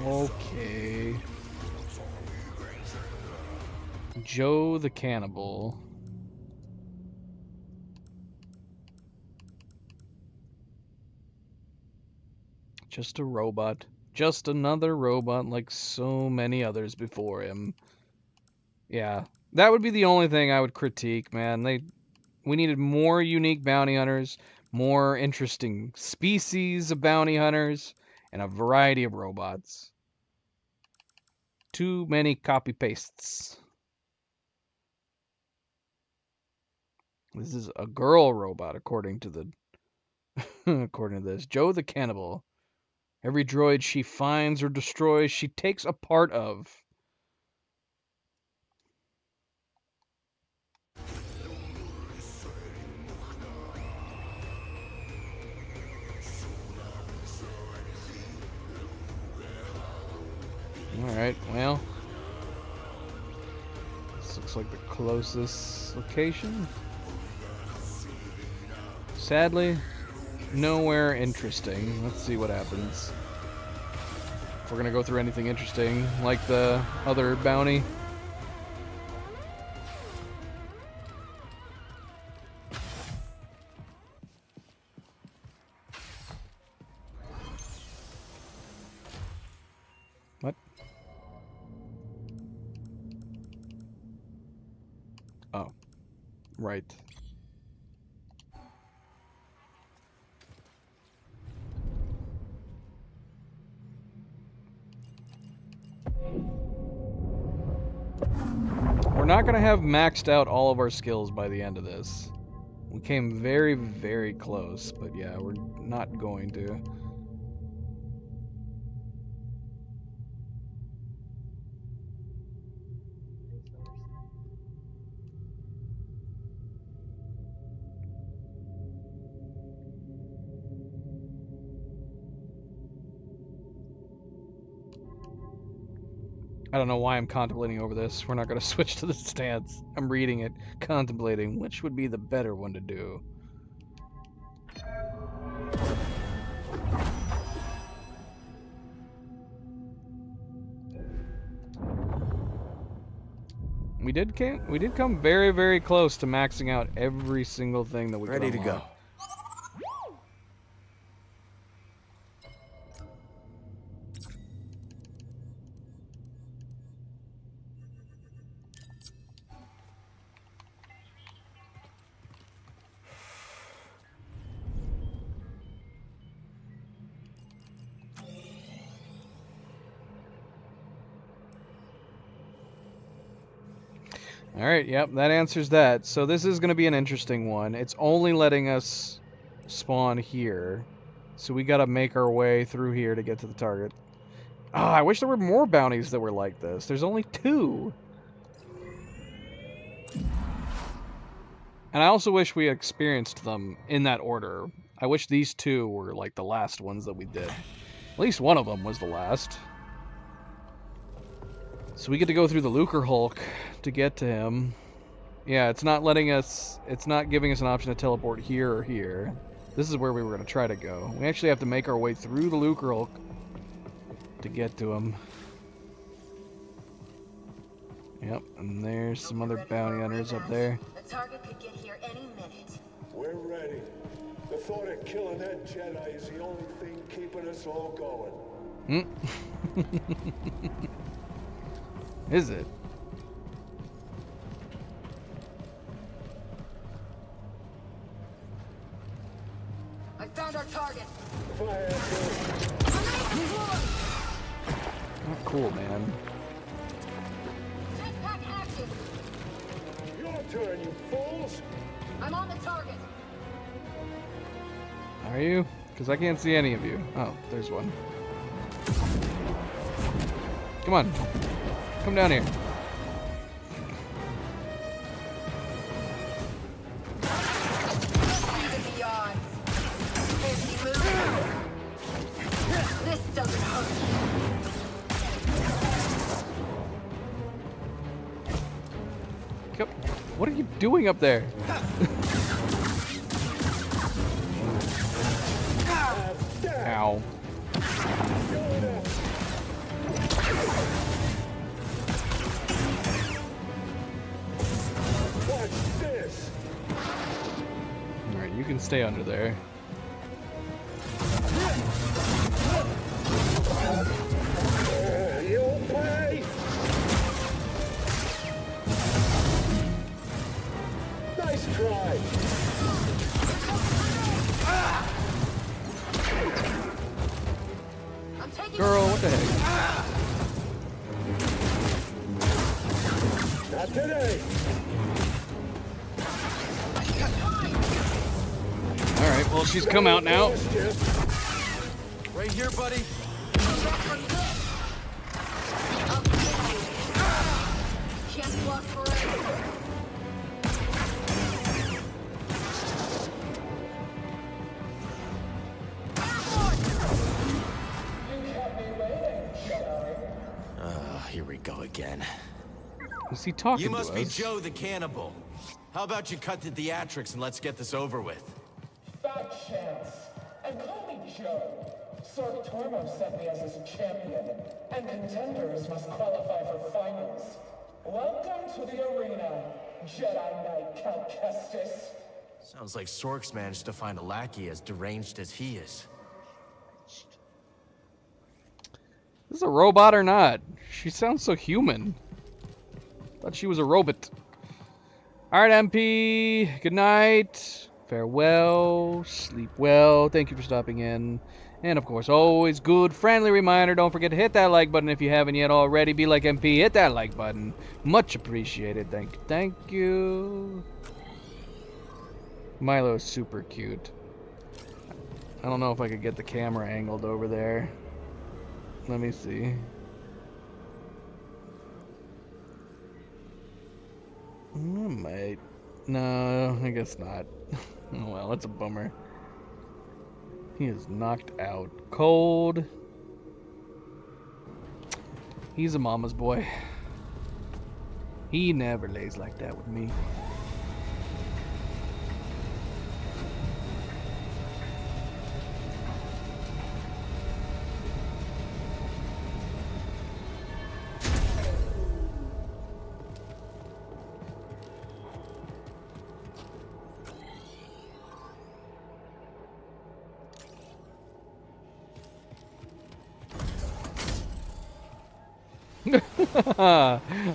Okay. Joe the Cannibal. Just a robot. Just another robot like so many others before him. Yeah, that would be the only thing I would critique, man. We needed more unique bounty hunters, more interesting species of bounty hunters, and a variety of robots. Too many copy-pastes. This is a girl robot, according to the according to this. Joe the Cannibal. Every droid she finds or destroys, she takes a part of. Alright, well. This looks like the closest location. Sadly, nowhere interesting. Let's see what happens. If we're gonna go through anything interesting, like the other bounty. What? Oh. Right. We're not going to have maxed out all of our skills by the end of this. We came very, very close, but yeah, we're not going to. I don't know why I'm contemplating over this. We're not going to switch to the stance. I'm reading it, contemplating which would be the better one to do. We did come very, very close to maxing out every single thing that we could Ready to unlock. go. Alright, yep, that answers that. So this is going to be an interesting one. It's only letting us spawn here. So we got to make our way through here to get to the target. Oh, I wish there were more bounties that were like this. There's only 2. And I also wish we had experienced them in that order. I wish these 2 were like the last ones that we did. At least one of them was the last. So we get to go through the Lucre Hulk to get to him. Yeah, it's not letting us, it's not giving us an option to teleport here or here. This is where we were going to try to go. We actually have to make our way through the Lucre Hulk to get to him. Yep, and there's some other bounty hunters up there. The target could get here any minute. We're ready. The thought of killing that Jedi is the only thing keeping us all going. Is it? I found our target. Not cool, man. Jetpack active. Your turn, you fools. I'm on the target. Are you? Because I can't see any of you. Oh, there's one. Come on. Come down here. Even the odds. Fancy move. This doesn't hurt. What are you doing up there? Ow. Watch this. Alright, you can stay under there. You'll pay. Nice try. Girl, what the heck? Not today. Alright, well, she's come out now. Right here, buddy. Chest block forever. Here we go again. Is he talking You must to be us? Joe the Cannibal. How about you cut the theatrics and let's get this over with? Fat chance. And call me Joe. Sork Tormo sent me as his champion, and contenders must qualify for finals. Welcome to the arena, Jedi Knight Cal Kestis. Sounds like Sork's managed to find a lackey as deranged as he is. Is this a robot or not? She sounds so human. Thought she was a robot. Alright, MP. Good night. Farewell. Sleep well. Thank you for stopping in. And of course, always good friendly reminder, don't forget to hit that like button if you haven't yet already. Be like MP, hit that like button. Much appreciated. Thank you. Thank you. Milo is super cute. I don't know if I could get the camera angled over there. Let me see. I might. No, I guess not. Oh well, that's a bummer. He is knocked out cold. He's a mama's boy. He never lays like that with me.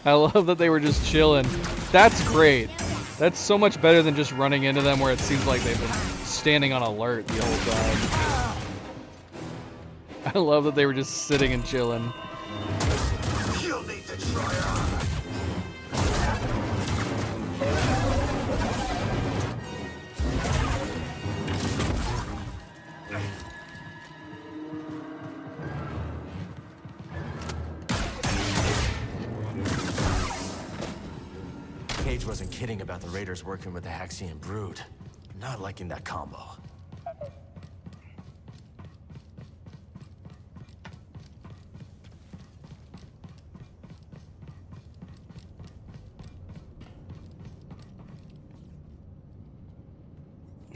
I love that they were just chilling. That's great. That's so much better than just running into them where it seems like they've been standing on alert the whole time. I love that they were just sitting and chilling. You'll need to try hard. Cage wasn't kidding about the Raiders working with the Haxian Brood. Not liking that combo.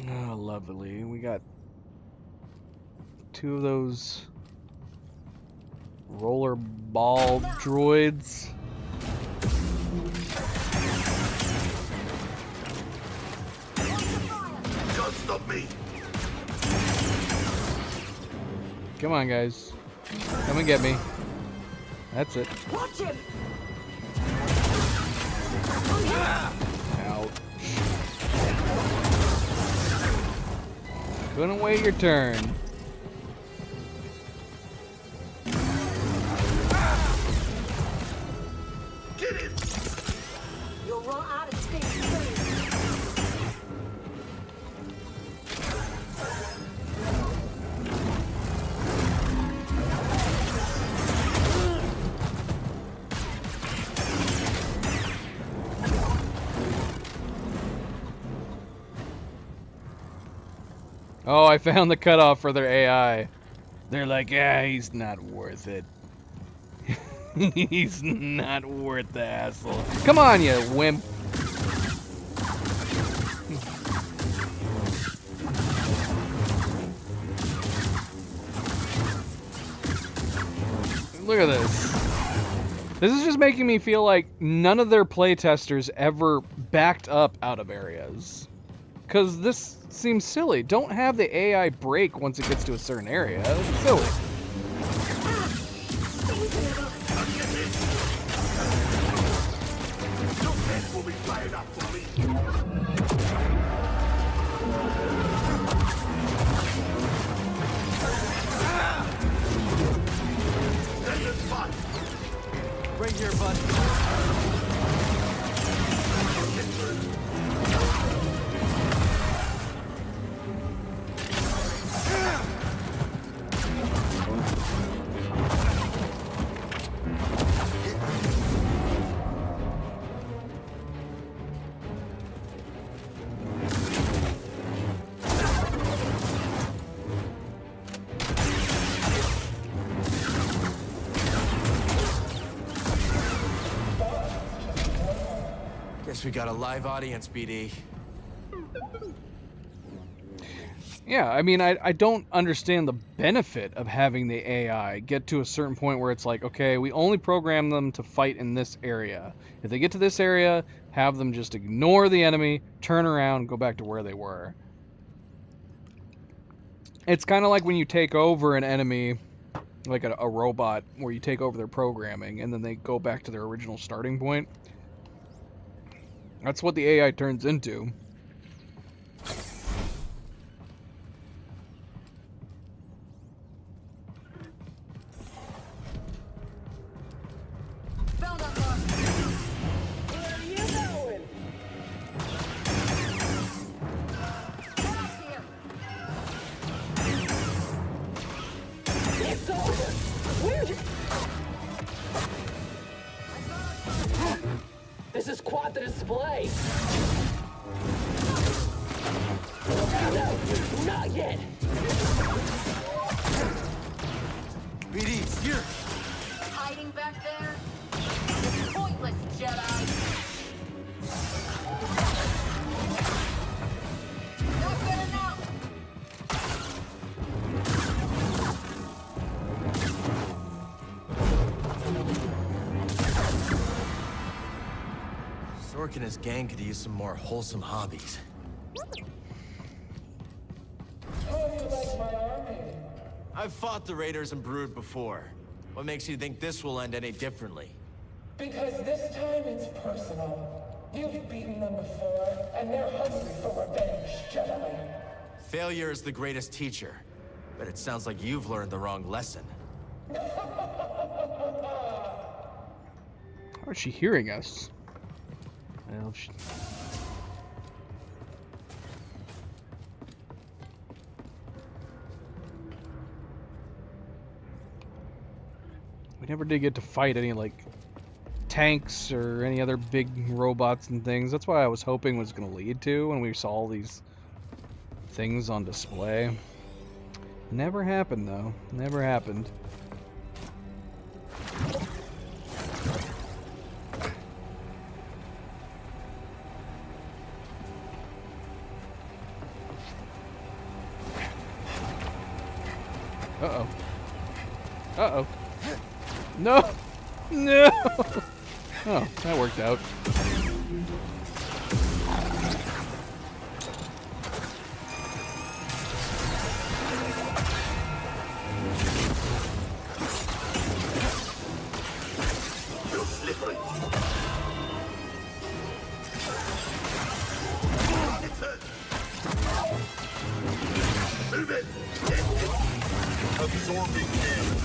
Oh, lovely. We got two of those roller ball droids. Don't stop me. Come on, guys. Come and get me. That's it. Watch him! Ouch. Couldn't wait your turn. Get him! You'll run out of space soon. Oh, I found the cutoff for their AI. They're like, yeah, he's not worth it. He's not worth the hassle. Come on, you wimp. Look at this. This is just making me feel like none of their playtesters ever backed up out of areas. Because this seems silly. Don't have the AI break once it gets to a certain area. It's silly. Your head will be fired up for me. Right here, bud. Looks we got a live audience, BD. Yeah, I mean, I don't understand the benefit of having the AI get to a certain point where it's like, okay, we only program them to fight in this area. If they get to this area, have them just ignore the enemy, turn around, go back to where they were. It's kind of like when you take over an enemy, like a robot, where you take over their programming, and then they go back to their original starting point. That's what the AI turns into. This is quite the display. No, not yet. BD, here. Hiding back there? Pointless, Jedi. Not good enough. Sork and his gang could use some more wholesome hobbies. How do you like my army? I've fought the Raiders and Brood before. What makes you think this will end any differently? Because this time it's personal. You've beaten them before, and they're hungry for revenge, Jedi. Failure is the greatest teacher. But it sounds like you've learned the wrong lesson. How is she hearing us? Well, we never did get to fight any, like, tanks or any other big robots and things. That's what I was hoping was going to lead to when we saw all these things on display. Never happened, though. Never happened. Uh-oh. Uh-oh. No! No! Oh, that worked out. Move it! Absorbing damage.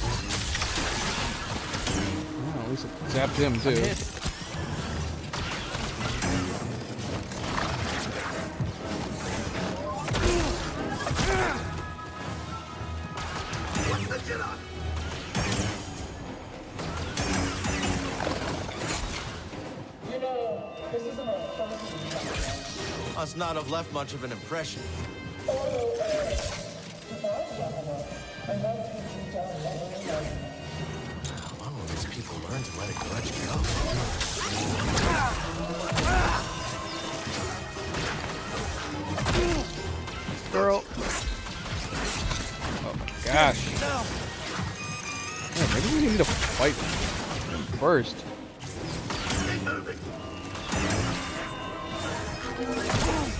Oh, at least it zapped him too. You know, this isn't our first. Must not have left much of an impression. When will these people learn to let a grudge go? Girl. Oh my gosh. Yeah, maybe we need to fight first.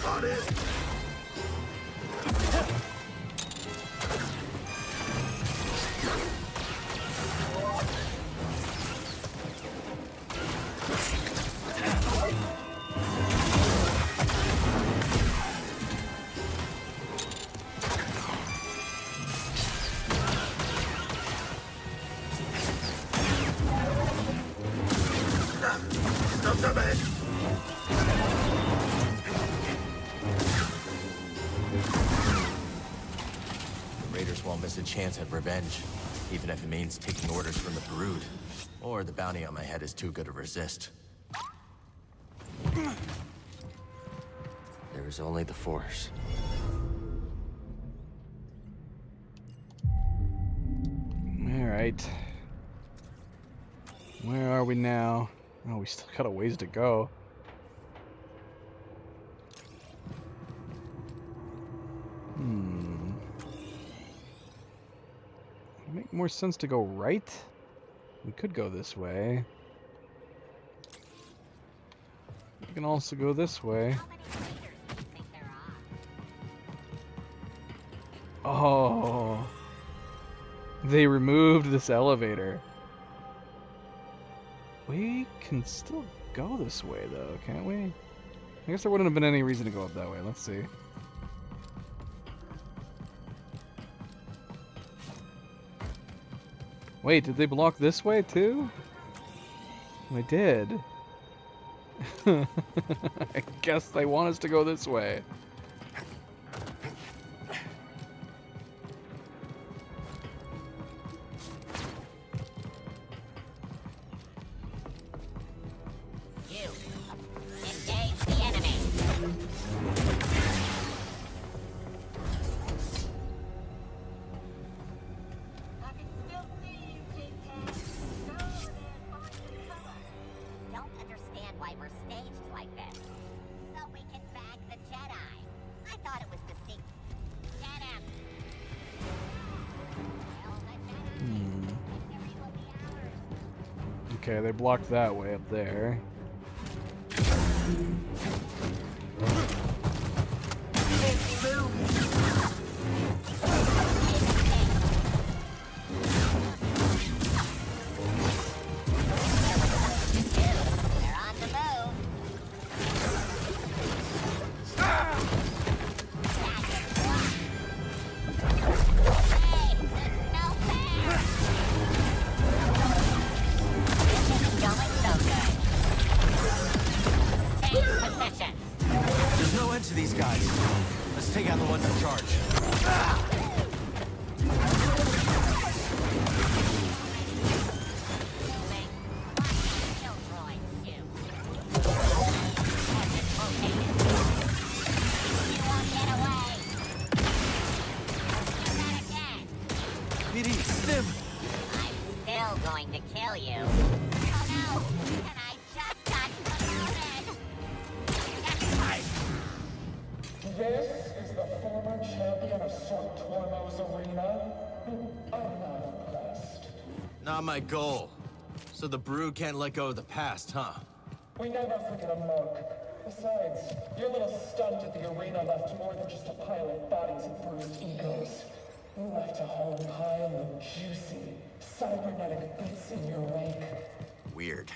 Got it. Raiders won't miss a chance at revenge, even if it means taking orders from the Brood. Or the bounty on my head is too good to resist. There is only the Force. Alright. Where are we now? Oh, we still got a ways to go. more sense to go right? We could go this way. We can also go this way. Oh, they removed this elevator. We can still go this way though, can't we? I guess there wouldn't have been any reason to go up that way. Let's see. Wait, did they block this way too? They did. I guess they want us to go this way. Okay, they blocked that way up there. Not my goal. So the Brood can't let go of the past, huh? We never forget a monk. Besides, your little stunt at the arena left more than just a pile of bodies and bruised egos. You left a whole pile of juicy, cybernetic bits in your wake. Weird.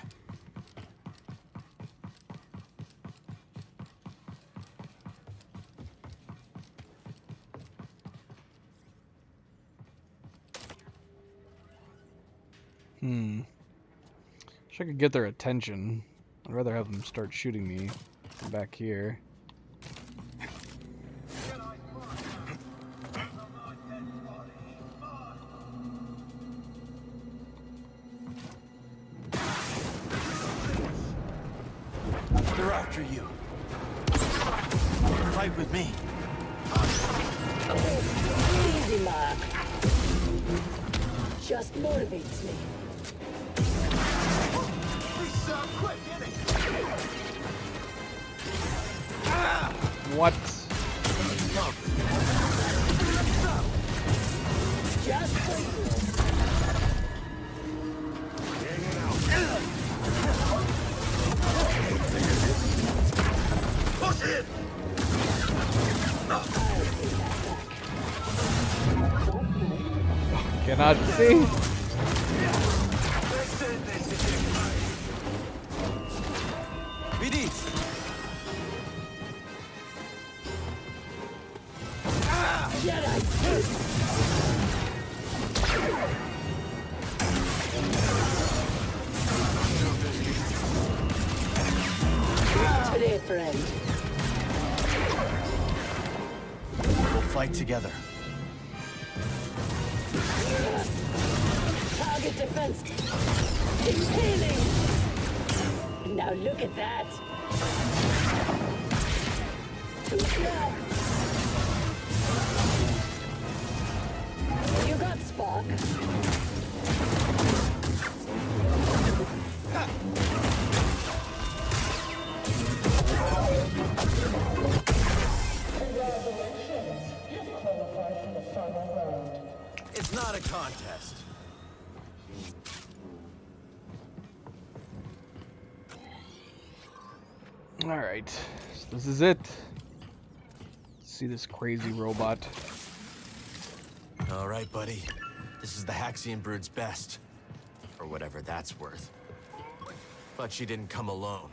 Wish I could get their attention. I'd rather have them start shooting me from back here. They're after you. Fight with me. Easy, Mark. Just motivates me. Quick, get it. What? Just for you. Push it. Cannot see. Friend. We'll fight together. Target defense. Impaling. Now look at that. Too slow. You got Spark. It's not a contest. Alright, so this is it. Let's see this crazy robot. All right, buddy. This is the Haxion brood's best. Or whatever that's worth. But she didn't come alone.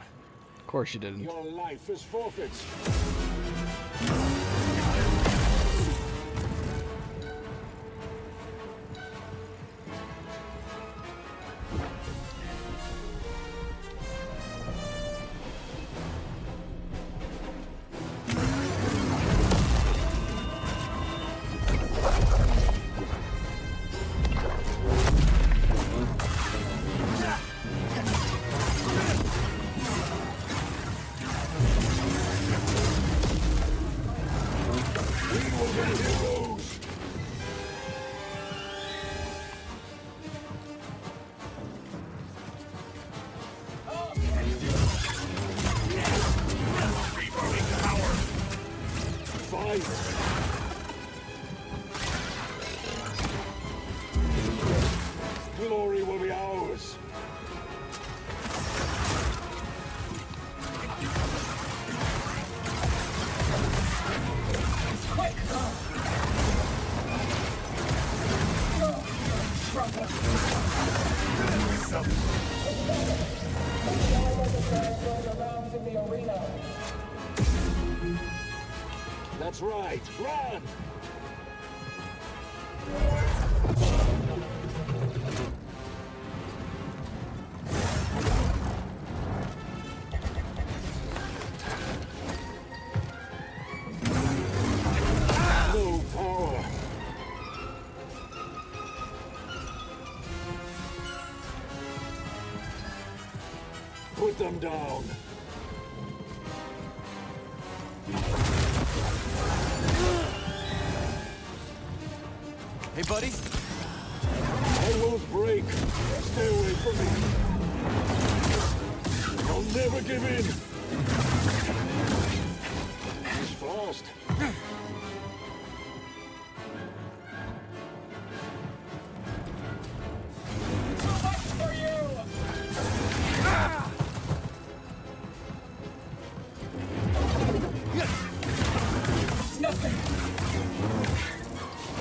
Of course she didn't. Your life is forfeit. Glory will be ours. Quick! That's right. Run! No power. Put them down. Hey, buddy. I won't break. Stay away from me. I'll never give in. He's fast.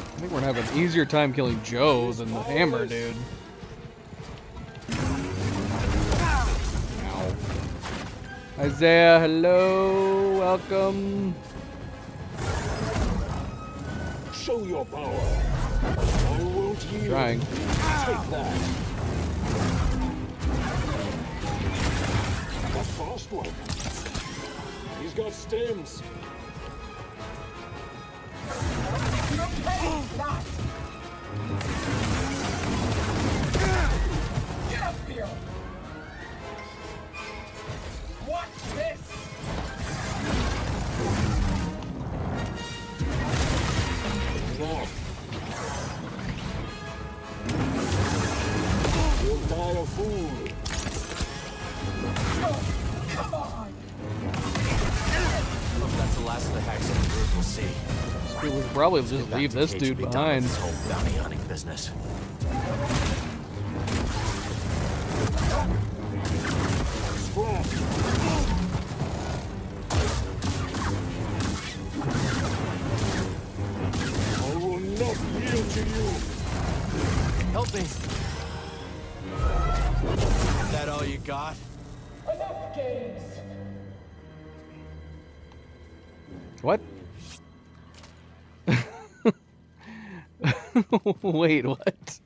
I think we're gonna have an easier time killing Joe than the hammer dude. Ow. Isaiah, hello, welcome. Show your power. I won't yield. Trying. Take that. A fast one. He's got stems. Get up here! Watch this! Enough. You'll die a fool. Come on! Hope that's the last of the Haxion brood we'll see. We would probably just leave this dude behind. This whole bounty hunting business. Scrap. I will not yield to you. Help me. Is that all you got? Enough games! What? Wait, what?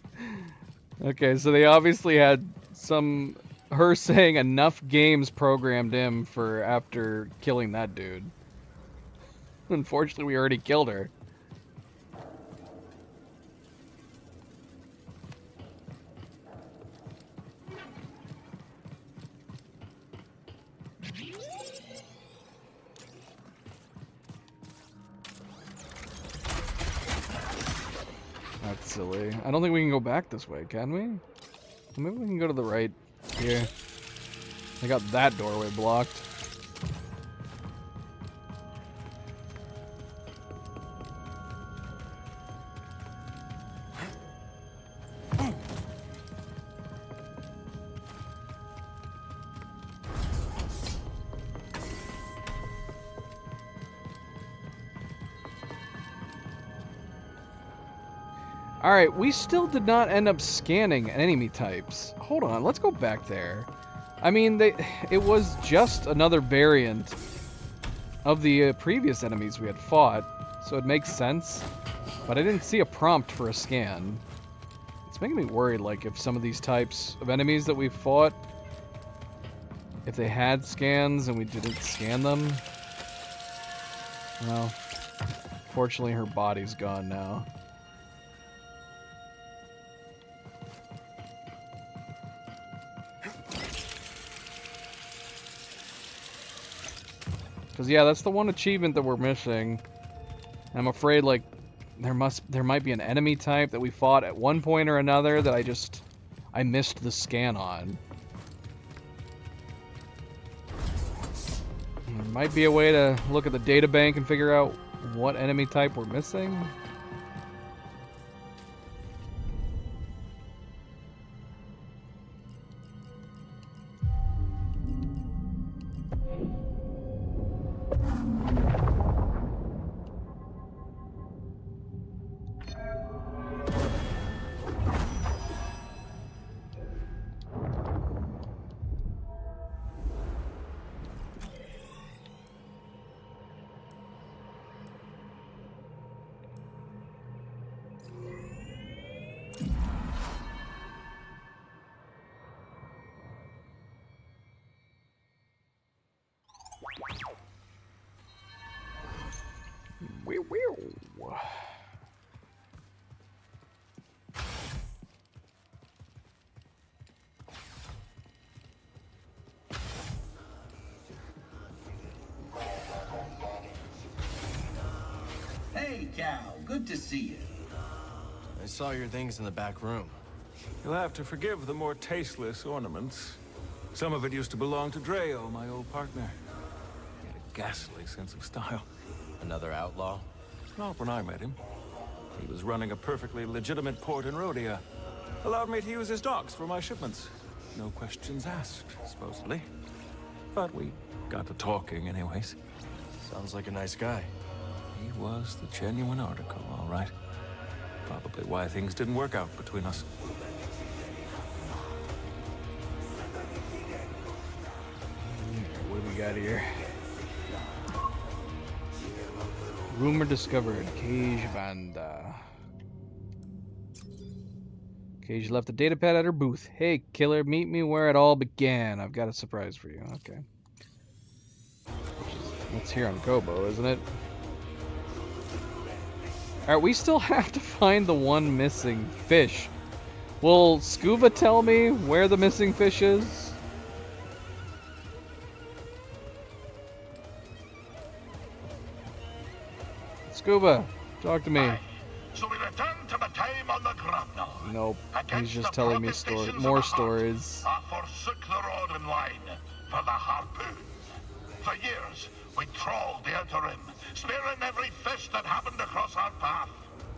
Okay, so they obviously had her saying enough games programmed in for after killing that dude. Unfortunately, we already killed her. That's silly. I don't think we can go back this way, can we? Maybe we can go to the right here. I got that doorway blocked. Alright, we still did not end up scanning enemy types. Hold on, let's go back there. I mean, it was just another variant of the previous enemies we had fought, so it makes sense. But I didn't see a prompt for a scan. It's making me worried, like, if some of these types of enemies that we fought, if they had scans and we didn't scan them. Well, fortunately her body's gone now. Because, yeah, that's the one achievement that we're missing. I'm afraid, like, there might be an enemy type that we fought at one point or another that I missed the scan on. There might be a way to look at the data bank and figure out what enemy type we're missing. Hey, Cal. Good to see you. I saw your things in the back room. You'll have to forgive the more tasteless ornaments. Some of it used to belong to Dreo, my old partner. He had a ghastly sense of style. Another outlaw? Not when I met him. He was running a perfectly legitimate port in Rhodia. Allowed me to use his docks for my shipments. No questions asked, supposedly. But we got to talking anyways. Sounds like a nice guy. He was the genuine article, all right. Probably why things didn't work out between us. What do we got here? Rumor discovered. Cage Vanda. Cage left the datapad at her booth. Hey, killer, meet me where it all began. I've got a surprise for you. Okay. That's here on Koboh, isn't it? Alright, we still have to find the one missing fish. Will Scuba tell me where the missing fish is? Scuba, talk to me. So we return to the time on the Grapnel. Nope, he's just telling me more stories. I forsook the rod and line for the harpoon. For years, we trawled the outer rim, spearing every fish that happened across our path.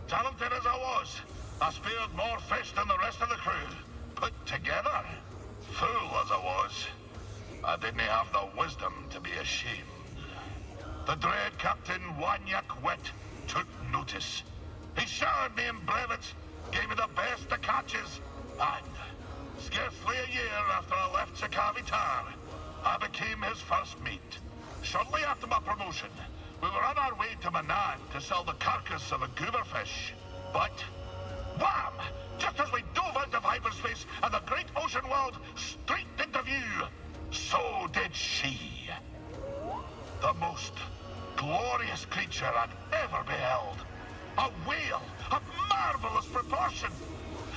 Talented as I was, I speared more fish than the rest of the crew. Put together, fool as I was, I didn't have the wisdom to be ashamed. The dread Captain Wanyak Wet took notice. He showered me in brevets, gave me the best of catches, and scarcely a year after I left Sakavitar, I became his first mate. Shortly after my promotion, we were on our way to Manan to sell the carcass of a gooberfish. But, wham! Just as we dove out of hyperspace and the great ocean world streaked into view, so did she. The most glorious creature I'd ever beheld. A whale of marvelous proportion.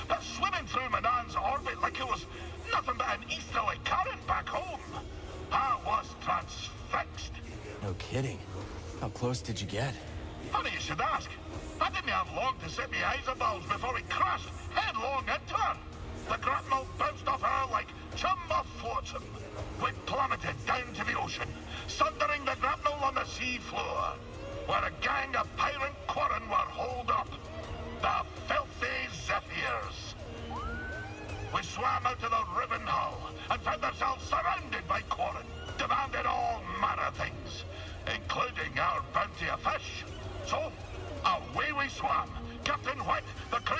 But swimming through Manan's orbit like it was nothing but an easterly current back home. I was transfixed. No kidding. How close did you get? Funny you should ask. I didn't have long to set my eyes above before we crashed headlong into her. The grapnel bounced off her like chum off flotsam. We plummeted down to the ocean, sundering the grapnel on the sea floor, where a gang of pirate quarren were holed up. The filthy Zephyrs. We swam out to the riven hull and found ourselves surrounded by quarren, demanding all manner of things, including our bounty of fish. So, away we swam, Captain White, the crew,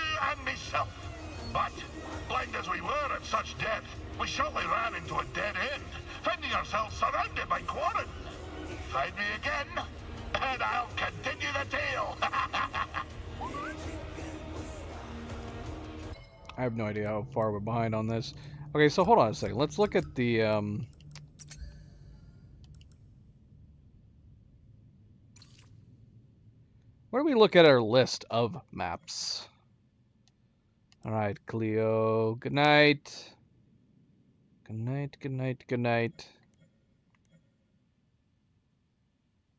We shortly ran into a dead end, finding ourselves surrounded by Quarren. Find me again, and I'll continue the tale. I have no idea how far we're behind on this. Okay, so hold on a second. Let's look at the where do we look at our list of maps? All right, Cleo. Good night. Good night. Good night. Good night.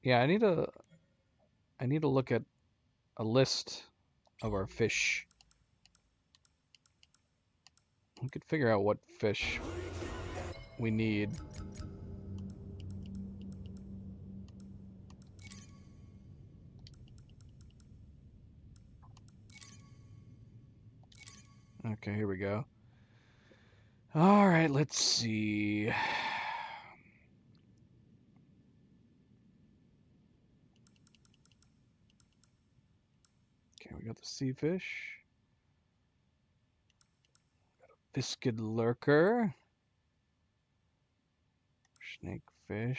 Yeah, I need to look at a list of our fish. We could figure out what fish we need. Okay, here we go. All right, let's see. Okay, we got the sea fish. Got a biscuit lurker. Snakefish.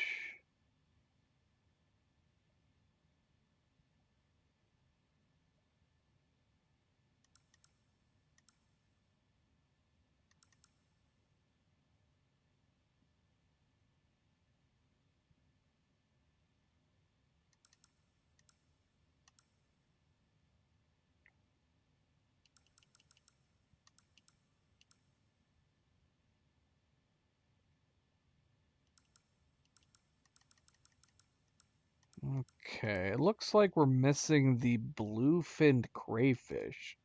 Okay, it looks like we're missing the blue-finned crayfish.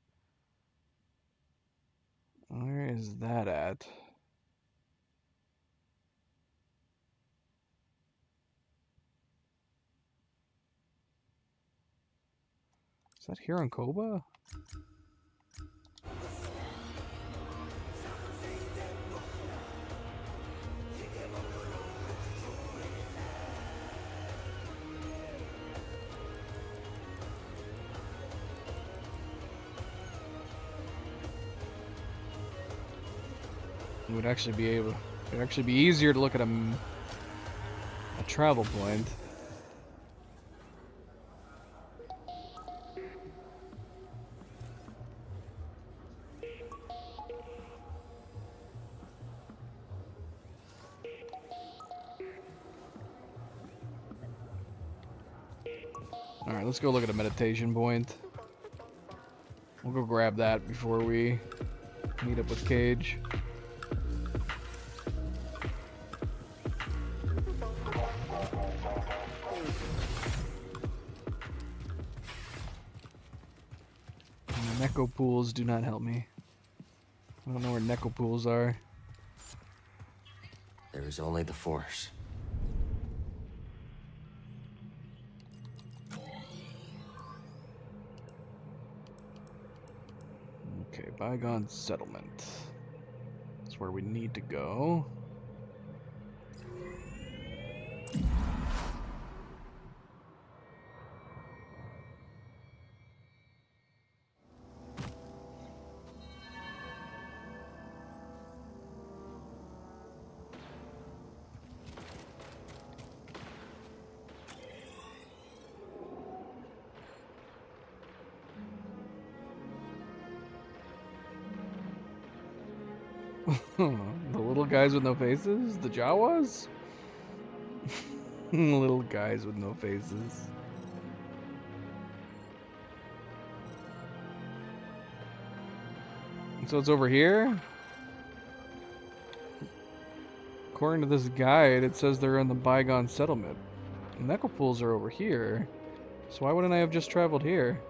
Where is that at? Is that here on Koba? It would actually be able. It would actually be easier to look at a travel point. All right, let's go look at a meditation point. We'll go grab that before we meet up with Cage. Neko pools do not help me. I don't know where Neko pools are. There is only the Force. Okay, Bygone Settlement. That's where we need to go. The little guys with no faces? The Jawas? Little guys with no faces. So it's over here? According to this guide, it says they're in the Bygone Settlement. Neko pools are over here. So why wouldn't I have just traveled here?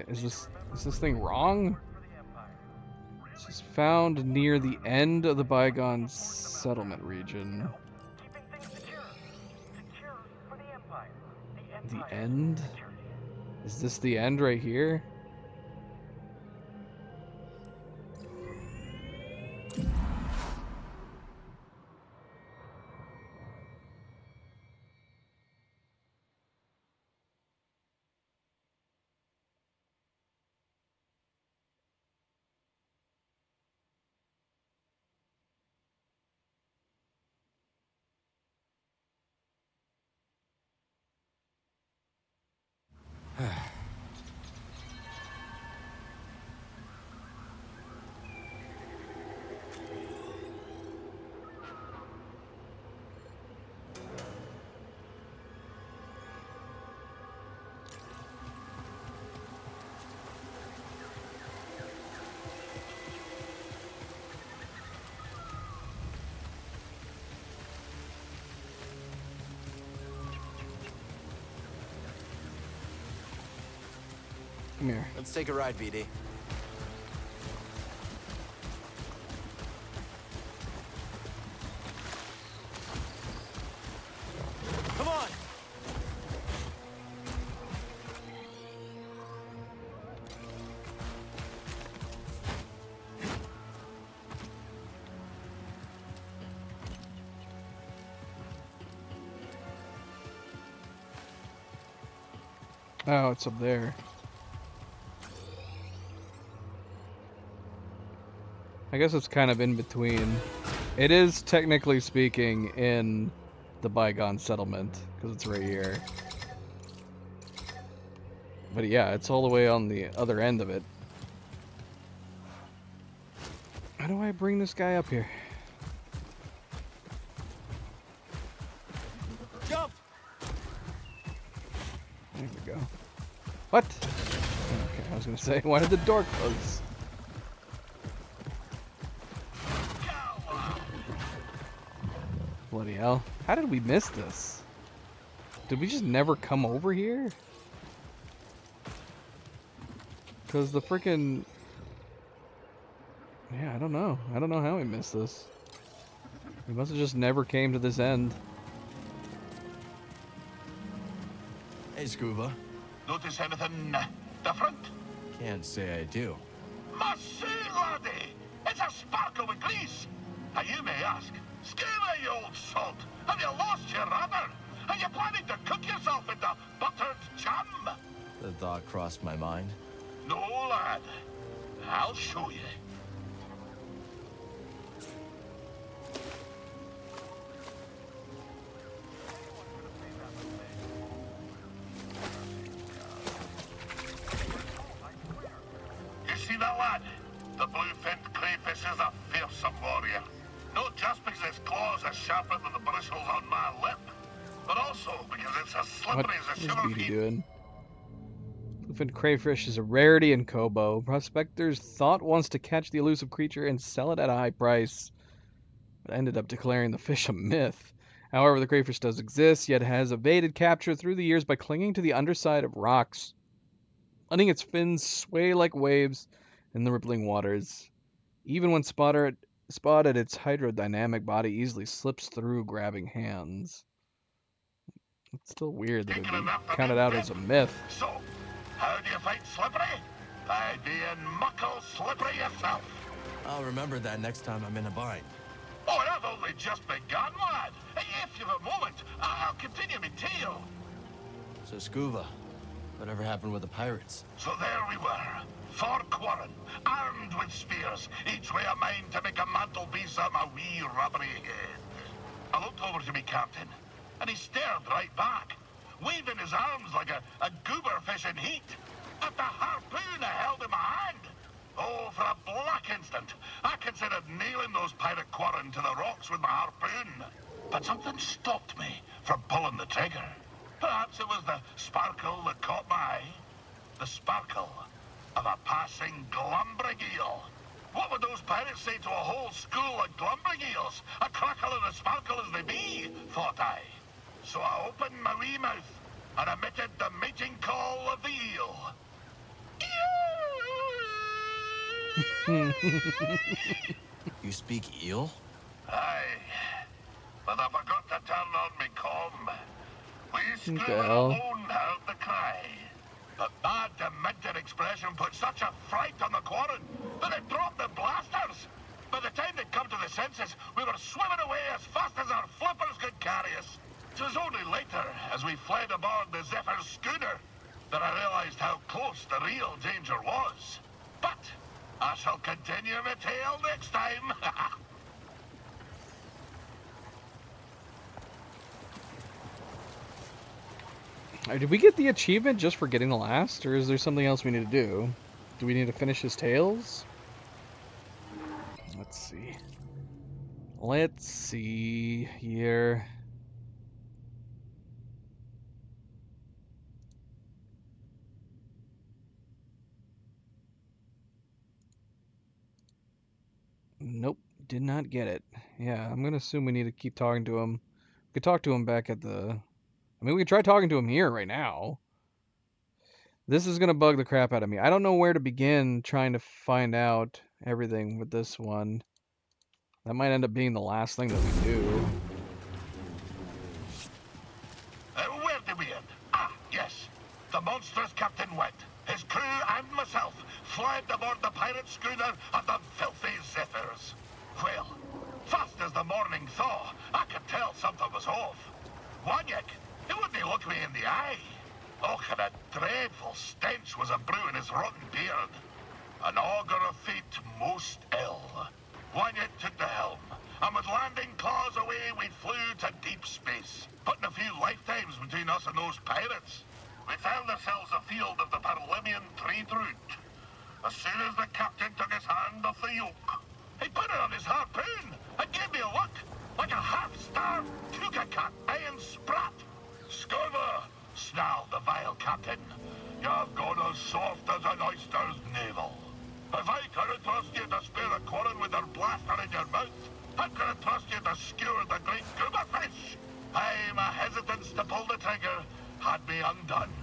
Is this thing wrong? This is found near the end of the Bygone Settlement region. The end? Is this the end right here? Come here. Let's take a ride, BD. Come on! Oh, it's up there. I guess it's kind of in between. It is, technically speaking, in the Bygone settlement, because it's right here. But yeah, it's all the way on the other end of it. How do I bring this guy up here? Jump! There we go. What? Okay, I was gonna say, why did the door close? Bloody hell. How did we miss this? Did we just never come over here? Because the freaking... Yeah, I don't know. I don't know how we missed this. We must have just never came to this end. Hey, Scuba. Notice anything different? Can't say I do. Must say, laddie, it's a sparkle with grease. Now you may ask, Scuba, you old salt, have you lost your rubber? Are you planning to cook yourself into buttered jam? The thought crossed my mind. No, lad. I'll show you. You see that, lad? The blue-finned crayfish is a fearsome warrior. Not just because its claws are sharper than the bristles on my lip, but also because it's as slippery as a What's sugar BD beet. doing? Bluefin crayfish is a rarity in Kobo. Prospectors thought once to catch the elusive creature and sell it at a high price, but ended up declaring the fish a myth. However, the crayfish does exist, yet has evaded capture through the years by clinging to the underside of rocks, letting its fins sway like waves in the rippling waters. Even when spotted, its hydrodynamic body easily slips through grabbing hands. It's still weird that it would be counted out as a myth. So, how do you fight slippery? By being muckle slippery yourself. I'll remember that next time I'm in a bind. Oh, and I've only just begun, lad. If you've a moment, I'll continue my tale. So, Scuba, whatever happened with the pirates? So there we were, 4 quarren, armed with spears, each way a mind to make a mantelpiece of my wee rubbery head. I looked over to me captain, and he stared right back, waving his arms like a goober fish in heat. At the harpoon I held in my hand. Oh, for a black instant, I considered nailing those pirate quarren to the rocks with my harpoon. But something stopped me from pulling the trigger. Perhaps it was the sparkle that caught my eye. The sparkle of a passing glumbrig eel. What would those pirates say to a whole school of glumbrig eels? A crackle and a sparkle as they be, thought I. So I opened my wee mouth and emitted the mating call of the eel. You speak eel? Aye, but I forgot to turn on me comm. We What the Scuba hell? alone heard the cry. But that demented expression put such a fright on the quarren that it dropped the blasters. By the time they'd come to the senses, we were swimming away as fast as our flippers could carry us. It was only later, as we fled aboard the Zephyr's schooner, that I realized how close the real danger was. But I shall continue my tale next time. Did we get the achievement just for getting the last, or is there something else we need to do? Do we need to finish his tales? Let's see. Let's see here. Nope, did not get it. Yeah, I'm gonna assume we need to keep talking to him. We could talk to him back at the... I mean, we could try talking to him here right now. This is gonna bug the crap out of me. I don't know where to begin trying to find out everything with this one. That might end up being the last thing that we do. Where did we end? Ah, yes. The monstrous Captain Wet, his crew and myself fled aboard the pirate schooner at the filthy Zephyrs. Well, fast as the morning thaw, I could tell something was off. Wanyek, he wouldn't look me in the eye. Oh, and a dreadful stench was a brewing his rotten beard. An augur of fate most ill. Wanyek took the helm, and with landing claws away, we flew to deep space, putting a few lifetimes between us and those pirates. We found ourselves afield of the Parlymian trade route. As soon as the captain took his hand off the yoke, he put it on his harpoon and gave me a look, like a half-starved cougar cat eyeing sprat. Scurva, snarled the vile captain. You've gone as soft as an oyster's navel. If I couldn't trust you to spare a quarren with your blaster in your mouth, how could I trust you to skewer the great goober fish? Aye, my hesitance to pull the trigger had me undone.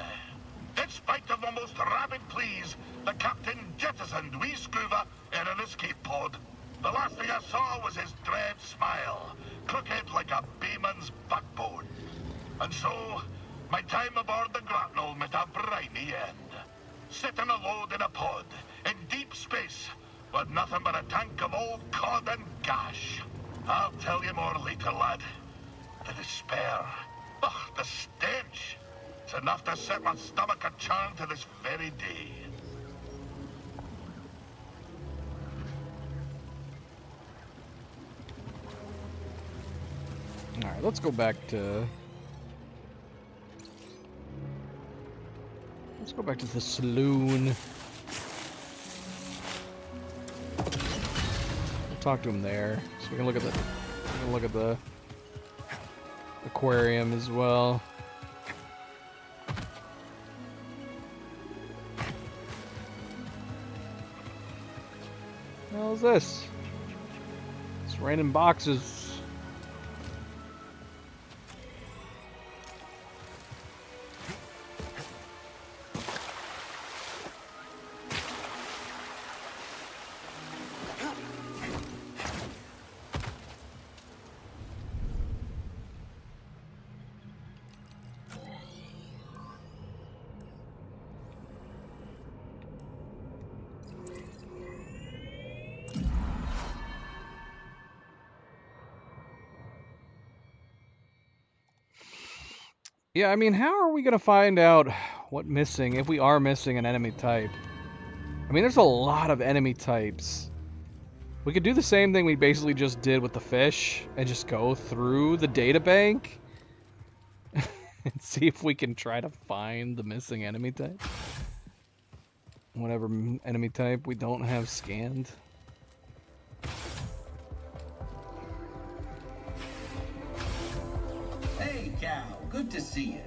In spite of the most rabid pleas, the captain jettisoned wee Scuba in an escape pod. The last thing I saw was his dread smile, crooked like a bayman's backbone. And so, my time aboard the grapnel met a briny end. Sitting alone in a pod, in deep space, with nothing but a tank of old cod and gash. I'll tell you more later, lad. The despair, ugh, the stench. It's enough to set my stomach a churn to this very day. Alright, let's go back to... Let's go back to the saloon. We'll talk to him there, so we can look at the aquarium as well. What the hell is this? It's raining boxes. Yeah, I mean, how are we going to find out what missing, if we are missing an enemy type? I mean, there's a lot of enemy types. We could do the same thing we basically just did with the fish and just go through the databank and see if we can try to find the missing enemy type. Whatever enemy type we don't have scanned. Hey, Cal. Good to see you.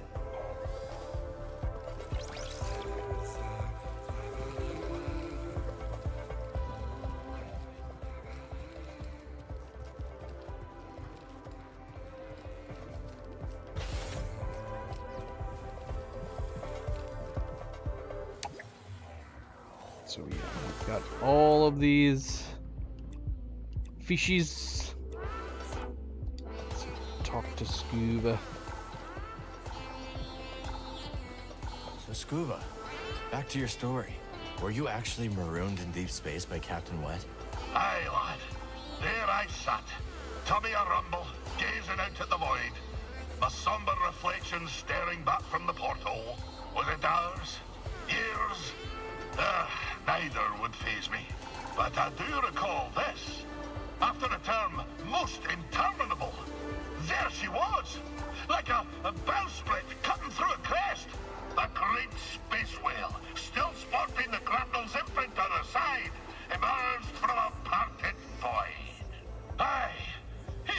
So yeah, we've got all of these fishies. Let's talk to Scuba. So Scuba, back to your story. Were you actually marooned in deep space by Captain Wet? Aye, lad. There I sat, tummy a rumble, gazing out at the void. My somber reflection staring back from the porthole. Was it hours? Years? Neither would faze me. But I do recall this. After a term most interminable, there she was, like a bowsprit cutting through a crest. The great space whale, still sporting the grapnel's imprint on her side, emerged from a parted void. Aye,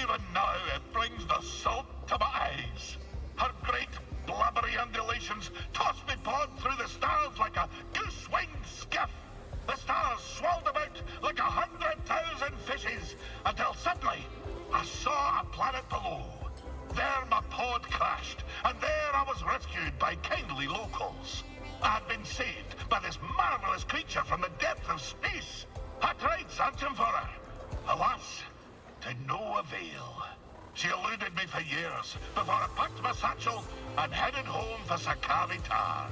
even now it brings the salt to my eyes. Her great blubbery undulations tossed me pod through the stars like a goose-winged skiff. The stars swirled about like 100,000 fishes, until suddenly I saw a planet below. There my pod crashed, and there I was rescued by kindly locals. I had been saved by this marvelous creature from the depth of space. I tried searching for her. Alas, to no avail. She eluded me for years before I packed my satchel and headed home for Sakavi Tar.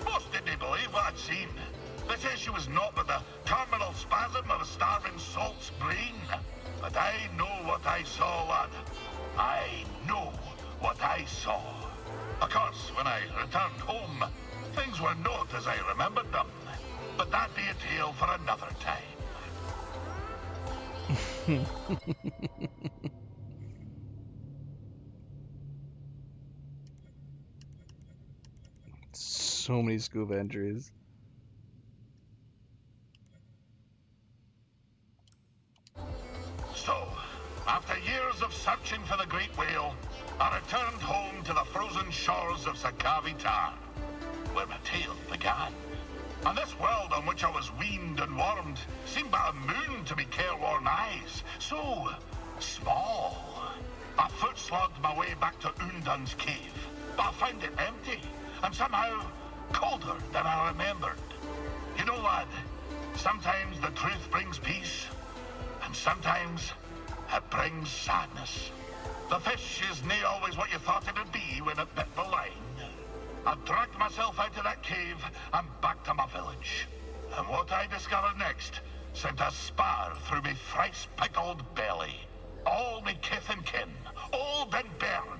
Most didn't believe what I'd seen. They say she was not but the terminal spasm of a starving salt's brain. But I know what I saw, lad. I know what I saw. Of course, when I returned home, things were not as I remembered them. But that be a tale for another time. So many scuba entries. So, after years of searching for the great whale, I returned home to the frozen shores of Sakavi Tar, where my tale began. And this world on which I was weaned and warmed seemed but a moon to me careworn eyes. So small. I foot slogged my way back to Undun's cave, but I found it empty, and somehow colder than I remembered. You know, lad, sometimes the truth brings peace, and sometimes it brings sadness. The fish is nae always what you thought it would be when it bit the line. I dragged myself out of that cave and back to my village. And what I discovered next sent a spar through me thrice-pickled belly. All me kith and kin, old and bairn,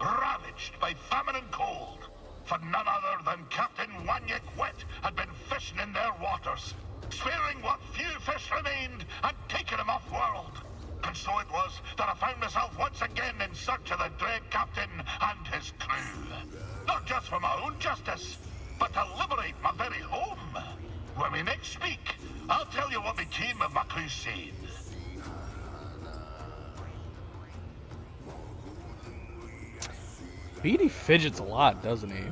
ravaged by famine and cold. For none other than Captain Wanyek Wet had been fishing in their waters, sparing what few fish remained and taking them off-world. And so it was that I found myself once again in search of the dread captain and his crew. Not just for my own justice, but to liberate my very home. When we next speak, I'll tell you what became of my crusade. Beatty fidgets a lot, doesn't he?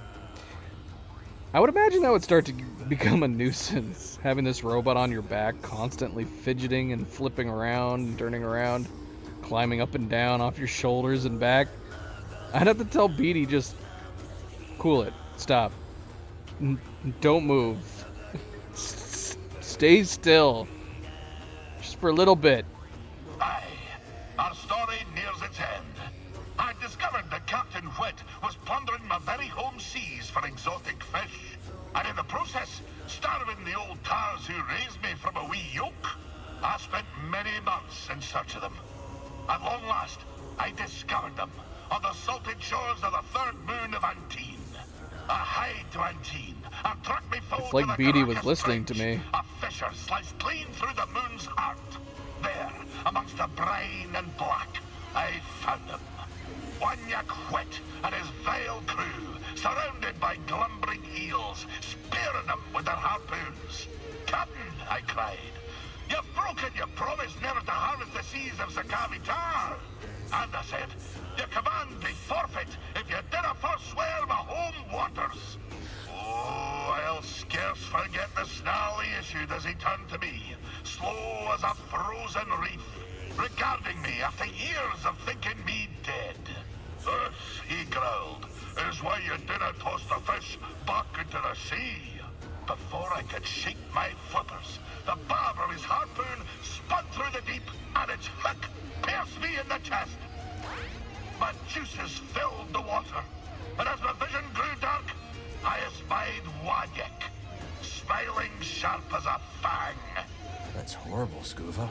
I would imagine that would start to become a nuisance, having this robot on your back constantly fidgeting and flipping around and turning around, climbing up and down off your shoulders and back. I'd have to tell Beatty, just cool it, stop, don't move, stay still, just for a little bit. Aye, our story nears its end. I discovered that Captain Whet was plundering my very home seas for exotic fish, and in the process, starving the old tars who raised me from a wee yoke. I spent many months in search of them. At long last, I discovered them on the salted shores of the third moon of Antine. I hied to Antine and tracked me foe it's like to the Beatty was Caracas listening Trench, to me. A fisher sliced clean through the moon's heart. There, amongst the brine and black, I found them. Wanyek Whet and his vile crew, surrounded by glumbering eels, spearing them with their harpoons. Captain, I cried, you've broken your promise never to harvest the seas of Sakavi Tar. And I said, your command be forfeit if you dinna forswear my home waters. Oh, I'll scarce forget the snarl he issued as he turned to me, slow as a frozen reef, regarding me after years of thinking me dead. This, he growled, is why you dinna toss the fish back into the sea. Before I could shake my flippers, the barb of his harpoon spun through the deep, and its hook pierced me in the chest. My juices filled the water, and as my vision grew dark, I espied Wanyek, smiling sharp as a fang. That's horrible, Scuva.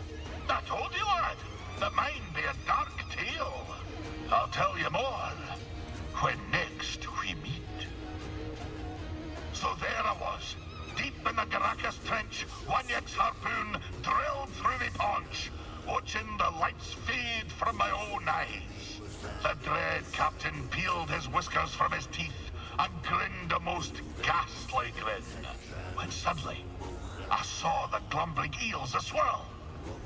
I told you, lad, that mine be a dark tale. I'll tell you more when next we meet. So there I was, deep in the Caracas Trench, Wanyek's harpoon drilled through me paunch, watching the lights fade from my own eyes. The dread captain peeled his whiskers from his teeth and grinned a most ghastly grin, when suddenly I saw the glumbering eels a-swirl.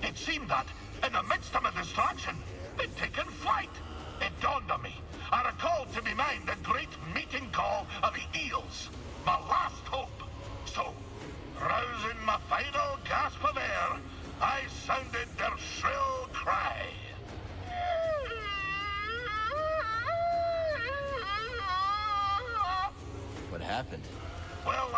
It seemed that, in the midst of my distraction, they'd taken flight. It dawned on me. I recalled to me mind the great meeting call of the eels, my last hope. So, rousing my final gasp of air, I sounded their shrill cry. What happened? Well,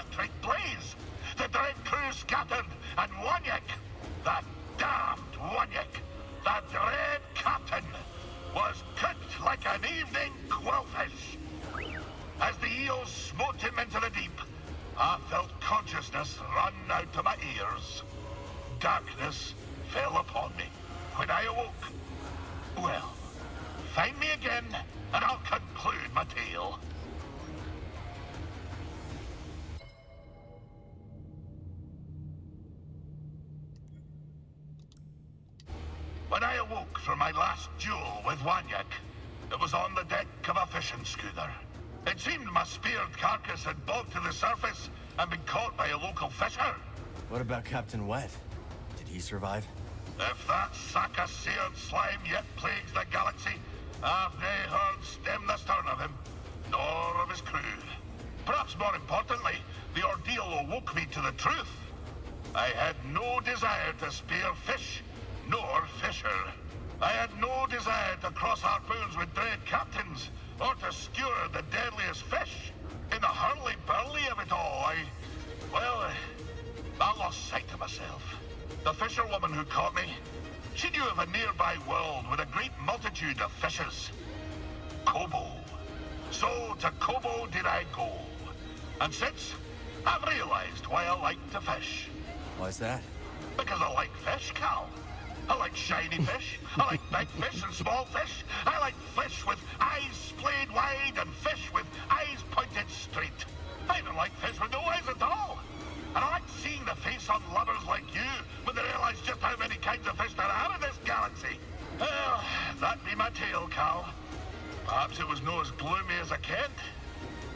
electric blaze. The Dread crew's scattered, and Wanyek, that damned Wanyek, that Dread captain, was cooked like an evening quillfish. As the eels smote him into the deep, I felt consciousness run out to my ears. Darkness fell upon me when I awoke. Well, find me again, and I'll conclude my tale. When I awoke from my last duel with Wanyek, it was on the deck of a fishing schooner. It seemed my speared carcass had bobbed to the surface and been caught by a local fisher. What about Captain Wet? Did he survive? If that sack of seared slime yet plagues the galaxy, I've nae heard stem the stern of him, nor of his crew. Perhaps more importantly, the ordeal awoke me to the truth. I had no desire to spear fish, nor fisher. I had no desire to cross harpoons with Dread captains, or to skewer the deadliest fish. In the hurly-burly of it all, I lost sight of myself. The fisherwoman who caught me, she knew of a nearby world with a great multitude of fishes. Koboh. So to Koboh did I go. And since, I've realized why I like to fish. Why's that? Because I like fish, Cal. I like shiny fish. I like big fish and small fish. I like fish with eyes splayed wide and fish with eyes pointed straight. I even like fish with no eyes at all. And I like seeing the face on lovers like you when they realize just how many kinds of fish there are in this galaxy. Well, that be my tale, Cal. Perhaps it was no as gloomy as I kent.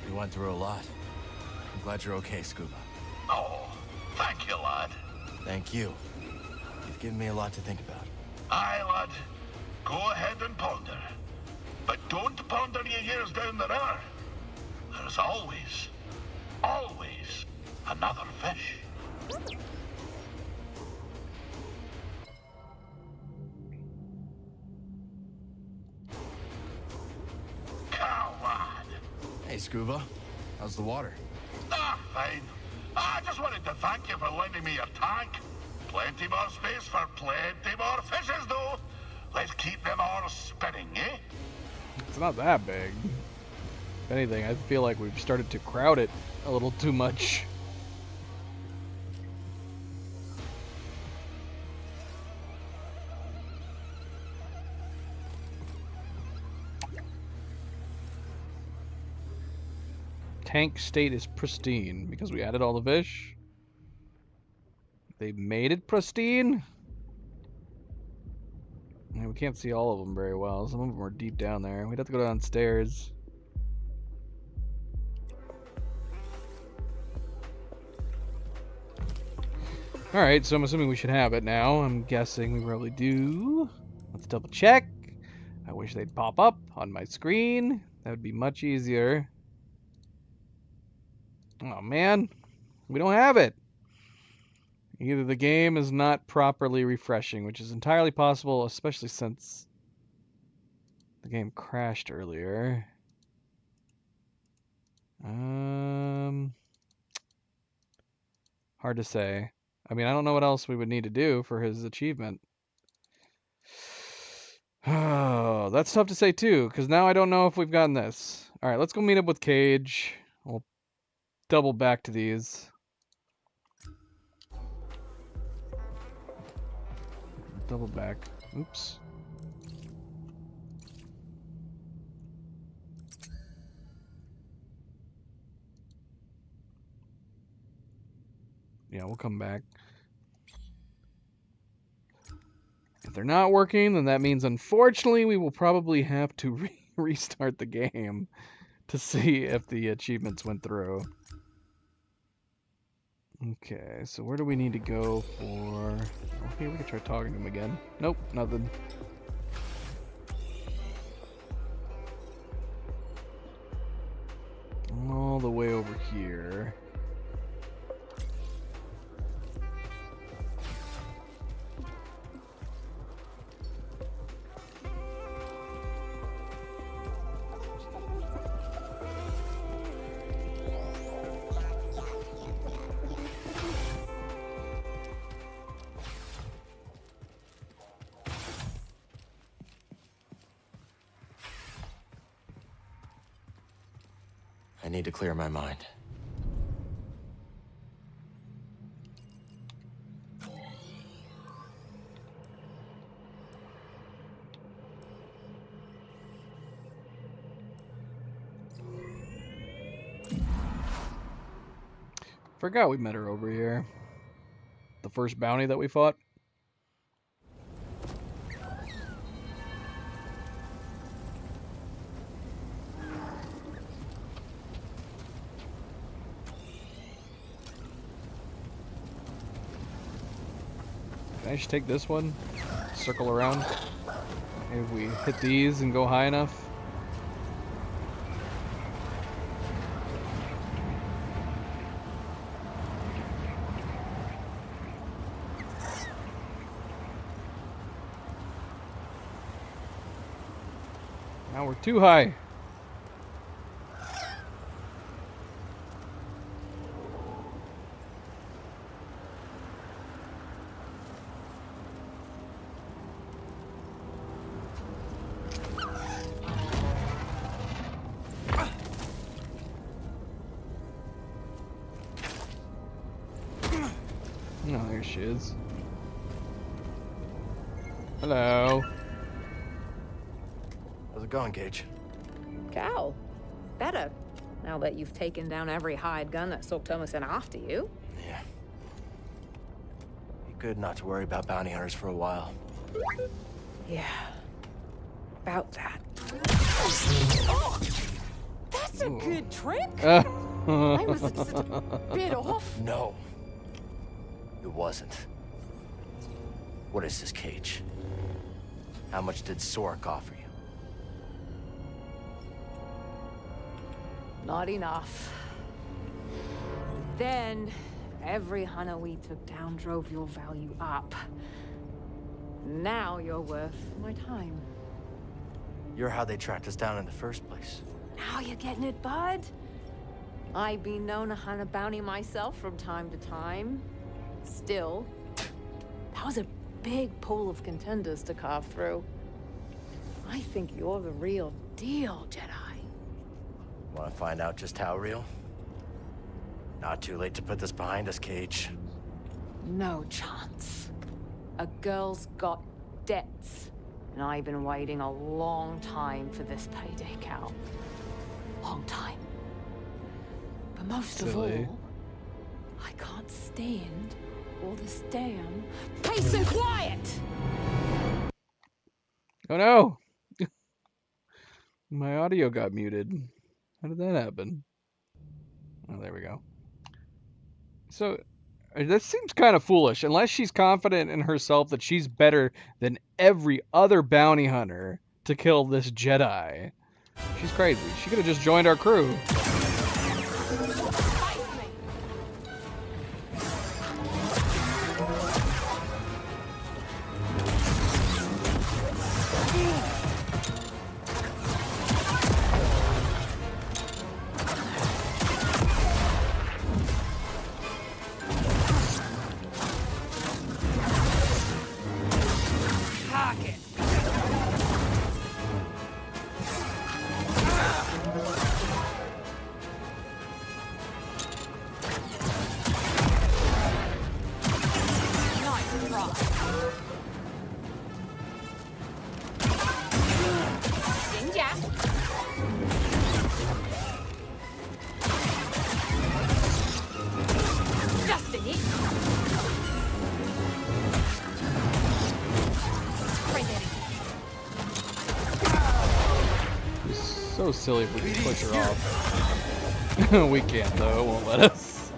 You went through a lot. I'm glad you're okay, Scuba. Oh, thank you, lad. Thank you. You've given me a lot to think about. Aye, lad. Go ahead and ponder. But don't ponder your years down the river. There's always another fish. Cow, lad. Hey, Scuba. How's the water? Ah, fine. I just wanted to thank you for lending me your tank. Plenty more space for plenty more fishes, though. Let's keep them all spinning, eh? It's not that big. If anything, I feel like we've started to crowd it a little too much. Tank state is pristine because we added all the fish. They made it pristine. Yeah, we can't see all of them very well. Some of them are deep down there. We'd have to go downstairs. Alright, so I'm assuming we should have it now. I'm guessing we probably do. Let's double check. I wish they'd pop up on my screen. That would be much easier. Oh man, we don't have it. Either the game is not properly refreshing, which is entirely possible, especially since the game crashed earlier. Hard to say. I mean, I don't know what else we would need to do for his achievement. Oh, that's tough to say too, because now I don't know if we've gotten this. All right, let's go meet up with Cage. We'll double back to these. Double back. Oops. Yeah, we'll come back. If they're not working, then that means unfortunately we will probably have to restart the game to see if the achievements went through. Okay, so where do we need to go for... Okay, we can try talking to him again. Nope, nothing. All the way over here. I need to clear my mind. Forgot we met her over here. The first bounty that we fought. Can I just take this one? Circle around? Maybe we hit these and go high enough? Now we're too high. Oh, there she is. Hello. How's it going, Gage? Cal, better. Now that you've taken down every hired gun that Sorc Tormo sent after you. Yeah. Be good not to worry about bounty hunters for a while. Yeah. About that. Oh! That's a good trick! I was just a bit off. No. It wasn't. What is this cage? How much did Sorc offer you? Not enough. Then, every hunter we took down drove your value up. Now you're worth my time. You're how they tracked us down in the first place. Now you're getting it, bud. I've been known to hunt a bounty myself from time to time. Still, that was a big pool of contenders to carve through. I think you're the real deal, Jedi. Want to find out just how real? Not too late to put this behind us, Cage. No chance. A girl's got debts. And I've been waiting a long time for this payday, Cal. Long time. But most of all, I can't stand all this damn peace and quiet! Oh no! My audio got muted. How did that happen? Oh, there we go. So, that seems kind of foolish. Unless she's confident in herself that she's better than every other bounty hunter to kill this Jedi. She's crazy. She could have just joined our crew. So silly if we can push her off. We can't though, it won't let us.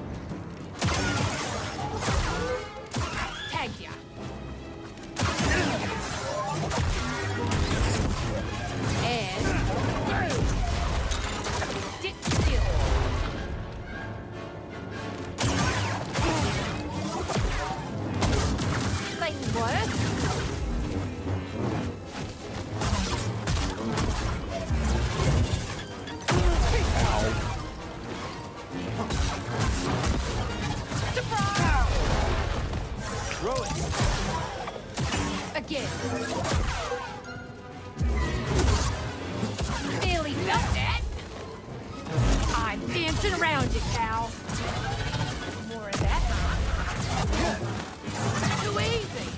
Tag ya. And sit still. Like what? Again. Nearly felt that. I bouncing around you, Cal. More of that, huh? Too easy.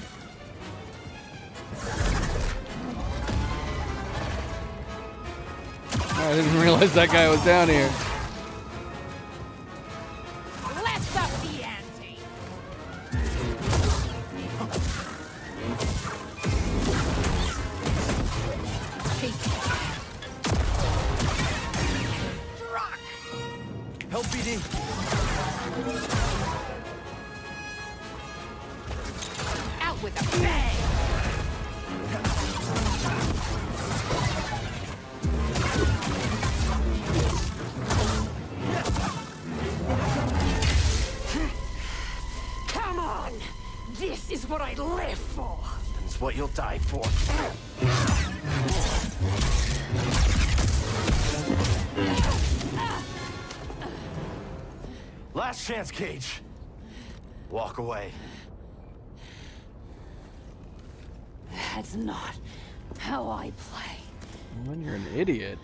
I didn't realize that guy was down here. Let's up the ante. Help BD. Out with a bang. Come on! This is what I live for! It's what you'll die for. Last chance, Cage. Walk away. That's not how I play. When you're an idiot.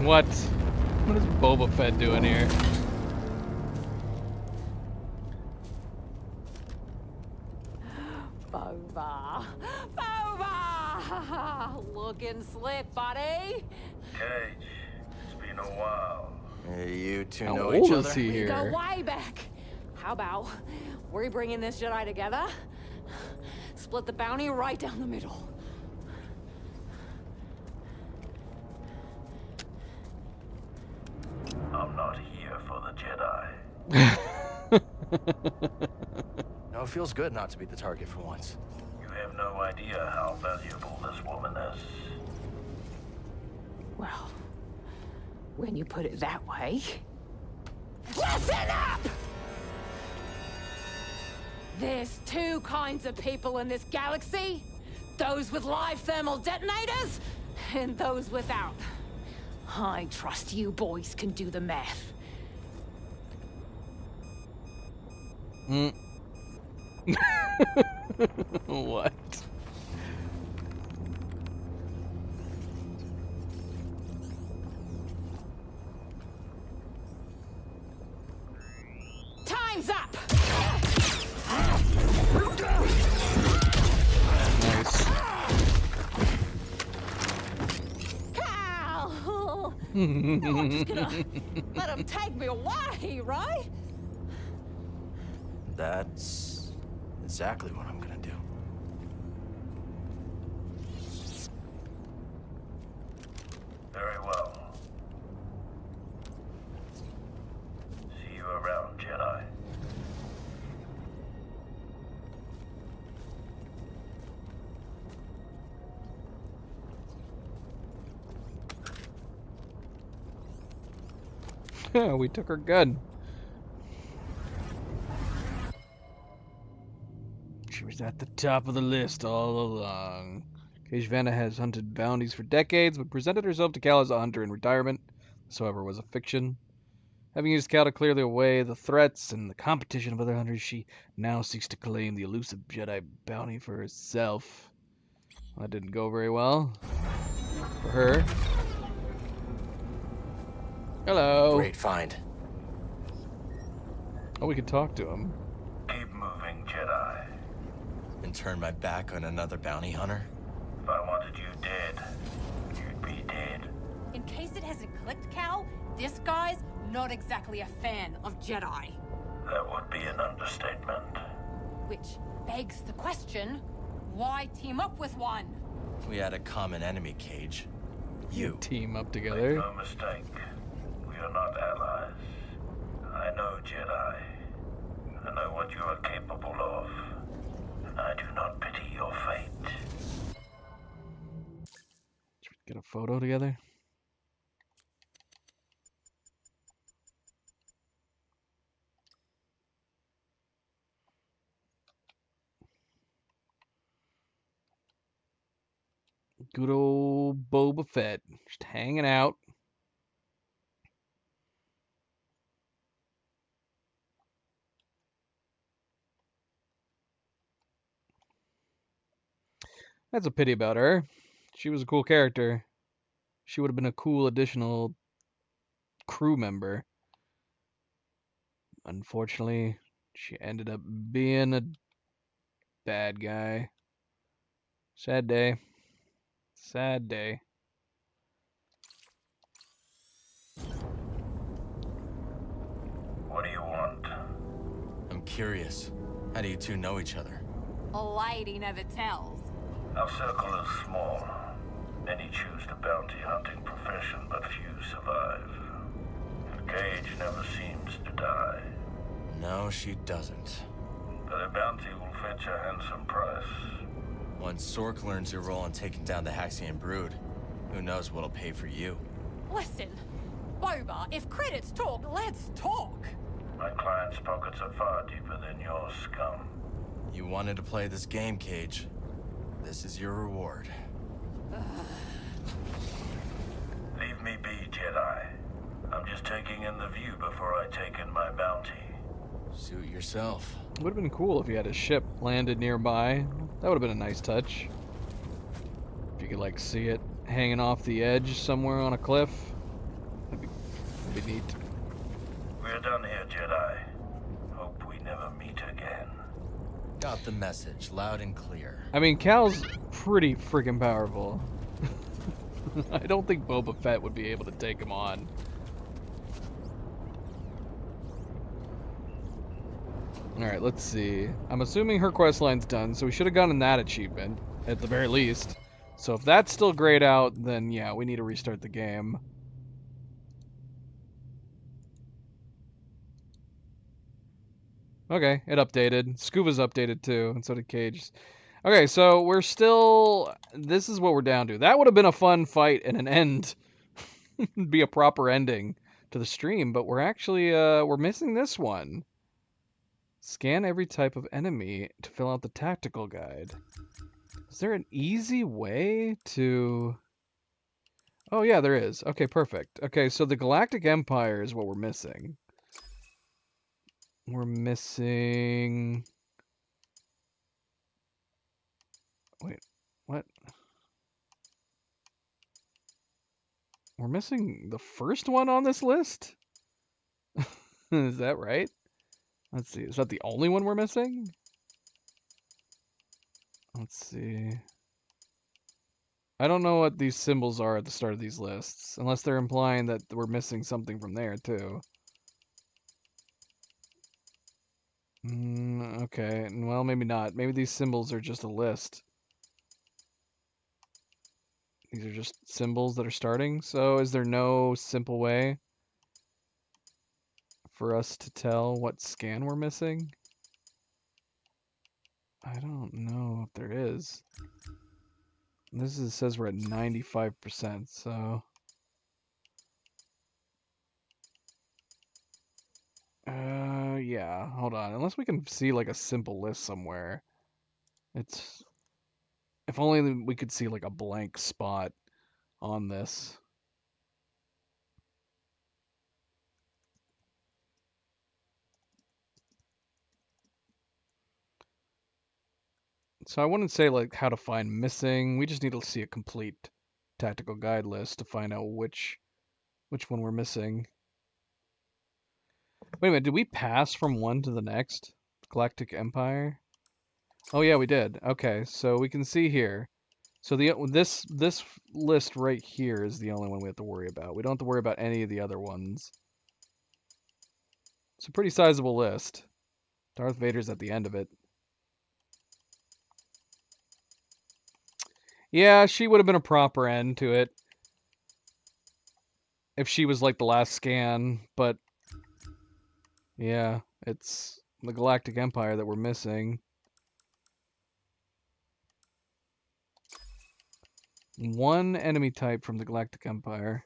What? What is Boba Fett doing here? Boba! Boba! Looking slick, buddy. Cage, it's been a while. Hey, you two How know old each is other? he We go here? way back. How about we bringing this Jedi together? Split the bounty right down the middle. I'm not here for the Jedi. No, it feels good not to be the target for once. You have no idea how valuable this woman is. Well, when you put it that way. Listen up! There's two kinds of people in this galaxy. Those with live thermal detonators, and those without. I trust you boys can do the math. What? Time's up! Nice. Cal! No, I'm just gonna let him take me away, right? That's exactly what I'm gonna do. Very well. See you around, Jedi. Yeah, we took her gun. She was at the top of the list all along. Cage Vanna has hunted bounties for decades, but presented herself to Cal as a hunter in retirement. This, however, was a fiction. Having used Cal to clear away the threats and the competition of other hunters, she now seeks to claim the elusive Jedi bounty for herself. That didn't go very well for her. Hello. Great find. Oh, we can talk to him. Keep moving, Jedi. And turn my back on another bounty hunter? If I wanted you dead, you'd be dead. In case it hasn't clicked, Cal, this guy's not exactly a fan of Jedi. That would be an understatement. Which begs the question, why team up with one? We had a common enemy, Cage. You. Team up together. Make no mistake, we are not allies. I know Jedi. I know what you are capable of. And I do not pity your fate. Should we get a photo together? Good old Boba Fett, just hanging out. That's a pity about her. She was a cool character. She would have been a cool additional crew member. Unfortunately, she ended up being a bad guy. Sad day. Sad day. What do you want? I'm curious. How do you two know each other? A lady never tells. Our circle is small. Many choose the bounty hunting profession, but few survive. And Cage never seems to die. No, she doesn't. But a bounty will fetch a handsome price. Once Sork learns your role in taking down the Haxian Brood, who knows what'll pay for you. Listen, Boba, if credits talk, let's talk. My client's pockets are far deeper than your scum. You wanted to play this game, Cage. This is your reward. Leave me be, Jedi. I'm just taking in the view before I take in my bounty. Suit yourself. It would have been cool if he had his ship landed nearby. That would have been a nice touch. If you could, like, see it hanging off the edge somewhere on a cliff. That'd be neat. We're done here, Jedi. Hope we never meet again. Got the message, loud and clear. I mean, Cal's pretty freaking powerful. I don't think Boba Fett would be able to take him on. Alright, let's see. I'm assuming her quest line's done, so we should have gotten that achievement, at the very least. So if that's still grayed out, then yeah, we need to restart the game. Okay, it updated. Scuba's updated too, and so did Cage. Okay, so we're still... This is what we're down to. That would have been a fun fight and an end. Be a proper ending to the stream, but we're actually, we're missing this one. Scan every type of enemy to fill out the tactical guide. Is there an easy way to... Oh yeah, there is. Okay, perfect. Okay, so the Galactic Empire is what we're missing. We're missing... Wait, what? We're missing the first one on this list? Is that right? Let's see, is that the only one we're missing? Let's see. I don't know what these symbols are at the start of these lists, unless they're implying that we're missing something from there too. Okay, well maybe not. Maybe these symbols are just a list. These are just symbols that are starting. So is there no simple way for us to tell what scan we're missing? I don't know if there is. This is, says we're at 95%, so... yeah, hold on. Unless we can see like a simple list somewhere. It's... If only we could see like a blank spot on this. So I wouldn't say like how to find missing. We just need to see a complete tactical guide list to find out which one we're missing. Wait a minute, did we pass from one to the next? Galactic Empire? Oh yeah, we did. Okay, so we can see here. So this list right here is the only one we have to worry about. We don't have to worry about any of the other ones. It's a pretty sizable list. Darth Vader's at the end of it. Yeah, she would have been a proper end to it if she was like the last scan, but yeah, it's the Galactic Empire that we're missing. One enemy type from the Galactic Empire.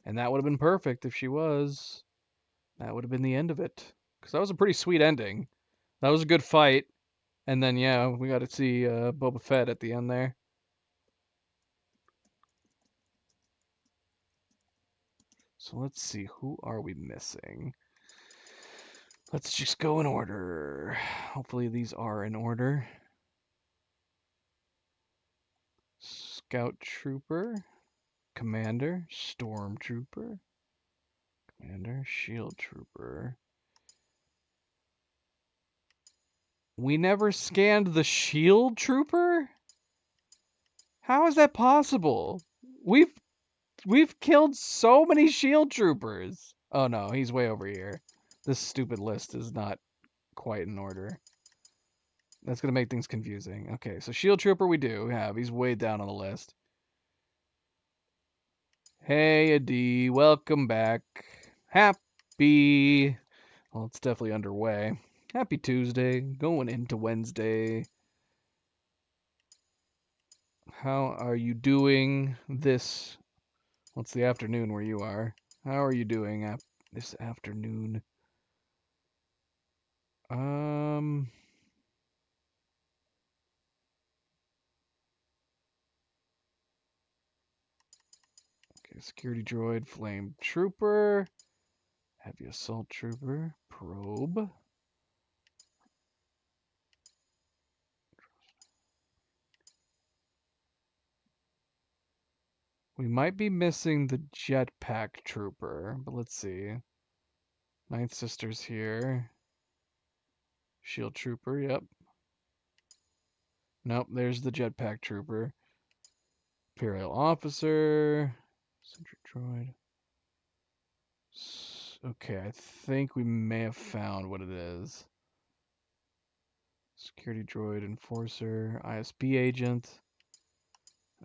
And that would have been perfect if she was. That would have been the end of it. Because that was a pretty sweet ending. That was a good fight. And then, yeah, we got to see Boba Fett at the end there. So let's see, who are we missing? Let's just go in order. Hopefully these are in order. Scout Trooper, Commander, Stormtrooper, Commander, Shield Trooper. We never scanned the Shield Trooper? How is that possible? We've killed so many Shield Troopers. Oh no, he's way over here. This stupid list is not quite in order. That's going to make things confusing. Okay, so Shield Trooper we do have. He's way down on the list. Hey, Adi. Welcome back. Happy... Well, it's definitely underway. Happy Tuesday. Going into Wednesday. How are you doing this... What's the afternoon where you are? How are you doing this afternoon? Okay, security droid, flame trooper, heavy assault trooper, probe. We might be missing the jetpack trooper, but let's see. Ninth Sister's here. Shield trooper, yep. Nope, there's the jetpack trooper. Imperial officer. Sentry droid. Okay, I think we may have found what it is. Security droid enforcer, ISB agent.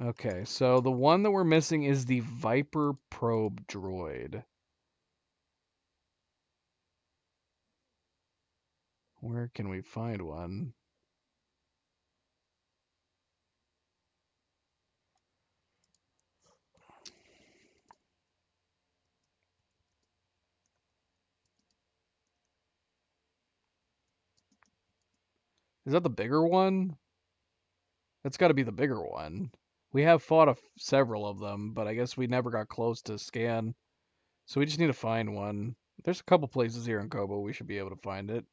Okay, so the one that we're missing is the Viper probe droid. Where can we find one? Is that the bigger one? That's got to be the bigger one. We have fought several of them, but I guess we never got close to scan. So we just need to find one. There's a couple places here in Kobo we should be able to find it.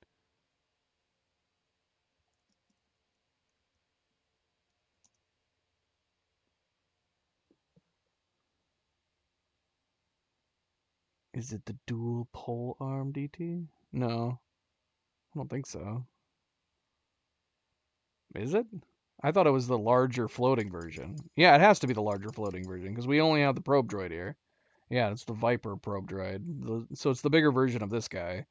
Is it the dual pole arm DT? No. I don't think so. Is it? I thought it was the larger floating version. Yeah, it has to be the larger floating version, because we only have the probe droid here. Yeah, it's the Viper probe droid. So it's the bigger version of this guy.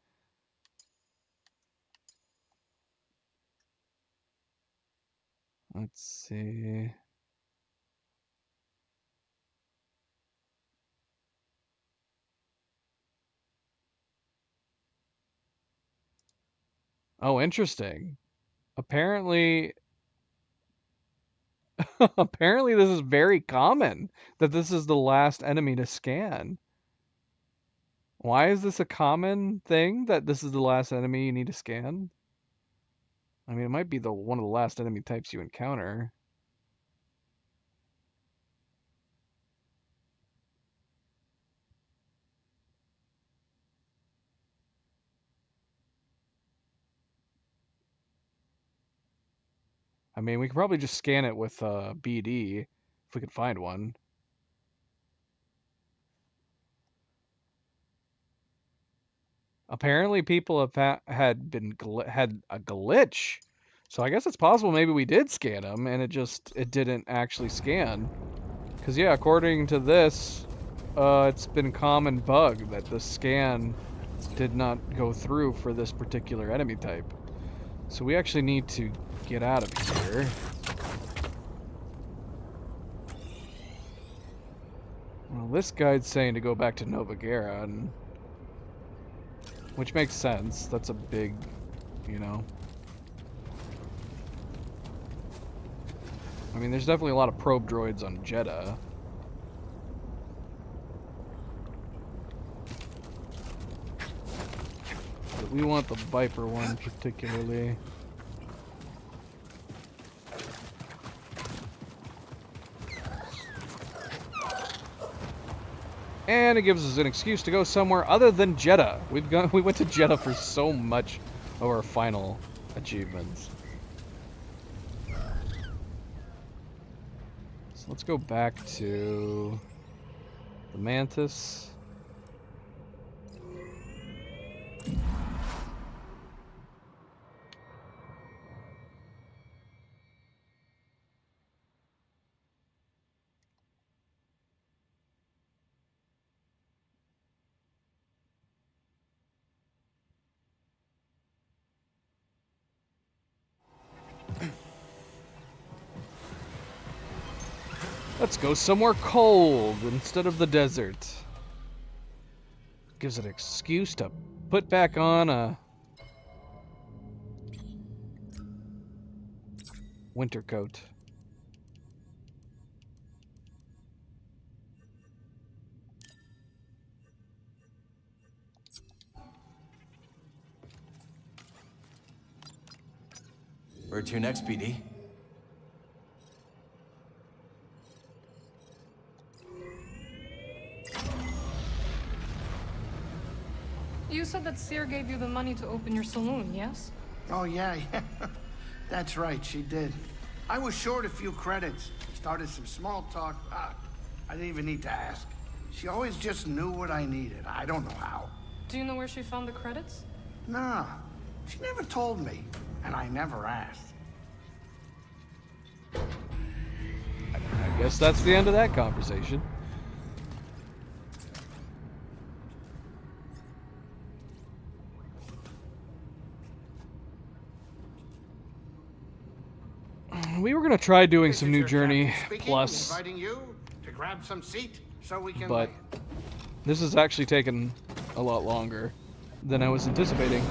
Let's see. Oh, interesting. Apparently... Apparently this is very common, that this is the last enemy to scan. Why is this a common thing, that this is the last enemy you need to scan? I mean, it might be one of the last enemy types you encounter. I mean, we could probably just scan it with BD, if we could find one. Apparently people have had a glitch. So I guess it's possible maybe we did scan them and it didn't actually scan. Because yeah, according to this, it's been a common bug that the scan did not go through for this particular enemy type. So we actually need to get out of here. Well, this guide's saying to go back to Nova Guerra, which makes sense. That's a big, you know. I mean, there's definitely a lot of probe droids on Jedha. But we want the Viper one particularly. And it gives us an excuse to go somewhere other than Jeddah. We went to Jeddah for so much of our final achievements. So let's go back to the Mantis. Let's go somewhere cold instead of the desert. Gives it an excuse to put back on a winter coat. Where to next, BD? You said that Seer gave you the money to open your saloon, yes? Oh, yeah. That's right, she did. I was short a few credits. Started some small talk. I didn't even need to ask. She always just knew what I needed. I don't know how. Do you know where she found the credits? Nah, she never told me, and I never asked. I guess that's the end of that conversation. We were gonna try doing some New Journey Plus, Inviting you to grab some seat so we can. but this is actually taking a lot longer than I was anticipating.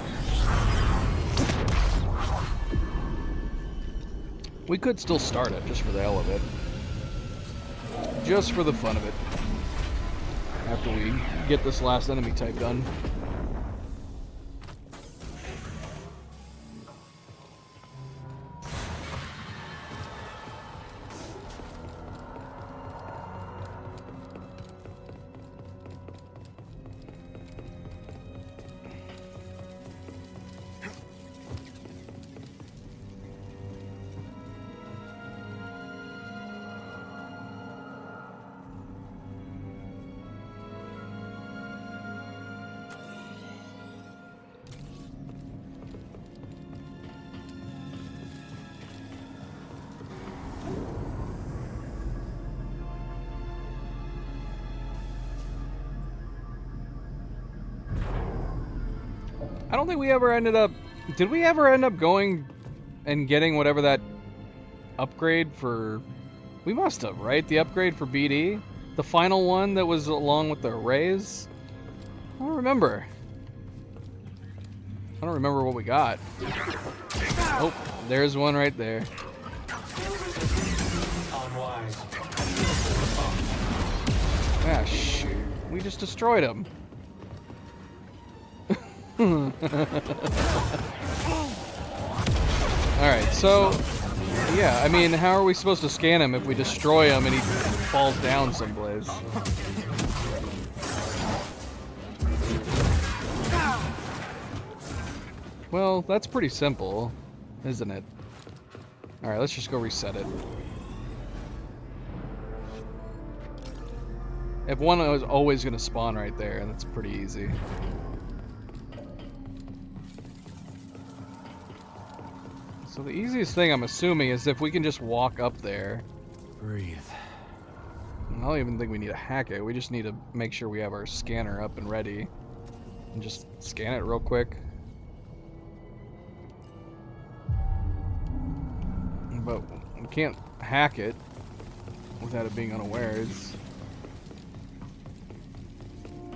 We could still start it just for the hell of it, just for the fun of it. After we get this last enemy type done. I don't think we ever ended up... Did we ever end up going and getting whatever that upgrade for... We must have, right? The upgrade for BD? The final one that was along with the arrays? I don't remember. I don't remember what we got. Oh, there's one right there. Ah, shoot. We just destroyed him. Alright, so... Yeah, I mean, how are we supposed to scan him if we destroy him and he falls down someplace? Well, that's pretty simple, isn't it? Alright, let's just go reset it. If one is always going to spawn right there, that's pretty easy. So the easiest thing, I'm assuming, is if we can just walk up there. Breathe. I don't even think we need to hack it. We just need to make sure we have our scanner up and ready. And just scan it real quick. But we can't hack it without it being unawares.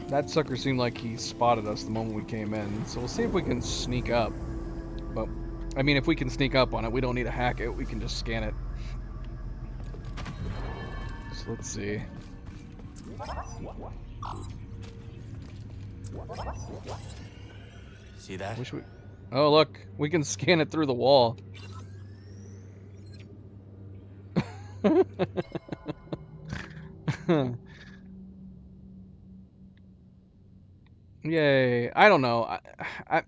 That sucker seemed like he spotted us the moment we came in. So we'll see if we can sneak up. But I mean, if we can sneak up on it, we don't need to hack it. We can just scan it. So let's see. See that? Oh, look. We can scan it through the wall. Yay. I don't know.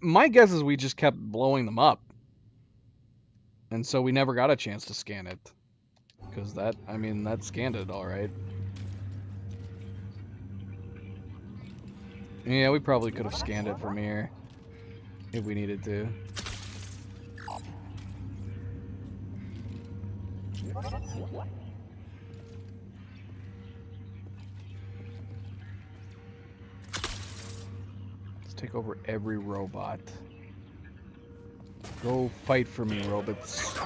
My guess is we just kept blowing them up. And so we never got a chance to scan it. Because that scanned it all right. Yeah, we probably could have scanned it from here. If we needed to. Let's take over every robot. Go fight for me, robots.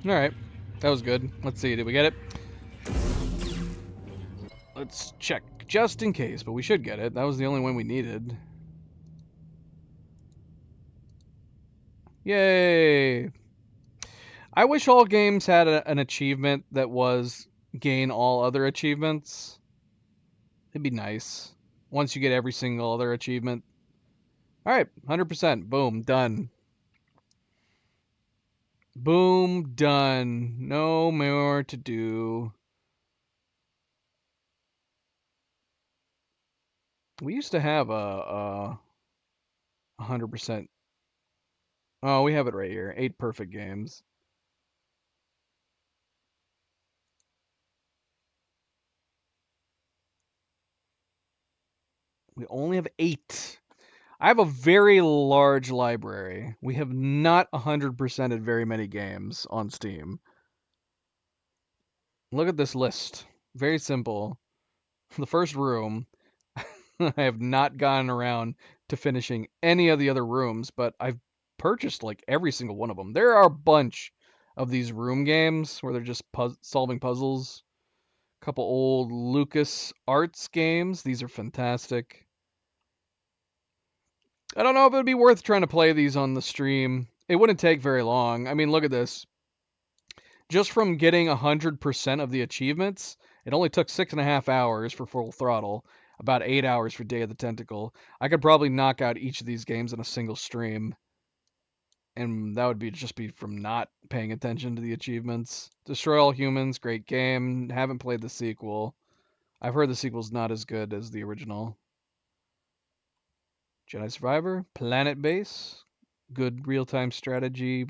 Alright, that was good. Let's see, did we get it? Let's check, just in case, but we should get it. That was the only one we needed. Yay! I wish all games had an achievement that was gain all other achievements. It'd be nice. Once you get every single other achievement. Alright, 100%. Boom, done. Boom, done. No more to do. We used to have a 100%. Oh, we have it right here. 8 perfect games. We only have 8. I have a very large library. We have not 100%ed very many games on Steam. Look at this list. Very simple. The first room. I have not gotten around to finishing any of the other rooms, but I've purchased like every single one of them. There are a bunch of these room games where they're just solving puzzles. A couple old Lucas Arts games. These are fantastic. I don't know if it would be worth trying to play these on the stream. It wouldn't take very long. I mean, look at this. Just from getting 100% of the achievements, it only took 6.5 hours for Full Throttle, about 8 hours for Day of the Tentacle. I could probably knock out each of these games in a single stream. And that would just be from not paying attention to the achievements. Destroy All Humans, great game. Haven't played the sequel. I've heard the sequel's not as good as the original. Jedi Survivor, Planet Base, good real-time strategy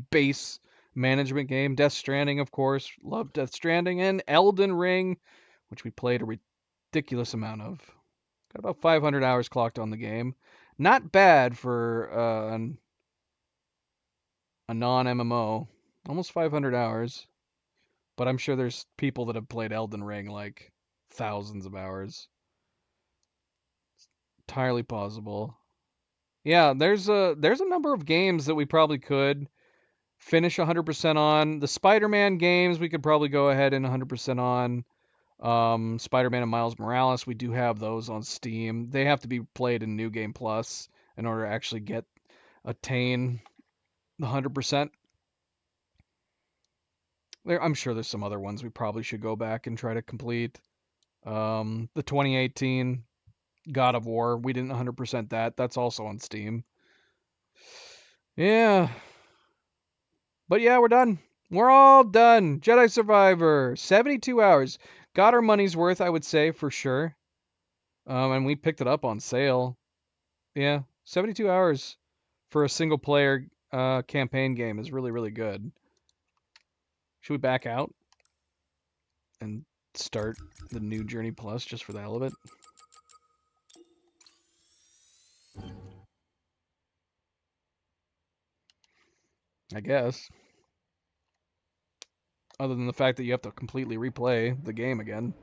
base management game. Death Stranding, of course, love Death Stranding, and Elden Ring, which we played a ridiculous amount of. Got about 500 hours clocked on the game. Not bad for a non-MMO. Almost 500 hours. But I'm sure there's people that have played Elden Ring like thousands of hours. Entirely possible. Yeah, there's a number of games that we probably could finish 100% on. The Spider-Man games we could probably go ahead and 100% on. Spider-Man and Miles Morales, we do have those on Steam. They have to be played in New Game Plus in order to actually attain the 100%. I'm sure there's some other ones we probably should go back and try to complete. The 2018 God of War, we didn't 100% that. That's also on Steam. Yeah. But yeah, we're done. We're all done. Jedi Survivor, 72 hours. Got our money's worth, I would say, for sure. And we picked it up on sale. Yeah, 72 hours for a single-player campaign game is really, really good. Should we back out and start the new Journey Plus just for the hell of it? I guess. Other than the fact that you have to completely replay the game again.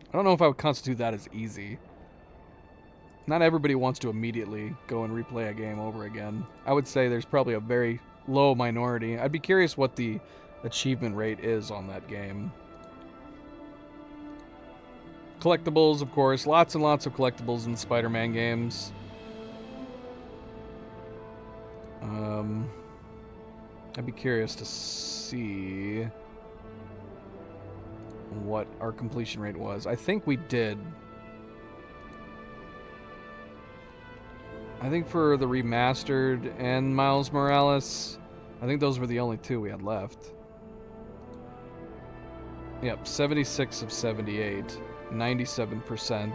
I don't know if I would constitute that as easy. Not everybody wants to immediately go and replay a game over again. I would say there's probably a very low minority. I'd be curious what the achievement rate is on that game. Collectibles, of course. Lots and lots of collectibles in the Spider-Man games. I'd be curious to see what our completion rate was. I think we did. I think for the remastered and Miles Morales, I think those were the only two we had left. Yep, 76 of 78, 97%.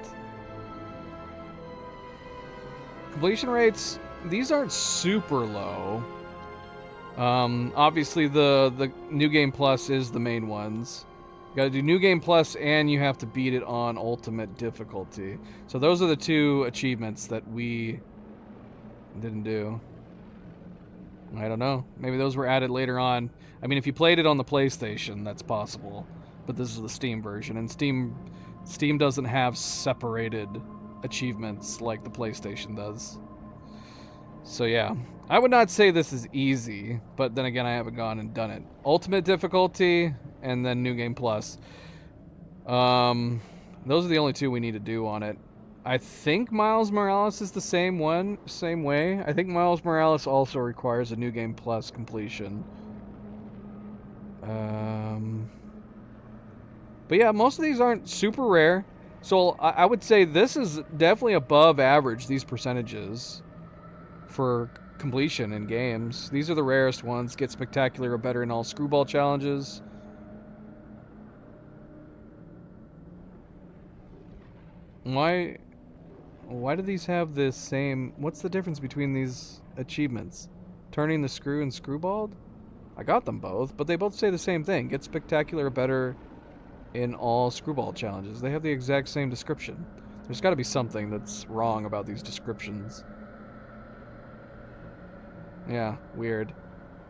Completion rates, these aren't super low. Obviously the New Game Plus is the main ones. You gotta do New Game Plus and you have to beat it on Ultimate difficulty. So those are the two achievements that we didn't do. I don't know. Maybe those were added later on. I mean, if you played it on the PlayStation, that's possible. But this is the Steam version, and Steam doesn't have separated achievements like the PlayStation does. So yeah, I would not say this is easy, but then again, I haven't gone and done it. Ultimate difficulty, and then New Game Plus. Those are the only two we need to do on it. I think Miles Morales is the same way. I think Miles Morales also requires a New Game Plus completion. But yeah, most of these aren't super rare. So I would say this is definitely above average, these percentages, for completion in games. These are the rarest ones. Get spectacular or better in all screwball challenges. Why do these have the same... What's the difference between these achievements? Turning the screw and screwballed? I got them both, but they both say the same thing. Get spectacular or better in all screwball challenges. They have the exact same description. There's got to be something that's wrong about these descriptions. Yeah, weird.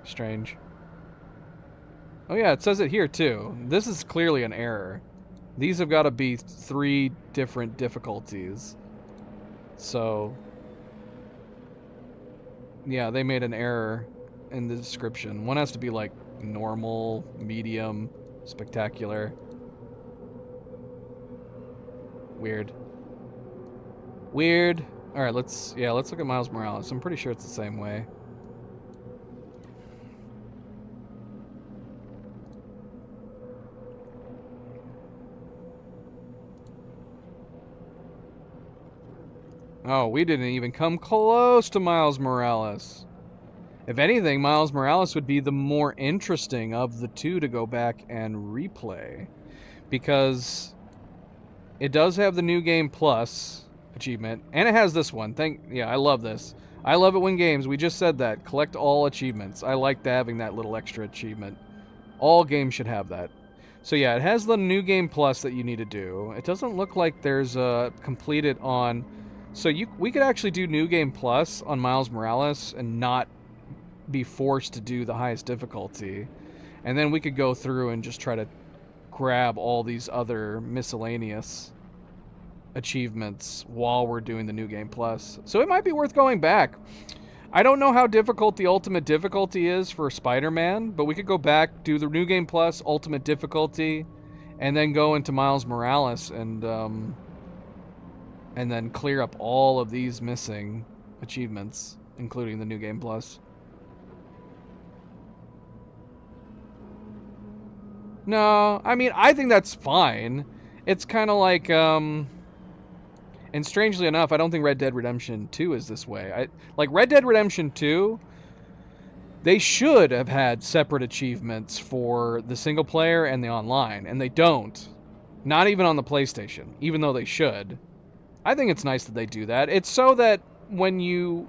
Strange. Oh yeah, it says it here too. This is clearly an error. These have got to be 3 different difficulties. So, yeah, they made an error in the description. One has to be like normal, medium, spectacular. Weird. Weird. Alright, let's look at Miles Morales. I'm pretty sure it's the same way. Oh, we didn't even come close to Miles Morales. If anything, Miles Morales would be the more interesting of the two to go back and replay. Because it does have the New Game Plus achievement, and it has this one. Yeah, I love this. I love it when games, we just said that, collect all achievements. I like having that little extra achievement. All games should have that. So yeah, it has the New Game Plus that you need to do. It doesn't look like there's a complete it on... So we could actually do New Game Plus on Miles Morales and not be forced to do the highest difficulty. And then we could go through and just try to grab all these other miscellaneous achievements while we're doing the New Game Plus. So it might be worth going back. I don't know how difficult the Ultimate difficulty is for Spider-Man, but we could go back, do the New Game Plus, Ultimate difficulty, and then go into Miles Morales and then clear up all of these missing achievements, including the New Game Plus. No, I mean, I think that's fine. It's kind of like, and strangely enough, I don't think Red Dead Redemption 2 is this way. Like Red Dead Redemption 2, they should have had separate achievements for the single player and the online, and they don't. Not even on the PlayStation, even though they should. I think it's nice that they do that. It's so that when the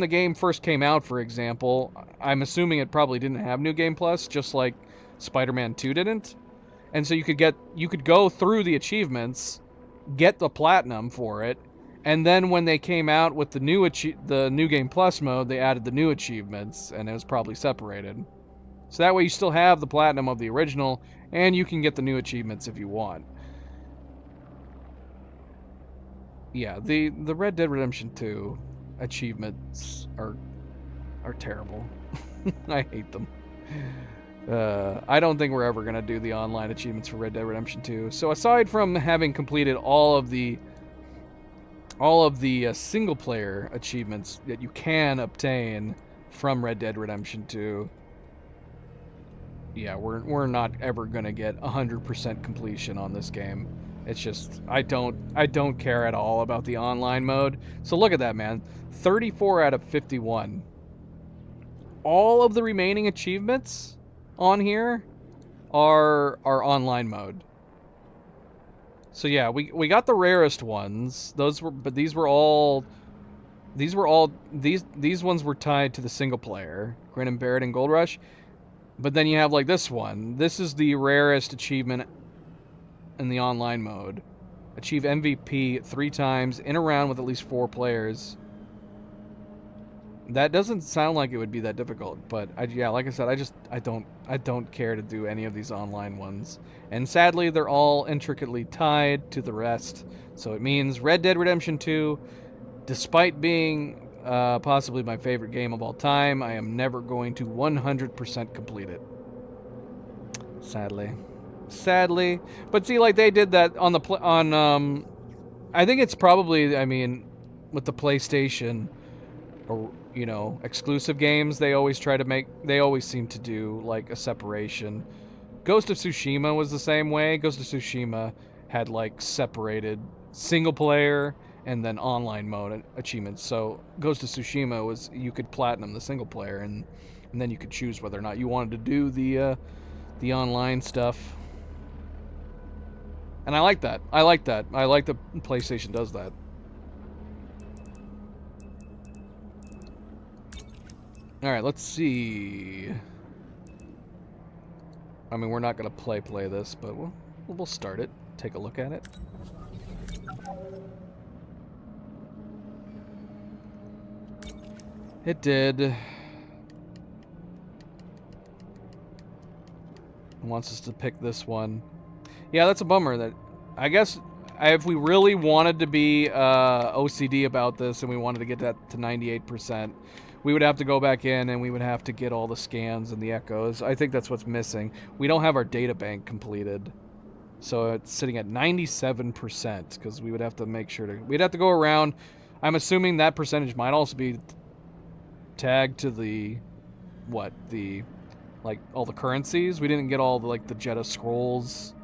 game first came out, for example, I'm assuming it probably didn't have New Game Plus, just like Spider-Man 2 didn't. And so you could go through the achievements, get the platinum for it, and then when they came out with the New Game Plus mode, they added the new achievements, and it was probably separated. So that way you still have the platinum of the original, and you can get the new achievements if you want. Yeah, the Red Dead Redemption 2 achievements are terrible. I hate them. I don't think we're ever going to do the online achievements for Red Dead Redemption 2. So aside from having completed all of the single player achievements that you can obtain from Red Dead Redemption 2, yeah, we're not ever going to get 100% completion on this game. It's just I don't care at all about the online mode. So look at that, man. 34 out of 51. All of the remaining achievements on here are online mode. So yeah, we got the rarest ones. These ones were tied to the single player, Grin and Barrett and Gold Rush. But then you have like this one. This is the rarest achievement in the online mode. Achieve MVP 3 times in a round with at least 4 players. That doesn't sound like it would be that difficult, but yeah, like I said, I don't care to do any of these online ones. And sadly, they're all intricately tied to the rest. So it means Red Dead Redemption 2, despite being possibly my favorite game of all time, I am never going to 100% complete it. Sadly, but see, like they did that on the I think it's probably, I mean, with the PlayStation, or you know, exclusive games, they always seem to do like a separation. Ghost of Tsushima was the same way. Ghost of Tsushima had like separated single player and then online mode achievements. So Ghost of Tsushima was, you could platinum the single player and then you could choose whether or not you wanted to do the online stuff. And I like that. I like that PlayStation does that. All right, let's see. I mean, we're not gonna play this, but we'll start it. Take a look at it. It did. It wants us to pick this one. Yeah, that's a bummer. That I guess if we really wanted to be OCD about this and we wanted to get that to 98%, we would have to go back in and we would have to get all the scans and the echoes. I think that's what's missing. We don't have our data bank completed. So it's sitting at 97% because we would have to make sure to... We'd have to go around. I'm assuming that percentage might also be tagged to the... like, all the currencies. We didn't get all the, like, the Jedha scrolls.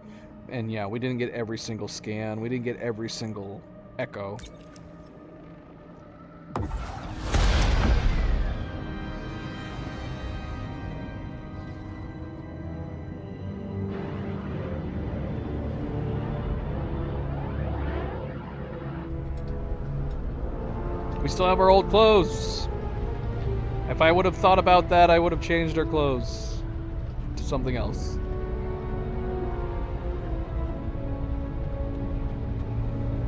And yeah, we didn't get every single scan. We didn't get every single echo. We still have our old clothes. If I would have thought about that, I would have changed our clothes to something else.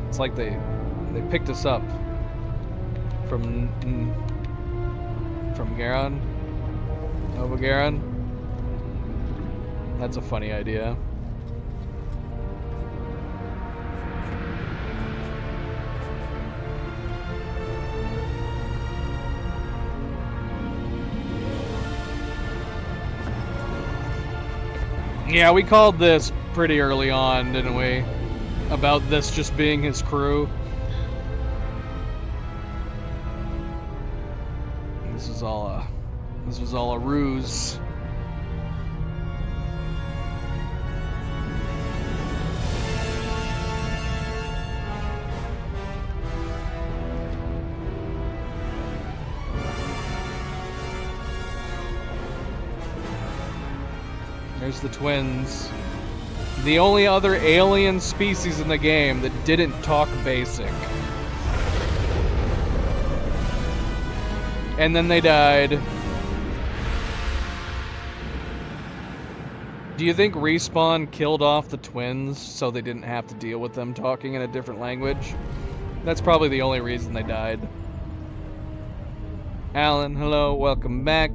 It's like they picked us up from Garon, Nova Garon. That's a funny idea. Yeah, we called this pretty early on, didn't we? About this just being his crew. This was all a ruse. There's the twins. The only other alien species in the game that didn't talk basic. And then they died. Do you think Respawn killed off the twins so they didn't have to deal with them talking in a different language? That's probably the only reason they died. Alan, hello, welcome back.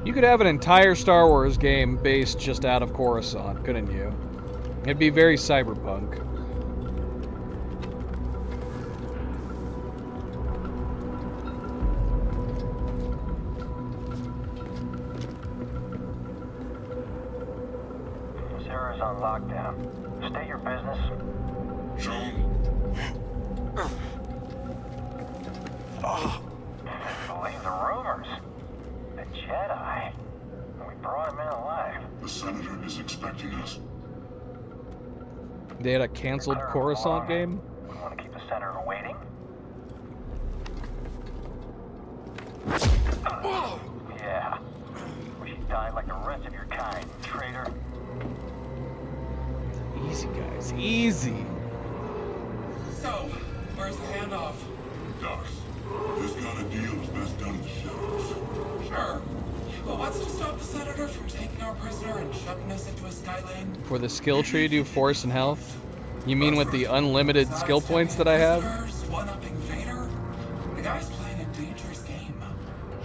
You could have an entire Star Wars game based just out of Coruscant, couldn't you? It'd be very cyberpunk. Sarah's on lockdown. State your business. John. Believe the rumors. The Jedi. We brought him in alive. The Senator is expecting us. They had a canceled Coruscant game? We want to keep the Senator waiting? Yeah. We should die like the rest of your kind, traitor. Easy, guys. Easy. So, where's the handoff? Docs, this kind of deal is best done in the shadows. Sure. But what's to stop the Senator from taking our prisoner and shoving us into a sky lane? For the skill tree, do Force and Health? You mean with the unlimited skill points that I have? One-upping Vader? The guy's playing a dangerous game.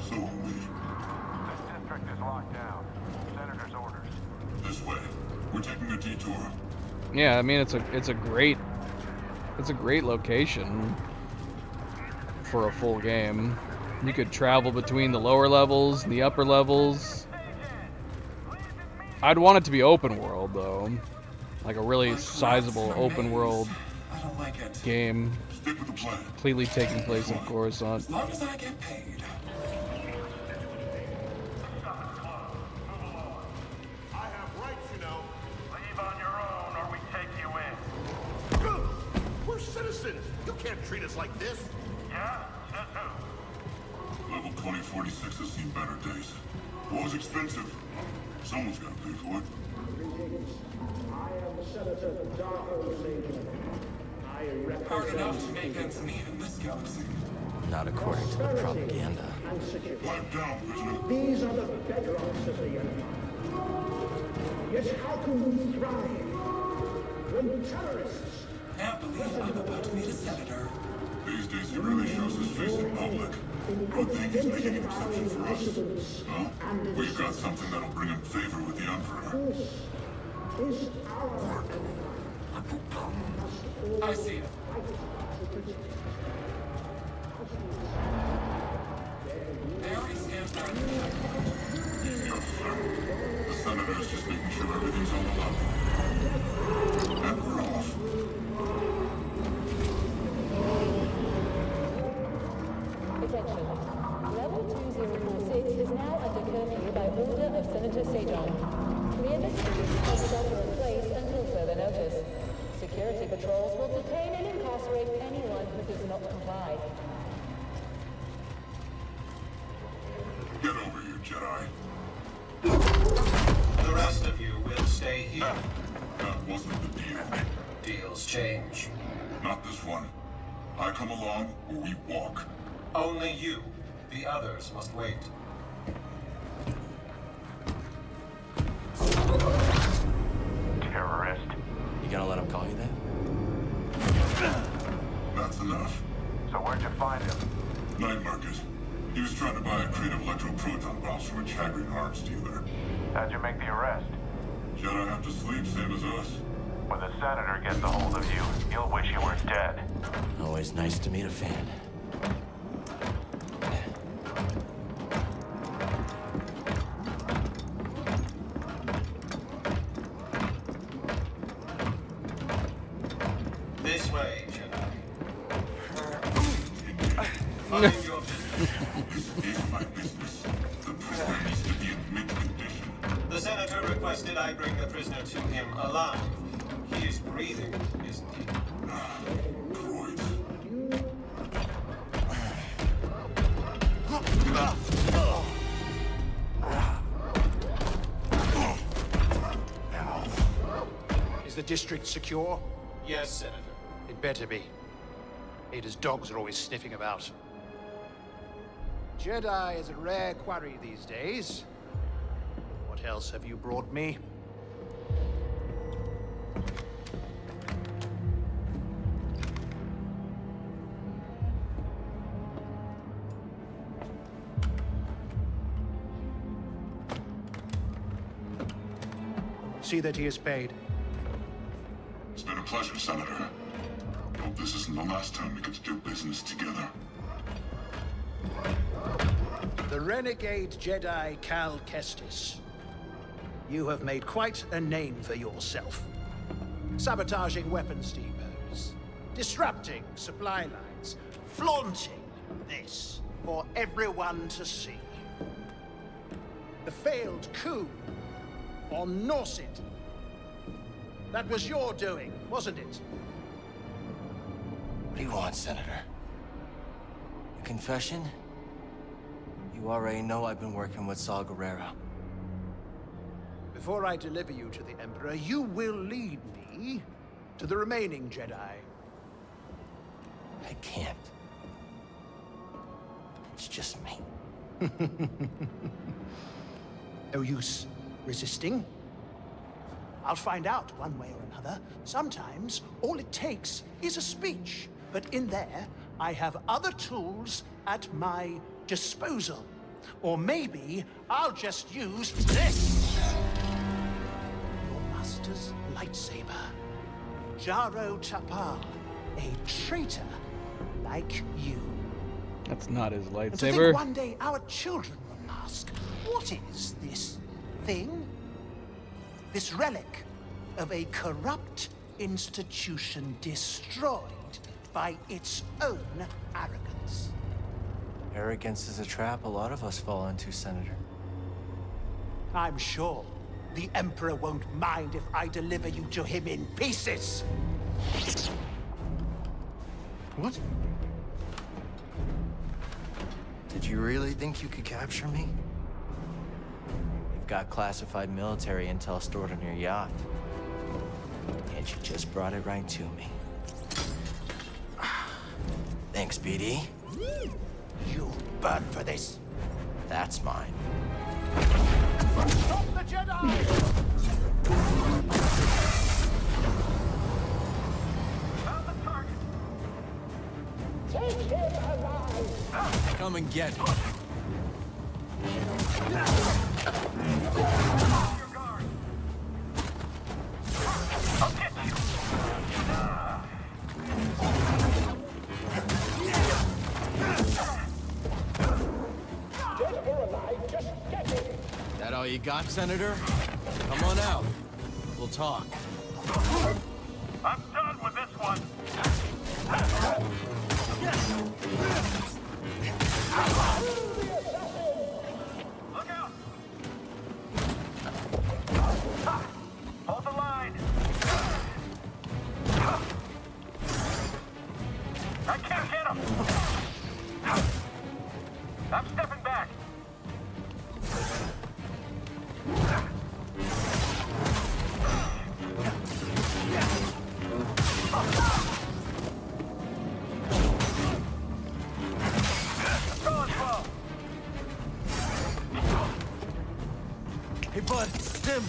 So are we. This district is locked down. Senator's orders. This way. We're taking a detour. Yeah, I mean it's a great location for a full game. You could travel between the lower levels and the upper levels. I'd want it to be open world though. Like a really sizable open world game. Completely taking place in Coruscant. As long as I get paid. We're citizens. You can't treat us like this. Yeah? Says who? Level 2046 has seen better days. War's expensive. Someone's got to pay for it. I am Senator Darko Sagan. I Hard enough to make ends meet in this galaxy. Not according to the propaganda. Pipe down, prisoner. These are the bedrocks of the Empire. Yet how can we thrive when terrorists... Can't believe I'm about to meet a senator. These days he really shows his face in public. Good thing he's making an exception for us. Huh? We've got something that'll bring him favor with the Emperor. is our... I see it. Very standard. The Senator's just making sure everything's on the level. And we're off. Attention. Level 2046 is now under curfew by order of Senator Sajon. Clear the streets and shelter in place until further notice. Security patrols will detain and incarcerate anyone who does not comply. Get over here, Jedi. The rest of you will stay here. That wasn't the deal. Deals change. Not this one. I come along, or we walk. Only you. The others must wait. Terrorist. You gonna let him call you that? That's enough. So where'd you find him? Night market. He was trying to buy a crate of electroproton bombs from a Chagrin arms dealer. How'd you make the arrest? Jedi have to sleep, same as us. When the Senator gets a hold of you, he'll wish you were dead. Always nice to meet a fan. This way, Jedi. Mind your business. This is my business. The prisoner needs to be in mint condition. The Senator requested I bring the prisoner to him alive. He is breathing, isn't he? Droids. Is the district secure? Yes, Senator. It better be. Ada's dogs are always sniffing about. Jedi is a rare quarry these days. What else have you brought me? See that he is paid. It's been a pleasure, Senator. Hope this isn't the last time we get to do business together. The renegade Jedi Cal Kestis. You have made quite a name for yourself. Sabotaging weapons depots, disrupting supply lines, flaunting this for everyone to see. The failed coup on Norset. That was your doing, wasn't it? What do you want, Senator? A confession? You already know I've been working with Saw Gerrera. Before I deliver you to the Emperor, you will lead me to the remaining Jedi. I can't. It's just me. No use resisting. I'll find out one way or another. Sometimes all it takes is a speech. But in there, I have other tools at my disposal. Or maybe I'll just use this. Your master's lightsaber. Jaro Tapal, a traitor like you. That's not his And to lightsaber. think one day our children will ask, what is this thing? This relic of a corrupt institution destroyed by its own arrogance. Arrogance is a trap a lot of us fall into, Senator. I'm sure the Emperor won't mind if I deliver you to him in pieces. What? Did you really think you could capture me? You've got classified military intel stored on your yacht. And you just brought it right to me. Thanks, BD. You'll burn for this. That's mine. Stop the Jedi! Take him alive! Come and get it. I'll get you. Dead or alive, just get him! That all you got, Senator? Come on out. We'll talk. I'm done with this one. Look out! Hold the line. I can't get him. I'm stepping back. Hey, bud, Tim.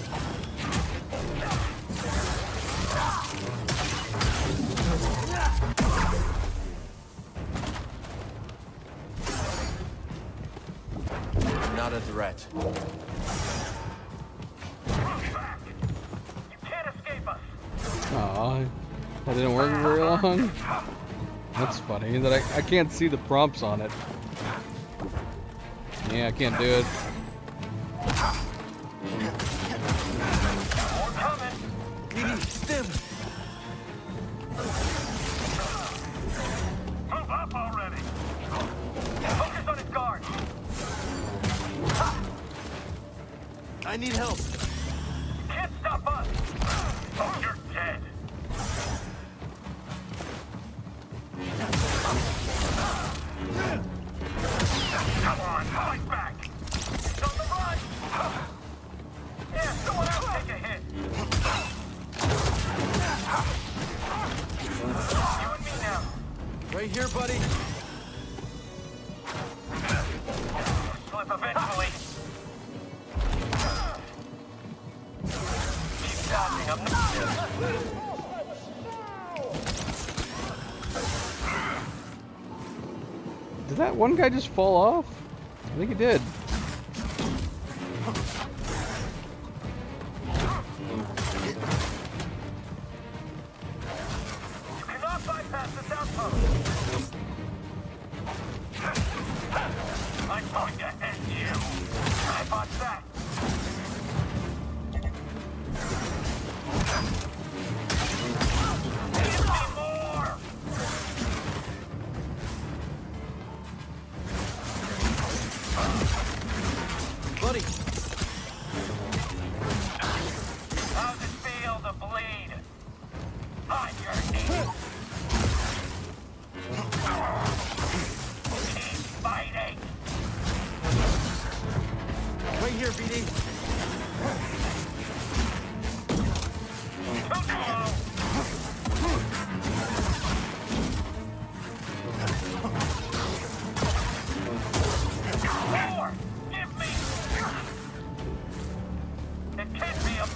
Not a threat. Aw, that didn't work very long. That's funny that I can't see the prompts on it. Yeah, I can't do it. Stim. Move up already. Focus on his guard. I need help. You can't stop us. Oh, you're dead. Come on, fight back. It's on the run. Yeah, someone else take a hit. You and me now. Right here, buddy. Slip eventually. Keep dodging up the... Did that one guy just fall off? I think he did. Right here, BD. More! Give me! It can't be a...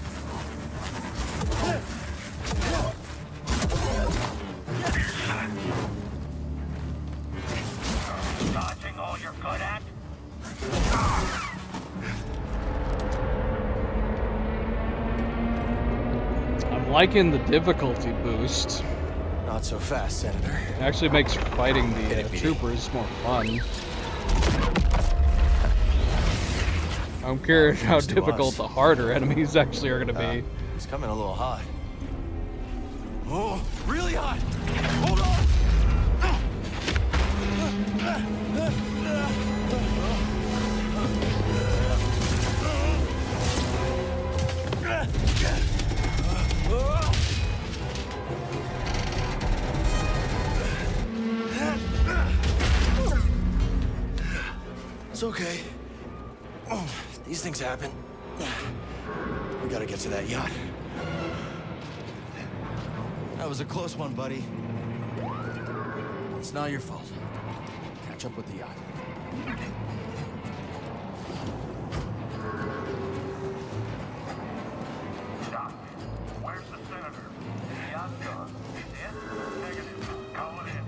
Dodging all you're good at? I'm liking the difficulty boost. Not so fast, Senator. It actually makes fighting the troopers more fun. I'm curious how difficult the harder enemies actually are going to be. It's coming a little hot. Oh, really hot! Hold on! It's okay. These things happen. We gotta get to that yacht. That was a close one, buddy. It's not your fault. Catch up with the yacht. Doc, where's the senator? The yacht gone. He's in? Negative. Call it in.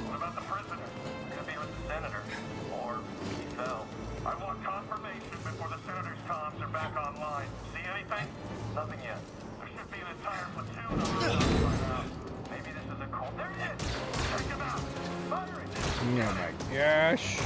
What about the prisoner? Could be with the senator. Or he fell. I want confirmation before the senator's comms are back online. See anything? Nothing yet. There should be an entire platoon on the yacht by now. Maybe this is a call. There he is! Take him out! Fire it! Oh my gosh.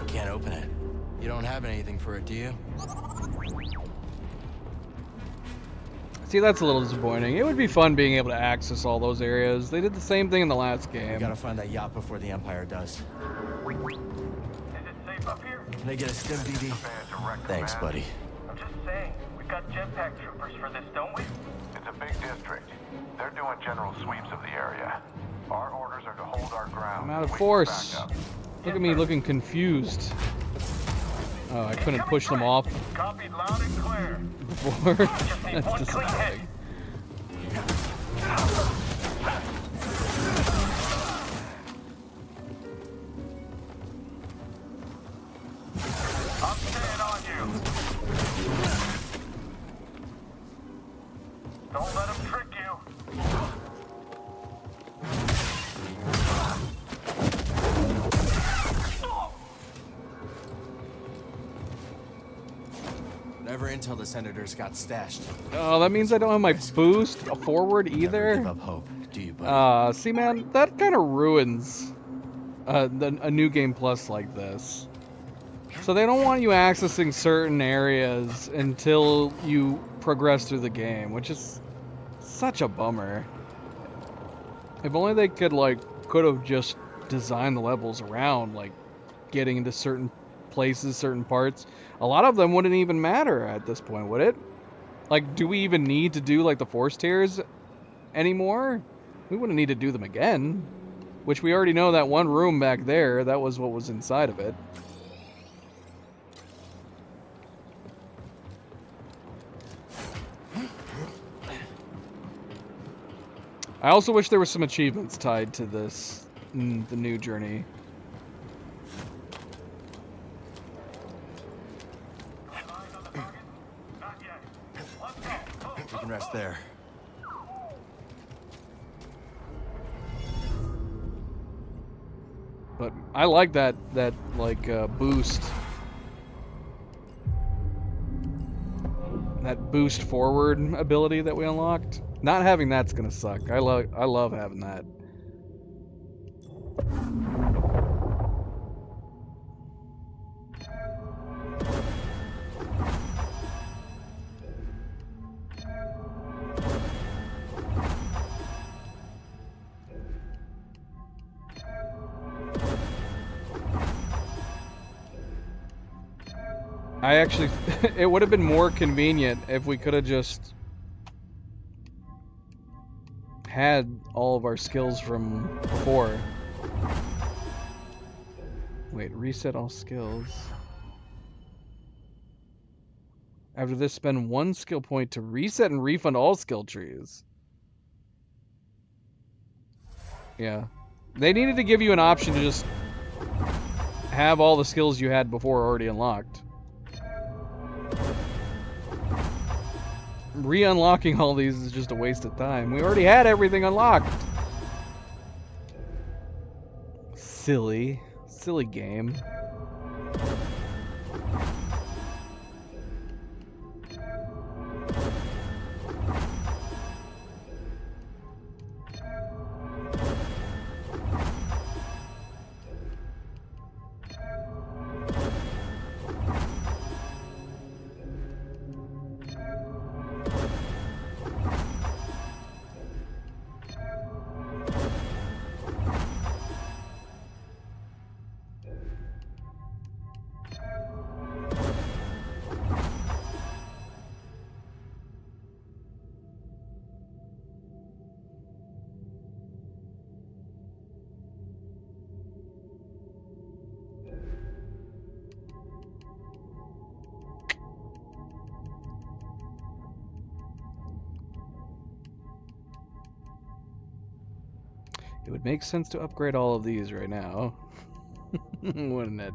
Can't open it. You don't have anything for it, do you? See, that's a little disappointing. It would be fun being able to access all those areas. They did the same thing in the last game. We gotta find that yacht before the Empire does. Is it safe up here? Can I get a stim, BD? Thanks, buddy. I'm just saying, we've got jetpack troopers for this, don't we? It's a big district. They're doing general sweeps of the area. Our orders are to hold our ground. I'm out of force. Look at me looking confused. Oh, I couldn't push them off Copied loud and clear. before. Just need That's one clean hit. disappointing. I'm staying on you. Don't let him trick you. Whatever intel the Senators got stashed. Oh, that means I don't have my boost forward either. Give up hope, do you, buddy? See, man, that kind of ruins a new game plus like this. So they don't want you accessing certain areas until you progress through the game, which is such a bummer. If only they could have just designed the levels around like getting into certain places, certain parts. A lot of them wouldn't even matter at this point, would it? Like, do we even need to do like the force tears anymore? We wouldn't need to do them again. Which we already know that one room back there, that was what was inside of it. I also wish there were some achievements tied to this, the new journey. We can rest there. But I like that boost. That boost forward ability that we unlocked. Not having that's gonna suck. I love having that. I actually, it would have been more convenient if we could have just had all of our skills from before. Wait, reset all skills. After this, spend 1 skill point to reset and refund all skill trees. Yeah. They needed to give you an option to just have all the skills you had before already unlocked. Re-unlocking all these is just a waste of time. We already had everything unlocked. Silly. Silly game. It would make sense to upgrade all of these right now, wouldn't it?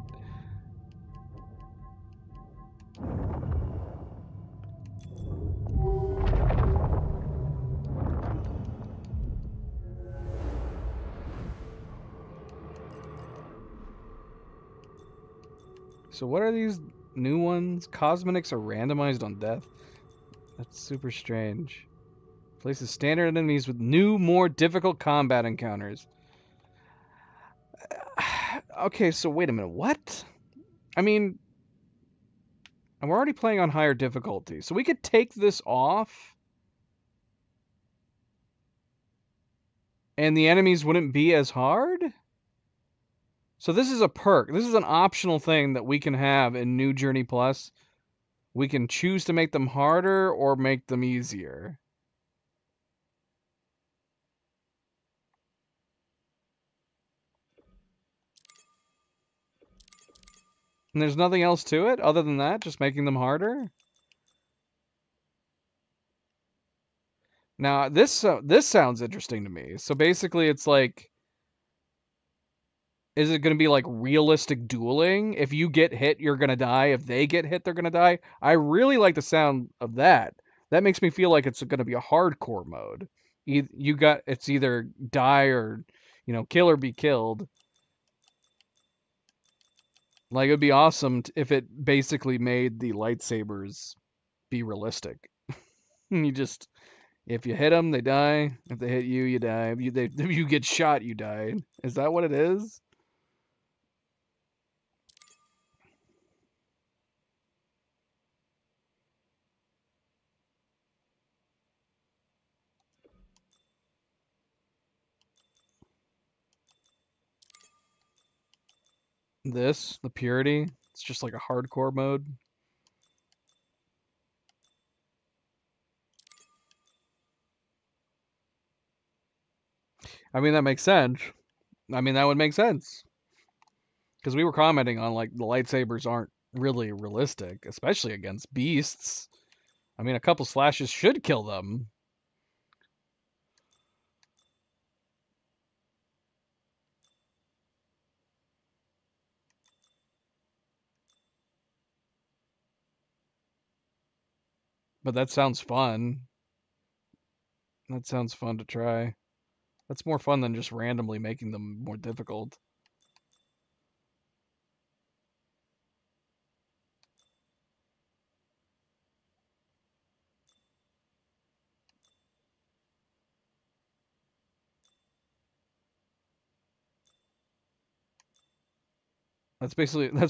So what are these new ones? Cosmetics are randomized on death? That's super strange. Places standard enemies with new, more difficult combat encounters. Okay, so wait a minute, what? I mean, I'm already playing on higher difficulty, so we could take this off and the enemies wouldn't be as hard? So this is a perk. This is an optional thing that we can have in New Journey Plus. We can choose to make them harder or make them easier. And there's nothing else to it other than that, just making them harder? Now, this sounds interesting to me. So basically it's like, is it going to be like realistic dueling? If you get hit, you're going to die. If they get hit, they're going to die. I really like the sound of that. That makes me feel like it's going to be a hardcore mode. It's either die or, kill or be killed. Like, it would be awesome if it basically made the lightsabers be realistic. If you hit them, they die. If they hit you, you die. If you get shot, you die. Is that what it is? The purity, it's just like a hardcore mode. I mean, that makes sense. I mean, that would make sense. Because we were commenting on, like, the lightsabers aren't really realistic, especially against beasts. I mean, a couple slashes should kill them. But that sounds fun. That sounds fun to try. That's more fun than just randomly making them more difficult. That's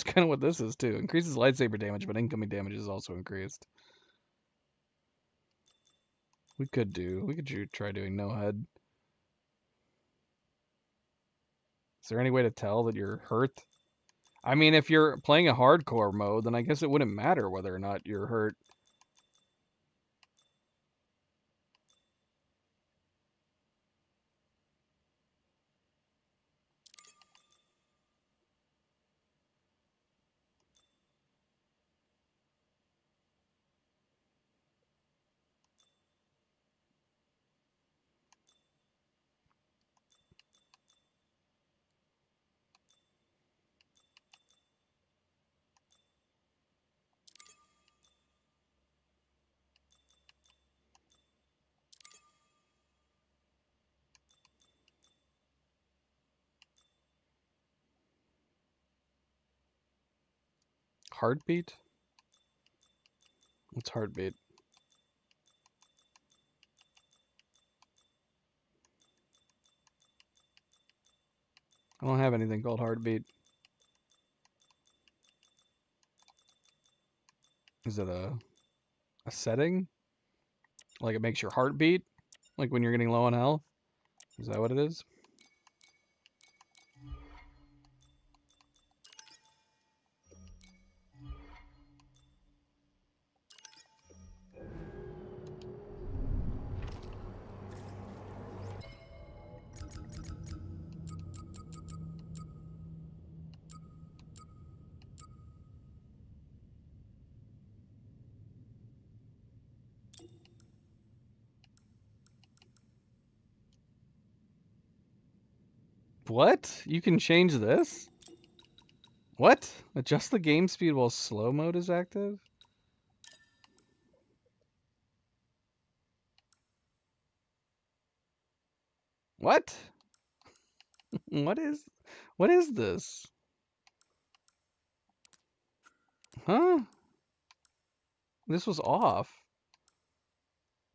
kind of what this is too. Increases lightsaber damage, but incoming damage is also increased. We could try doing no head. Is there any way to tell that you're hurt? I mean, if you're playing a hardcore mode, then I guess it wouldn't matter whether or not you're hurt. Heartbeat? What's heartbeat? I don't have anything called heartbeat. Is it a setting? Like it makes your heart beat? Like when you're getting low on health? Is that what it is? What? You can change this? What? Adjust the game speed while slow mode is active? What? What is this? Huh? This was off.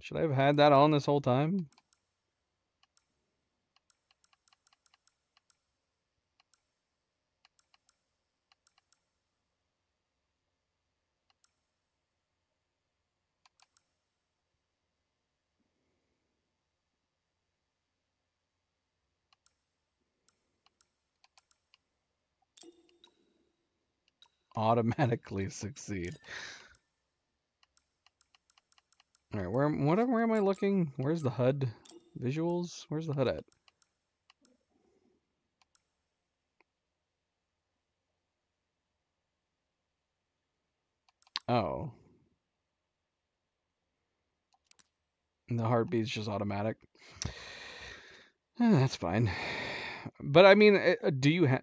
Should I have had that on this whole time? Automatically succeed. All right, where am I looking? Where's the HUD visuals? Where's the HUD at? Oh. And the heartbeat's just automatic. That's fine. But I mean,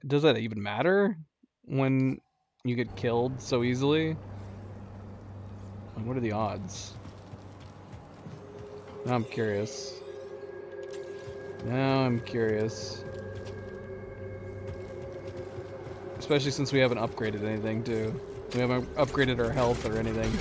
does that even matter when you get killed so easily? Like, what are the odds? Now I'm curious. Especially since we haven't upgraded anything, too. We haven't upgraded our health or anything.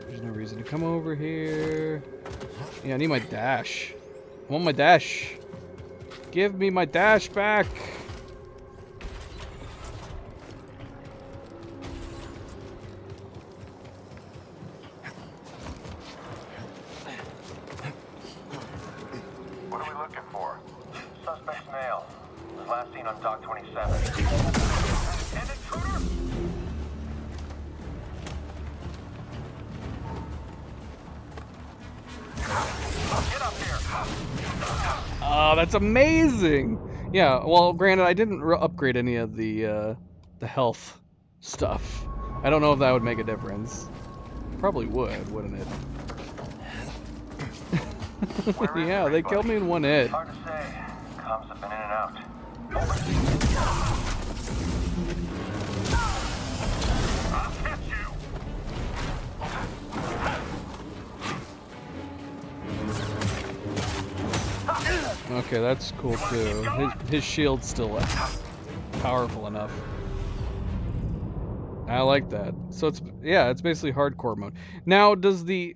There's no reason to come over here. Yeah, I need my dash. I want my dash. Give me my dash back. What are we looking for? Suspect's male. Was last seen on Dock 27. An intruder? Get up here. Oh, that's amazing. Yeah, well, granted, I didn't upgrade any of the health stuff. I don't know if that would make a difference. Probably would, wouldn't it? Yeah, they killed me in one hit. Hard to say. Comms have been in and out. I'll catch you. Okay, that's cool too. His shield's still powerful enough. I like that. So it's basically hardcore mode. Now, does the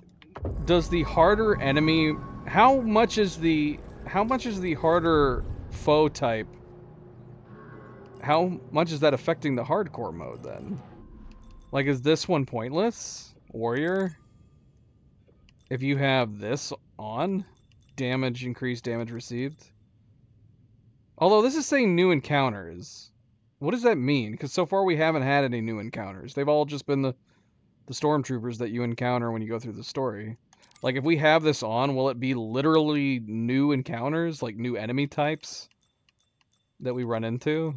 harder enemy, how much is the harder foe type? How much is that affecting the hardcore mode then? Like, is this one pointless? Warrior? If you have this on, damage increased, damage received. Although this is saying new encounters. What does that mean? Because so far we haven't had any new encounters. They've all just been the stormtroopers that you encounter when you go through the story. Like, if we have this on, will it be literally new encounters? Like, new enemy types that we run into?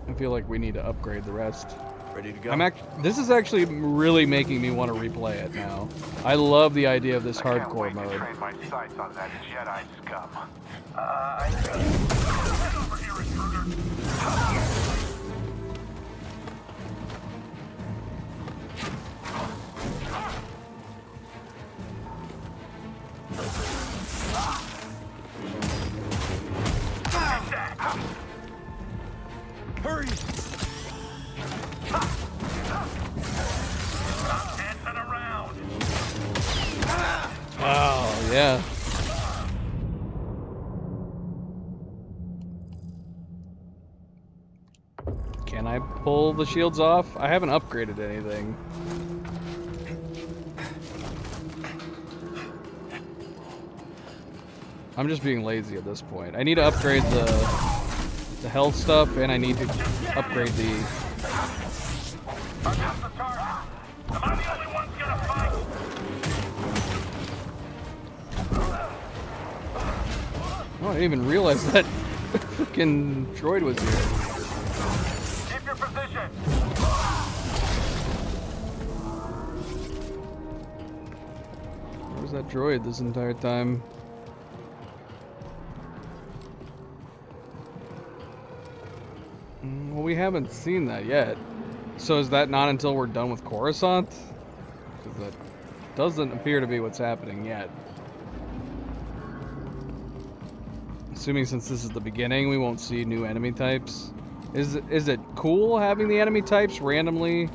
I feel like we need to upgrade the rest. Ready to go? This is actually really making me want to replay it now. I love the idea of this hardcore mode. Train my sights on that Jedi scum. Over here, intruder. Hurry! Stop dancing around. Oh, yeah. Can I pull the shields off? I haven't upgraded anything. I'm just being lazy at this point. I need to upgrade the health stuff, and I need to upgrade the... Am I the only one gonna fight? Oh, I didn't even realize that freaking droid was here. Keep your position. Where was that droid this entire time? Well, we haven't seen that yet. So is that not until we're done with Coruscant? Because that doesn't appear to be what's happening yet. Assuming since this is the beginning, we won't see new enemy types. Is it cool having the enemy types randomly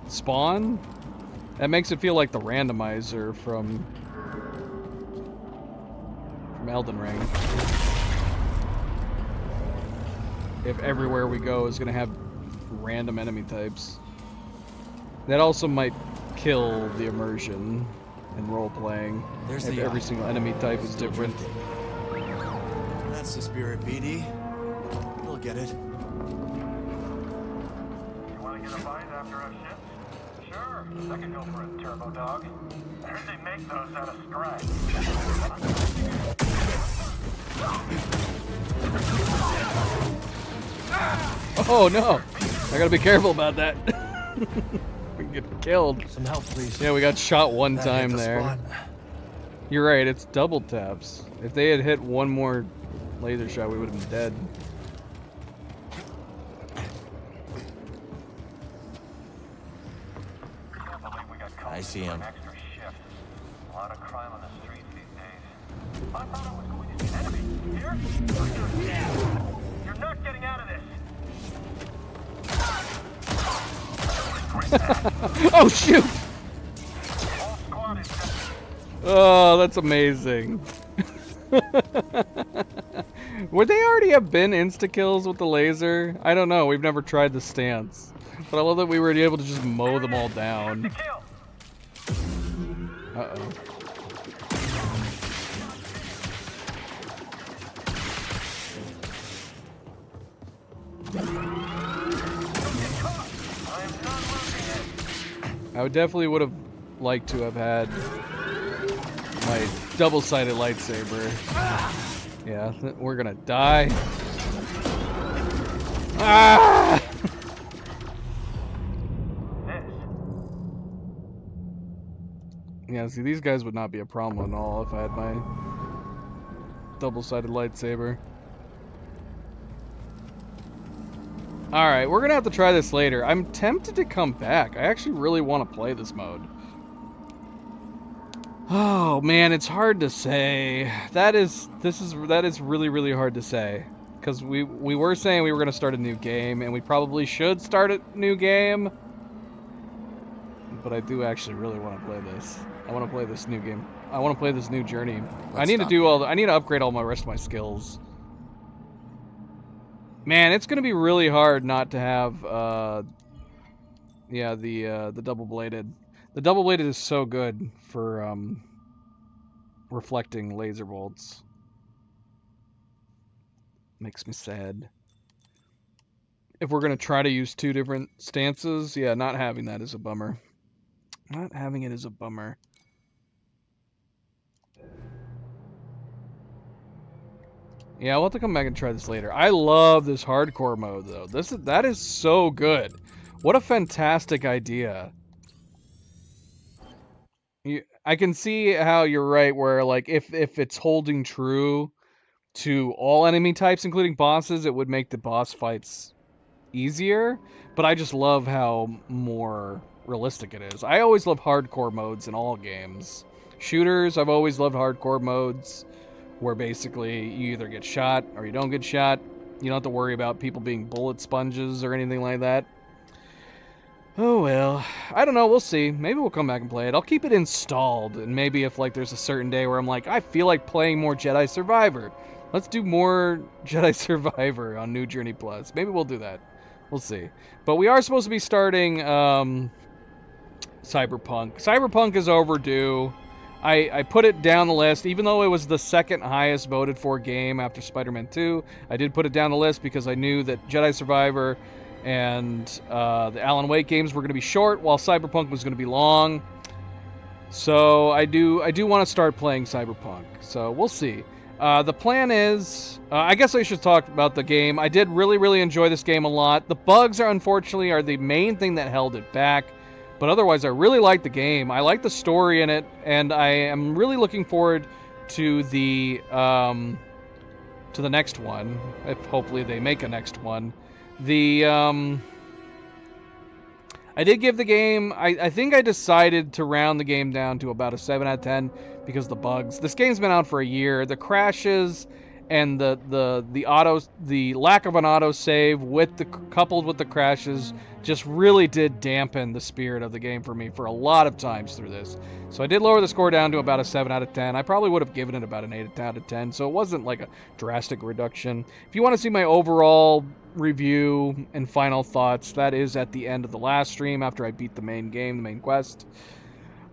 spawn? That makes it feel like the randomizer from Elden Ring. If everywhere we go is going to have random enemy types. That also might kill the immersion in role-playing. If every single enemy type is different. That's the spirit, BD. You'll get it. You want to get a bite after our shift? Sure, I could go for a turbo dog. I heard they make those out of Scrag. Oh no! I gotta be careful about that. We can get killed. Some help, please. Yeah, we got shot one That time hit the there. spot. You're right, it's double taps. If they had hit one more laser shot, we would have been dead. I see him. Extra shift. A lot of crime on the streets these days. I thought I was going to see an enemy. Here? You're not getting out of this. Oh shoot! Oh, that's amazing. Would they already have been insta-kills with the laser? I don't know, we've never tried the stance. But I love that we were able to just mow them all down. Uh-oh. I would definitely would have liked to have had my double-sided lightsaber. Yeah, we're gonna die. Ah! Yeah, see, these guys would not be a problem at all if I had my double-sided lightsaber. Alright, we're gonna have to try this later. I'm tempted to come back. I actually really want to play this mode. Oh man, it's hard to say. That is really, really hard to say. Because we were saying we were gonna start a new game, and we probably should start a new game. But I do actually really want to play this. I want to play this new game. I want to play this new journey. I need to upgrade all my rest of my skills. Man, it's gonna be really hard not to have, yeah, the double-bladed. The double-bladed is so good for, reflecting laser bolts. Makes me sad. If we're gonna try to use 2 different stances, yeah, not having that is a bummer. Not having it is a bummer. Yeah, we'll have to come back and try this later. I love this hardcore mode, though. That is so good. What a fantastic idea. I can see how you're right, where, like, if it's holding true to all enemy types, including bosses, it would make the boss fights easier. But I just love how more realistic it is. I always love hardcore modes in all games. Shooters, I've always loved hardcore modes, where basically you either get shot or you don't get shot. You don't have to worry about people being bullet sponges or anything like that. Oh well, I don't know, we'll see. Maybe we'll come back and play it. I'll keep it installed, and maybe if like there's a certain day where I'm like, I feel like playing more Jedi Survivor. Let's do more Jedi Survivor on New Journey Plus. Maybe we'll do that. We'll see. But we are supposed to be starting Cyberpunk. Cyberpunk is overdue. I put it down the list, even though it was the second highest voted for game after Spider-Man 2. I did put it down the list because I knew that Jedi Survivor and the Alan Wake games were going to be short, while Cyberpunk was going to be long. So I do want to start playing Cyberpunk. So we'll see. The plan is, I guess I should talk about the game. I did really enjoy this game a lot. The bugs unfortunately are the main thing that held it back. But otherwise, I really like the game. I like the story in it, and I am really looking forward to the next one. If hopefully they make a next one. I did give the game. I think I decided to round the game down to about a 7 out of 10 because of the bugs. This game's been out for a year. The crashes and the lack of an autosave coupled with the crashes just really did dampen the spirit of the game for me for a lot of times through this. So I did lower the score down to about a 7 out of 10. I probably would have given it about an 8 out of 10, so it wasn't like a drastic reduction. If you want to see my overall review and final thoughts, that is at the end of the last stream after I beat the main game, the main quest.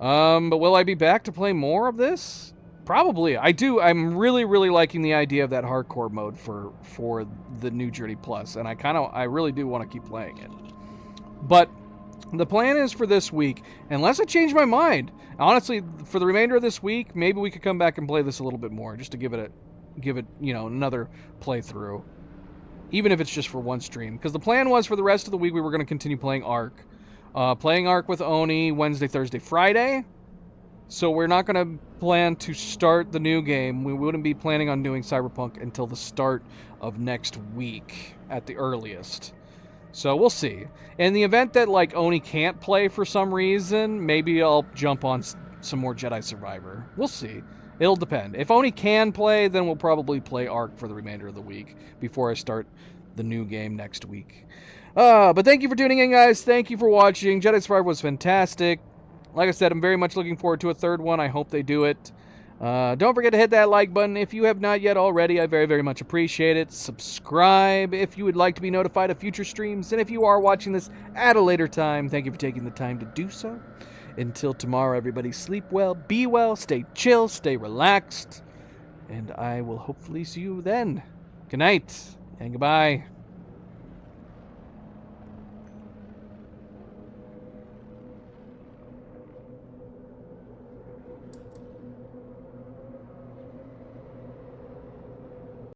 But will I be back to play more of this? Probably. I'm really liking the idea of that hardcore mode for the New Journey Plus, and I really do want to keep playing it. But the plan is for this week, unless I change my mind, honestly, for the remainder of this week, maybe we could come back and play this a little bit more, just to give it another playthrough, even if it's just for one stream. Because the plan was for the rest of the week we were going to continue playing Ark, with Oni Wednesday, Thursday, Friday. So we're not going to plan to start the new game. We wouldn't be planning on doing Cyberpunk until the start of next week at the earliest. So we'll see. In the event that like Oni can't play for some reason, maybe I'll jump on some more Jedi Survivor. We'll see. It'll depend. If Oni can play, then we'll probably play Ark for the remainder of the week before I start the new game next week. But thank you for tuning in, guys. Thank you for watching. Jedi Survivor was fantastic. Like I said, I'm very much looking forward to a third one. I hope they do it. Don't forget to hit that like button if you have not yet already. I very much appreciate it. Subscribe if you would like to be notified of future streams. And if you are watching this at a later time, thank you for taking the time to do so. Until tomorrow, everybody sleep well, be well, stay chill, stay relaxed. And I will hopefully see you then. Good night and goodbye.